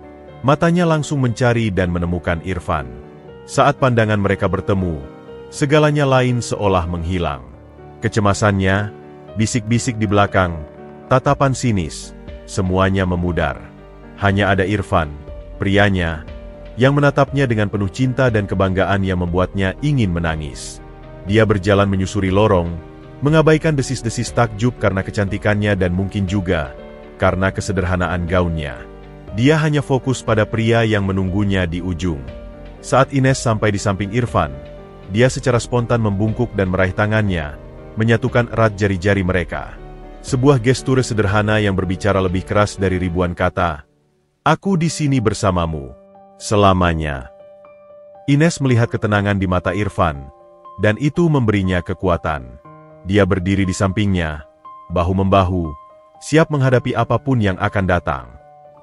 matanya langsung mencari dan menemukan Irfan. Saat pandangan mereka bertemu, segalanya lain seolah menghilang. Kecemasannya, bisik-bisik di belakang, tatapan sinis, semuanya memudar. Hanya ada Irfan, prianya, yang menatapnya dengan penuh cinta dan kebanggaan yang membuatnya ingin menangis. Dia berjalan menyusuri lorong, mengabaikan desis-desis takjub karena kecantikannya dan mungkin juga karena kesederhanaan gaunnya. Dia hanya fokus pada pria yang menunggunya di ujung. Saat Ines sampai di samping Irfan, dia secara spontan membungkuk dan meraih tangannya, menyatukan erat jari-jari mereka. Sebuah gestur sederhana yang berbicara lebih keras dari ribuan kata. Aku di sini bersamamu, selamanya. Ines melihat ketenangan di mata Irfan, dan itu memberinya kekuatan. Dia berdiri di sampingnya, bahu-membahu, siap menghadapi apapun yang akan datang.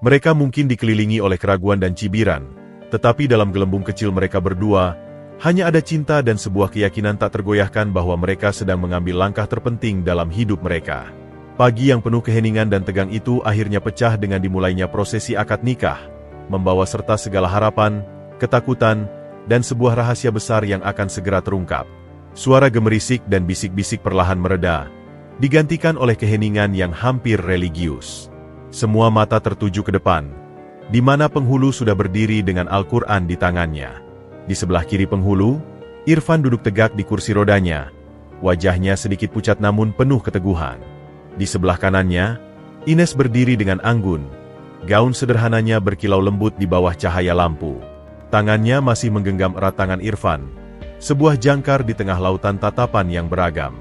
Mereka mungkin dikelilingi oleh keraguan dan cibiran, tetapi dalam gelembung kecil mereka berdua, hanya ada cinta dan sebuah keyakinan tak tergoyahkan bahwa mereka sedang mengambil langkah terpenting dalam hidup mereka. Pagi yang penuh keheningan dan tegang itu akhirnya pecah dengan dimulainya prosesi akad nikah, membawa serta segala harapan, ketakutan, dan sebuah rahasia besar yang akan segera terungkap. Suara gemerisik dan bisik-bisik perlahan mereda, digantikan oleh keheningan yang hampir religius. Semua mata tertuju ke depan, di mana penghulu sudah berdiri dengan Al-Quran di tangannya. Di sebelah kiri penghulu, Irfan duduk tegak di kursi rodanya. Wajahnya sedikit pucat namun penuh keteguhan. Di sebelah kanannya, Ines berdiri dengan anggun. Gaun sederhananya berkilau lembut di bawah cahaya lampu. Tangannya masih menggenggam erat tangan Irfan. Sebuah jangkar di tengah lautan tatapan yang beragam.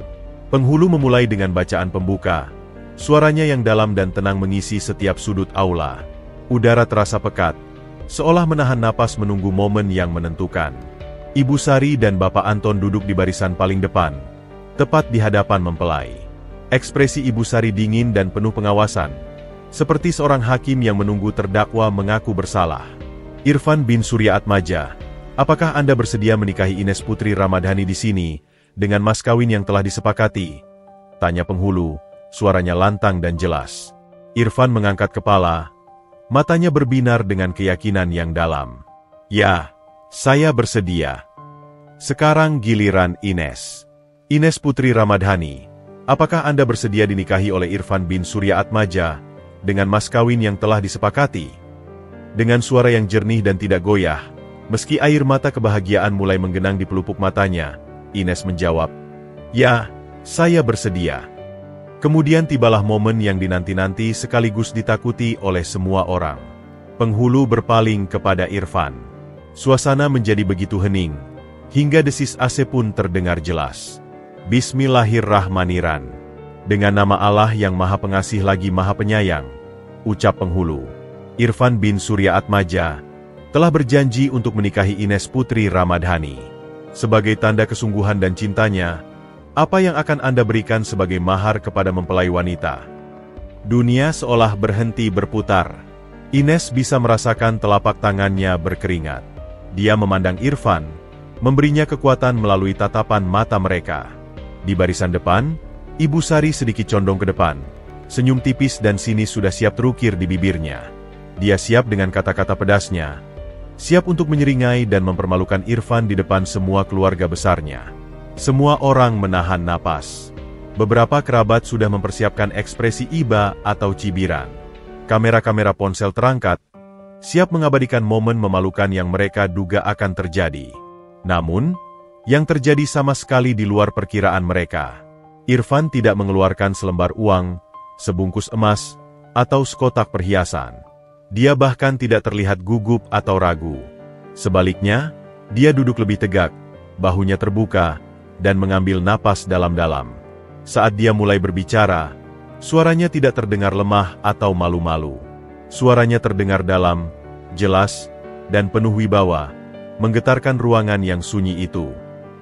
Penghulu memulai dengan bacaan pembuka. Suaranya yang dalam dan tenang mengisi setiap sudut aula. Udara terasa pekat, seolah menahan napas menunggu momen yang menentukan. Ibu Sari dan Bapak Anton duduk di barisan paling depan, tepat di hadapan mempelai. Ekspresi Ibu Sari dingin dan penuh pengawasan, seperti seorang hakim yang menunggu terdakwa mengaku bersalah. Irfan bin Surya Atmaja, apakah Anda bersedia menikahi Ines Putri Ramadhani di sini, dengan mas kawin yang telah disepakati? Tanya penghulu, suaranya lantang dan jelas. Irfan mengangkat kepala, matanya berbinar dengan keyakinan yang dalam. Ya, saya bersedia. Sekarang giliran Ines. Ines Putri Ramadhani, apakah Anda bersedia dinikahi oleh Irfan bin Surya Atmaja, dengan mas kawin yang telah disepakati? Dengan suara yang jernih dan tidak goyah, meski air mata kebahagiaan mulai menggenang di pelupuk matanya, Ines menjawab, "Ya, saya bersedia." Kemudian tibalah momen yang dinanti-nanti sekaligus ditakuti oleh semua orang. Penghulu berpaling kepada Irfan. Suasana menjadi begitu hening, hingga desis AC pun terdengar jelas. Bismillahirrahmanirrahim. Dengan nama Allah yang Maha Pengasih lagi Maha Penyayang, ucap penghulu. Irfan bin Surya Atmaja telah berjanji untuk menikahi Ines Putri Ramadhani. Sebagai tanda kesungguhan dan cintanya, apa yang akan Anda berikan sebagai mahar kepada mempelai wanita? Dunia seolah berhenti berputar. Ines bisa merasakan telapak tangannya berkeringat. Dia memandang Irfan, memberinya kekuatan melalui tatapan mata mereka. Di barisan depan, Ibu Sari sedikit condong ke depan. Senyum tipis dan sinis sudah siap terukir di bibirnya. Dia siap dengan kata-kata pedasnya. Siap untuk menyeringai dan mempermalukan Irfan di depan semua keluarga besarnya. Semua orang menahan napas. Beberapa kerabat sudah mempersiapkan ekspresi iba atau cibiran. Kamera-kamera ponsel terangkat, siap mengabadikan momen memalukan yang mereka duga akan terjadi. Namun, yang terjadi sama sekali di luar perkiraan mereka. Irfan tidak mengeluarkan selembar uang, sebungkus emas, atau sekotak perhiasan. Dia bahkan tidak terlihat gugup atau ragu. Sebaliknya, dia duduk lebih tegak, bahunya terbuka, dan mengambil napas dalam-dalam. Saat dia mulai berbicara, suaranya tidak terdengar lemah atau malu-malu. Suaranya terdengar dalam, jelas, dan penuh wibawa, menggetarkan ruangan yang sunyi itu.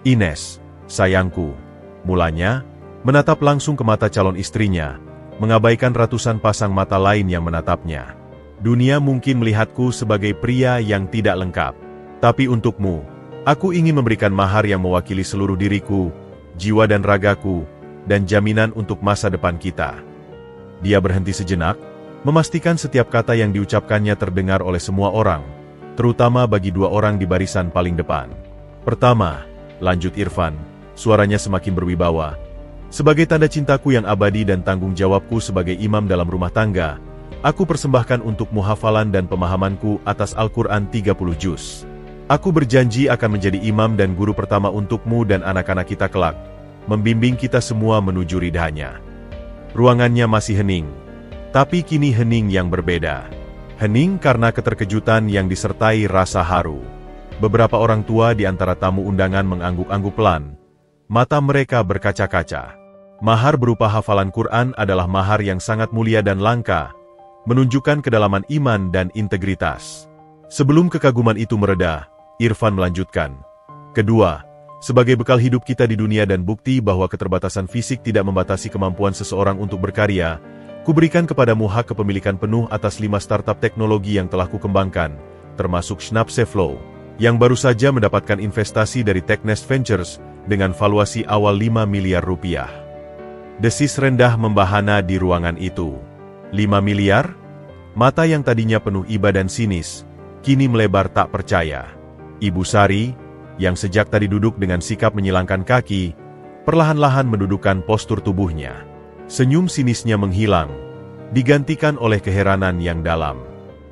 "Ines, sayangku," mulanya, menatap langsung ke mata calon istrinya, mengabaikan ratusan pasang mata lain yang menatapnya. "Dunia mungkin melihatku sebagai pria yang tidak lengkap. Tapi untukmu, aku ingin memberikan mahar yang mewakili seluruh diriku, jiwa dan ragaku, dan jaminan untuk masa depan kita." Dia berhenti sejenak, memastikan setiap kata yang diucapkannya terdengar oleh semua orang, terutama bagi dua orang di barisan paling depan. "Pertama," lanjut Irfan, suaranya semakin berwibawa, "sebagai tanda cintaku yang abadi dan tanggung jawabku sebagai imam dalam rumah tangga, aku persembahkan untukmu hafalan dan pemahamanku atas Al-Quran 30 juz. Aku berjanji akan menjadi imam dan guru pertama untukmu dan anak-anak kita kelak, membimbing kita semua menuju ridhanya." Ruangannya masih hening, tapi kini hening yang berbeda. Hening karena keterkejutan yang disertai rasa haru. Beberapa orang tua di antara tamu undangan mengangguk-angguk pelan. Mata mereka berkaca-kaca. Mahar berupa hafalan Quran adalah mahar yang sangat mulia dan langka, menunjukkan kedalaman iman dan integritas. Sebelum kekaguman itu mereda, Irfan melanjutkan, "Kedua, sebagai bekal hidup kita di dunia dan bukti bahwa keterbatasan fisik tidak membatasi kemampuan seseorang untuk berkarya, kuberikan kepadamu hak kepemilikan penuh atas 5 startup teknologi yang telah kukembangkan, termasuk Schnapseflow, yang baru saja mendapatkan investasi dari Technest Ventures dengan valuasi awal 5 miliar rupiah. Desis rendah membahana di ruangan itu. 5 miliar? Mata yang tadinya penuh iba dan sinis, kini melebar tak percaya. Ibu Sari, yang sejak tadi duduk dengan sikap menyilangkan kaki, perlahan-lahan mendudukkan postur tubuhnya. Senyum sinisnya menghilang, digantikan oleh keheranan yang dalam.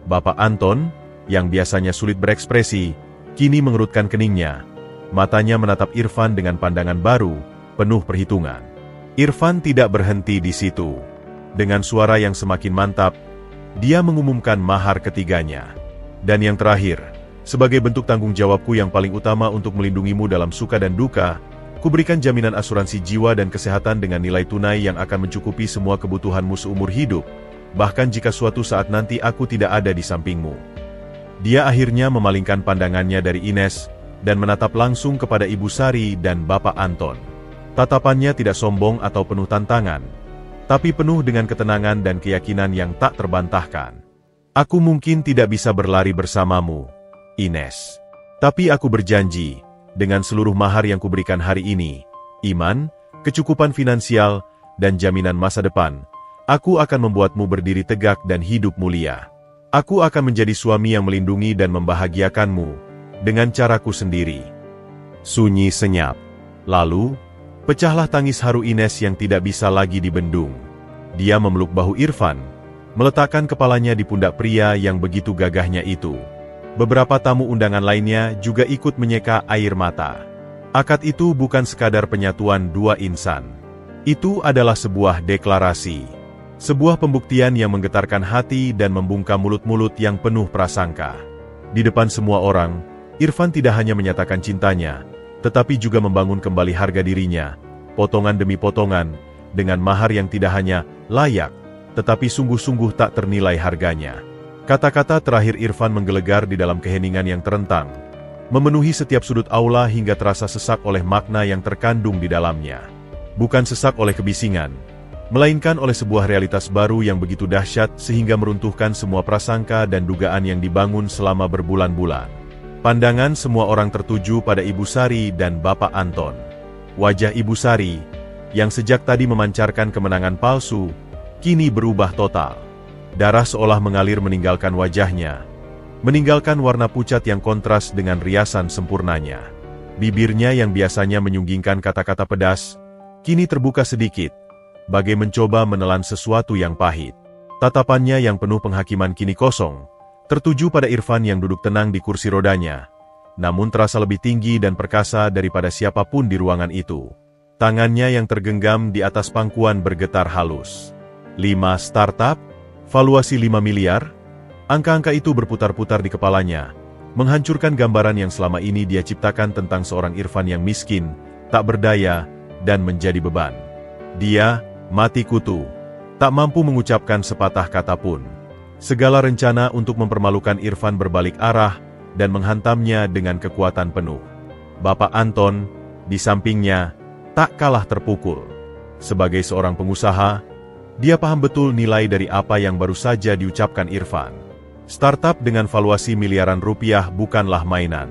Bapak Anton, yang biasanya sulit berekspresi, kini mengerutkan keningnya. Matanya menatap Irfan dengan pandangan baru, penuh perhitungan. Irfan tidak berhenti di situ. Dengan suara yang semakin mantap, dia mengumumkan mahar ketiganya. Dan yang terakhir, sebagai bentuk tanggung jawabku yang paling utama untuk melindungimu dalam suka dan duka, kuberikan jaminan asuransi jiwa dan kesehatan dengan nilai tunai yang akan mencukupi semua kebutuhanmu seumur hidup, bahkan jika suatu saat nanti aku tidak ada di sampingmu. Dia akhirnya memalingkan pandangannya dari Ines, dan menatap langsung kepada Ibu Sari dan Bapak Anton. Tatapannya tidak sombong atau penuh tantangan, tapi penuh dengan ketenangan dan keyakinan yang tak terbantahkan. Aku mungkin tidak bisa berlari bersamamu, Ines. Tapi aku berjanji, dengan seluruh mahar yang kuberikan hari ini, iman, kecukupan finansial, dan jaminan masa depan, aku akan membuatmu berdiri tegak dan hidup mulia. Aku akan menjadi suami yang melindungi dan membahagiakanmu, dengan caraku sendiri. Sunyi senyap. Lalu, pecahlah tangis haru Ines yang tidak bisa lagi dibendung. Dia memeluk bahu Irfan, meletakkan kepalanya di pundak pria yang begitu gagahnya itu. Beberapa tamu undangan lainnya juga ikut menyeka air mata. Akad itu bukan sekadar penyatuan dua insan. Itu adalah sebuah deklarasi. Sebuah pembuktian yang menggetarkan hati dan membungkam mulut-mulut yang penuh prasangka. Di depan semua orang, Irfan tidak hanya menyatakan cintanya, tetapi juga membangun kembali harga dirinya, potongan demi potongan, dengan mahar yang tidak hanya layak, tetapi sungguh-sungguh tak ternilai harganya. Kata-kata terakhir Irfan menggelegar di dalam keheningan yang terentang, memenuhi setiap sudut aula hingga terasa sesak oleh makna yang terkandung di dalamnya. Bukan sesak oleh kebisingan, melainkan oleh sebuah realitas baru yang begitu dahsyat sehingga meruntuhkan semua prasangka dan dugaan yang dibangun selama berbulan-bulan. Pandangan semua orang tertuju pada Ibu Sari dan Bapak Anton. Wajah Ibu Sari, yang sejak tadi memancarkan kemenangan palsu, kini berubah total. Darah seolah mengalir meninggalkan wajahnya, meninggalkan warna pucat yang kontras dengan riasan sempurnanya. Bibirnya yang biasanya menyunggingkan kata-kata pedas, kini terbuka sedikit, bagai mencoba menelan sesuatu yang pahit. Tatapannya yang penuh penghakiman kini kosong, tertuju pada Irfan yang duduk tenang di kursi rodanya, namun terasa lebih tinggi dan perkasa daripada siapapun di ruangan itu. Tangannya yang tergenggam di atas pangkuan bergetar halus. 5 startup? Valuasi 5 miliar? Angka-angka itu berputar-putar di kepalanya, menghancurkan gambaran yang selama ini dia ciptakan tentang seorang Irfan yang miskin, tak berdaya, dan menjadi beban. Dia, mati kutu, tak mampu mengucapkan sepatah kata pun. Segala rencana untuk mempermalukan Irfan berbalik arah, dan menghantamnya dengan kekuatan penuh. Bapak Anton, di sampingnya, tak kalah terpukul. Sebagai seorang pengusaha, dia paham betul nilai dari apa yang baru saja diucapkan Irfan. Startup dengan valuasi miliaran rupiah bukanlah mainan.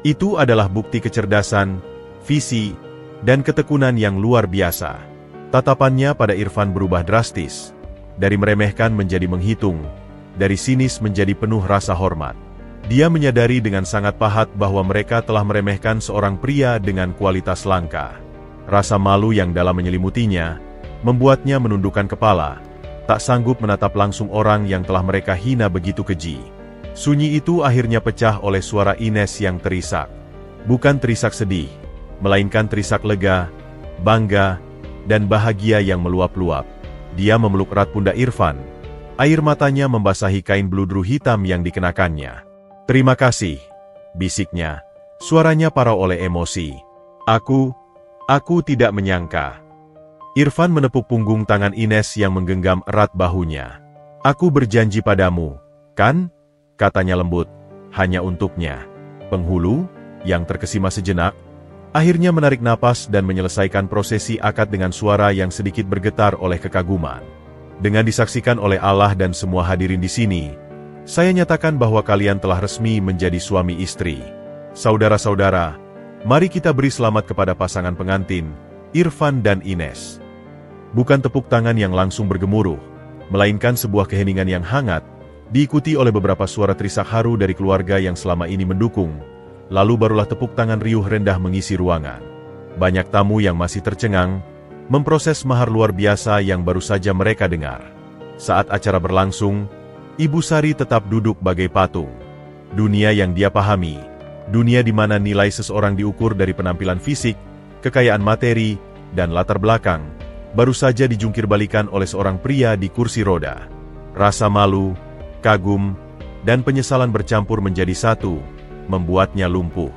Itu adalah bukti kecerdasan, visi, dan ketekunan yang luar biasa. Tatapannya pada Irfan berubah drastis, dari meremehkan menjadi menghitung, dari sinis menjadi penuh rasa hormat. Dia menyadari dengan sangat pahat bahwa mereka telah meremehkan seorang pria dengan kualitas langka. Rasa malu yang dalam menyelimutinya, membuatnya menundukkan kepala, tak sanggup menatap langsung orang yang telah mereka hina begitu keji. Sunyi itu akhirnya pecah oleh suara Ines yang terisak. Bukan terisak sedih, melainkan terisak lega, bangga, dan bahagia yang meluap-luap. Dia memeluk erat pundak Irfan, air matanya membasahi kain bludru hitam yang dikenakannya. "Terima kasih," bisiknya, suaranya parau oleh emosi. Aku tidak menyangka." Irfan menepuk punggung tangan Ines yang menggenggam erat bahunya. "Aku berjanji padamu, kan?" katanya lembut, "hanya untuknya." Penghulu, yang terkesima sejenak, akhirnya menarik napas dan menyelesaikan prosesi akad dengan suara yang sedikit bergetar oleh kekaguman. "Dengan disaksikan oleh Allah dan semua hadirin di sini, saya nyatakan bahwa kalian telah resmi menjadi suami istri. Saudara-saudara, mari kita beri selamat kepada pasangan pengantin, Irfan dan Ines." Bukan tepuk tangan yang langsung bergemuruh, melainkan sebuah keheningan yang hangat, diikuti oleh beberapa suara terisak haru dari keluarga yang selama ini mendukung, lalu barulah tepuk tangan riuh rendah mengisi ruangan. Banyak tamu yang masih tercengang, memproses mahar luar biasa yang baru saja mereka dengar. Saat acara berlangsung, Ibu Sari tetap duduk bagai patung. Dunia yang dia pahami, Dunia di mana nilai seseorang diukur dari penampilan fisik, kekayaan materi, dan latar belakang, baru saja dijungkir-balikan oleh seorang pria di kursi roda. Rasa malu, kagum, dan penyesalan bercampur menjadi satu, membuatnya lumpuh.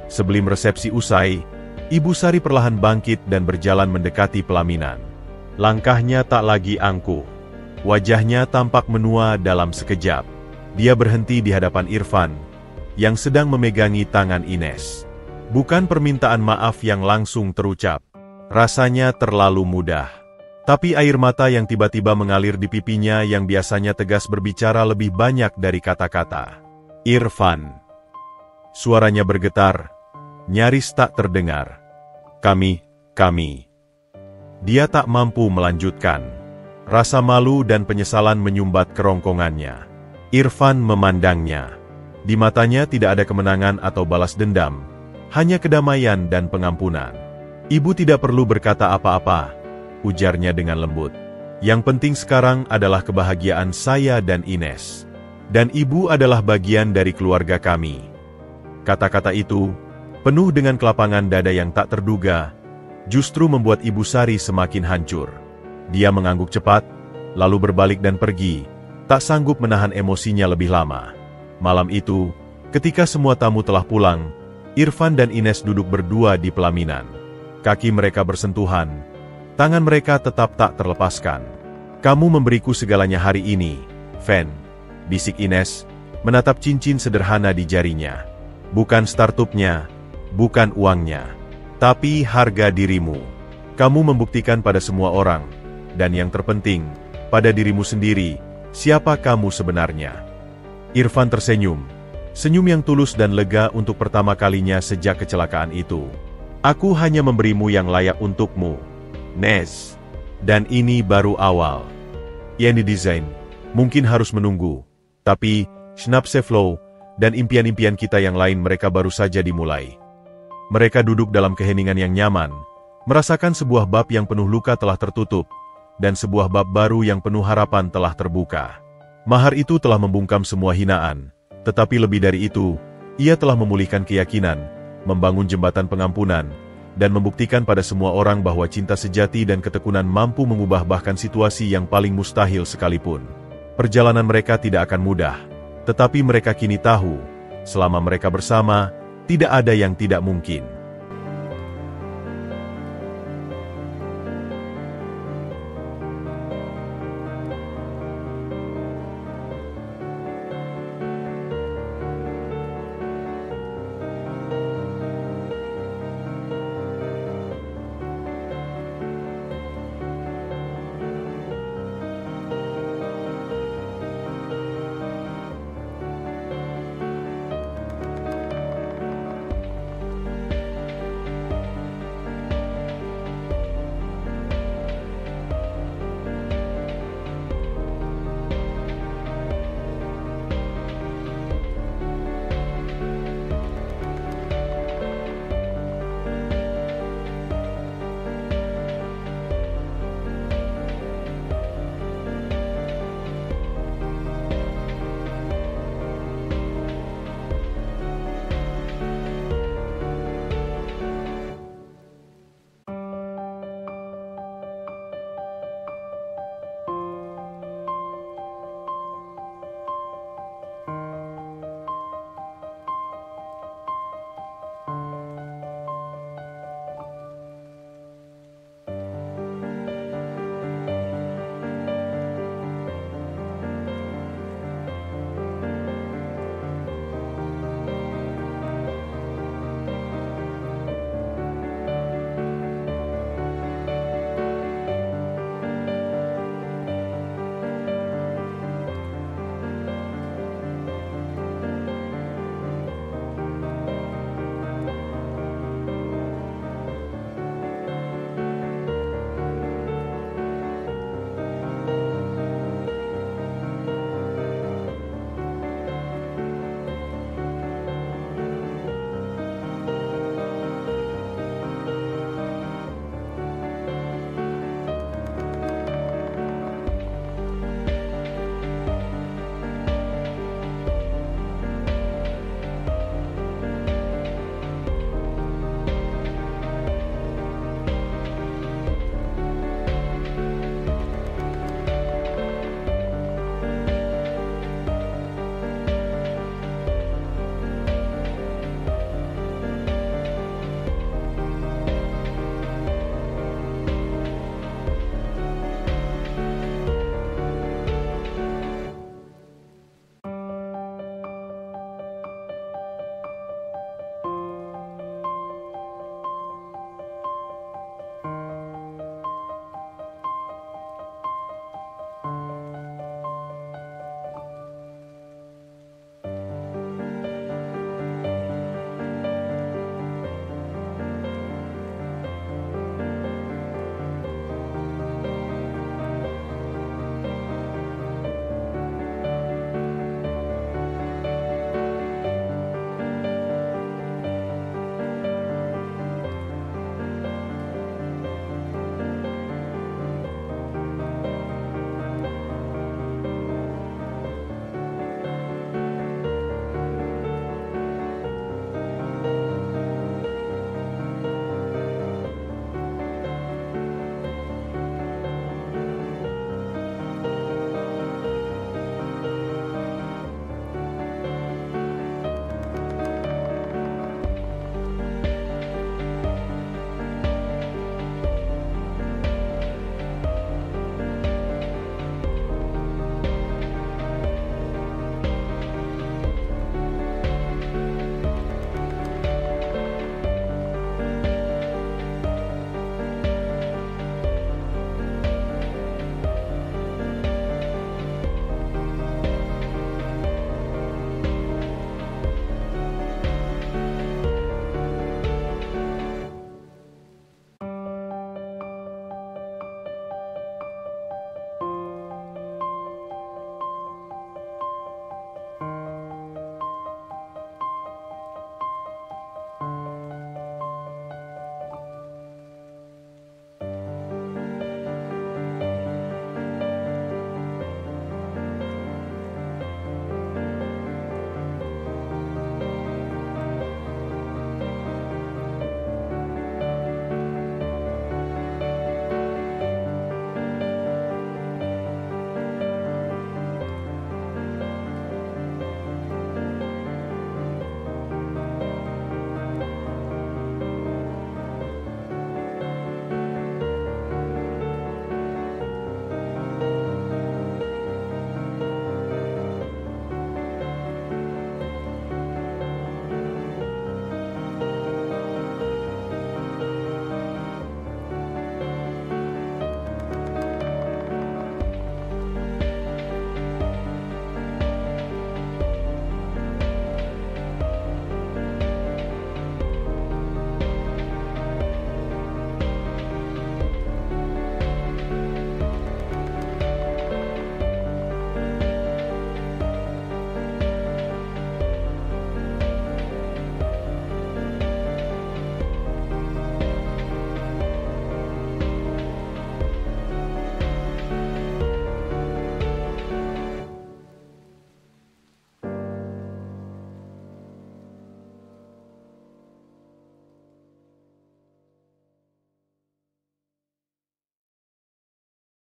Sebelum resepsi usai, Ibu Sari perlahan bangkit dan berjalan mendekati pelaminan. Langkahnya tak lagi angkuh. Wajahnya tampak menua dalam sekejap. Dia berhenti di hadapan Irfan, yang sedang memegangi tangan Ines. Bukan permintaan maaf yang langsung terucap. Rasanya terlalu mudah. Tapi air mata yang tiba-tiba mengalir di pipinya yang biasanya tegas berbicara lebih banyak dari kata-kata. Irfan. Suaranya bergetar, nyaris tak terdengar. Kami. Dia tak mampu melanjutkan. Rasa malu dan penyesalan menyumbat kerongkongannya. Irfan memandangnya. Di matanya tidak ada kemenangan atau balas dendam, hanya kedamaian dan pengampunan. Ibu tidak perlu berkata apa-apa, ujarnya dengan lembut. Yang penting sekarang adalah kebahagiaan saya dan Ines. Dan ibu adalah bagian dari keluarga kami. Kata-kata itu, penuh dengan kelapangan dada yang tak terduga, justru membuat Ibu Sari semakin hancur. Dia mengangguk cepat, lalu berbalik dan pergi, tak sanggup menahan emosinya lebih lama. Malam itu, ketika semua tamu telah pulang, Irfan dan Ines duduk berdua di pelaminan. Kaki mereka bersentuhan, tangan mereka tetap tak terlepaskan. Kamu memberiku segalanya hari ini, Fen, bisik Ines, menatap cincin sederhana di jarinya. Bukan startupnya, bukan uangnya, tapi harga dirimu. Kamu membuktikan pada semua orang, dan yang terpenting, pada dirimu sendiri, siapa kamu sebenarnya. Irfan tersenyum, senyum yang tulus dan lega untuk pertama kalinya sejak kecelakaan itu. Aku hanya memberimu yang layak untukmu, Nes. Dan ini baru awal. Yang didesain, mungkin harus menunggu. Tapi, Schnapseflow, dan impian-impian kita yang lain mereka baru saja dimulai. Mereka duduk dalam keheningan yang nyaman, merasakan sebuah bab yang penuh luka telah tertutup, dan sebuah bab baru yang penuh harapan telah terbuka. Mahar itu telah membungkam semua hinaan, tetapi lebih dari itu, ia telah memulihkan keyakinan, membangun jembatan pengampunan, dan membuktikan pada semua orang bahwa cinta sejati dan ketekunan mampu mengubah bahkan situasi yang paling mustahil sekalipun. Perjalanan mereka tidak akan mudah, tetapi mereka kini tahu, selama mereka bersama, tidak ada yang tidak mungkin.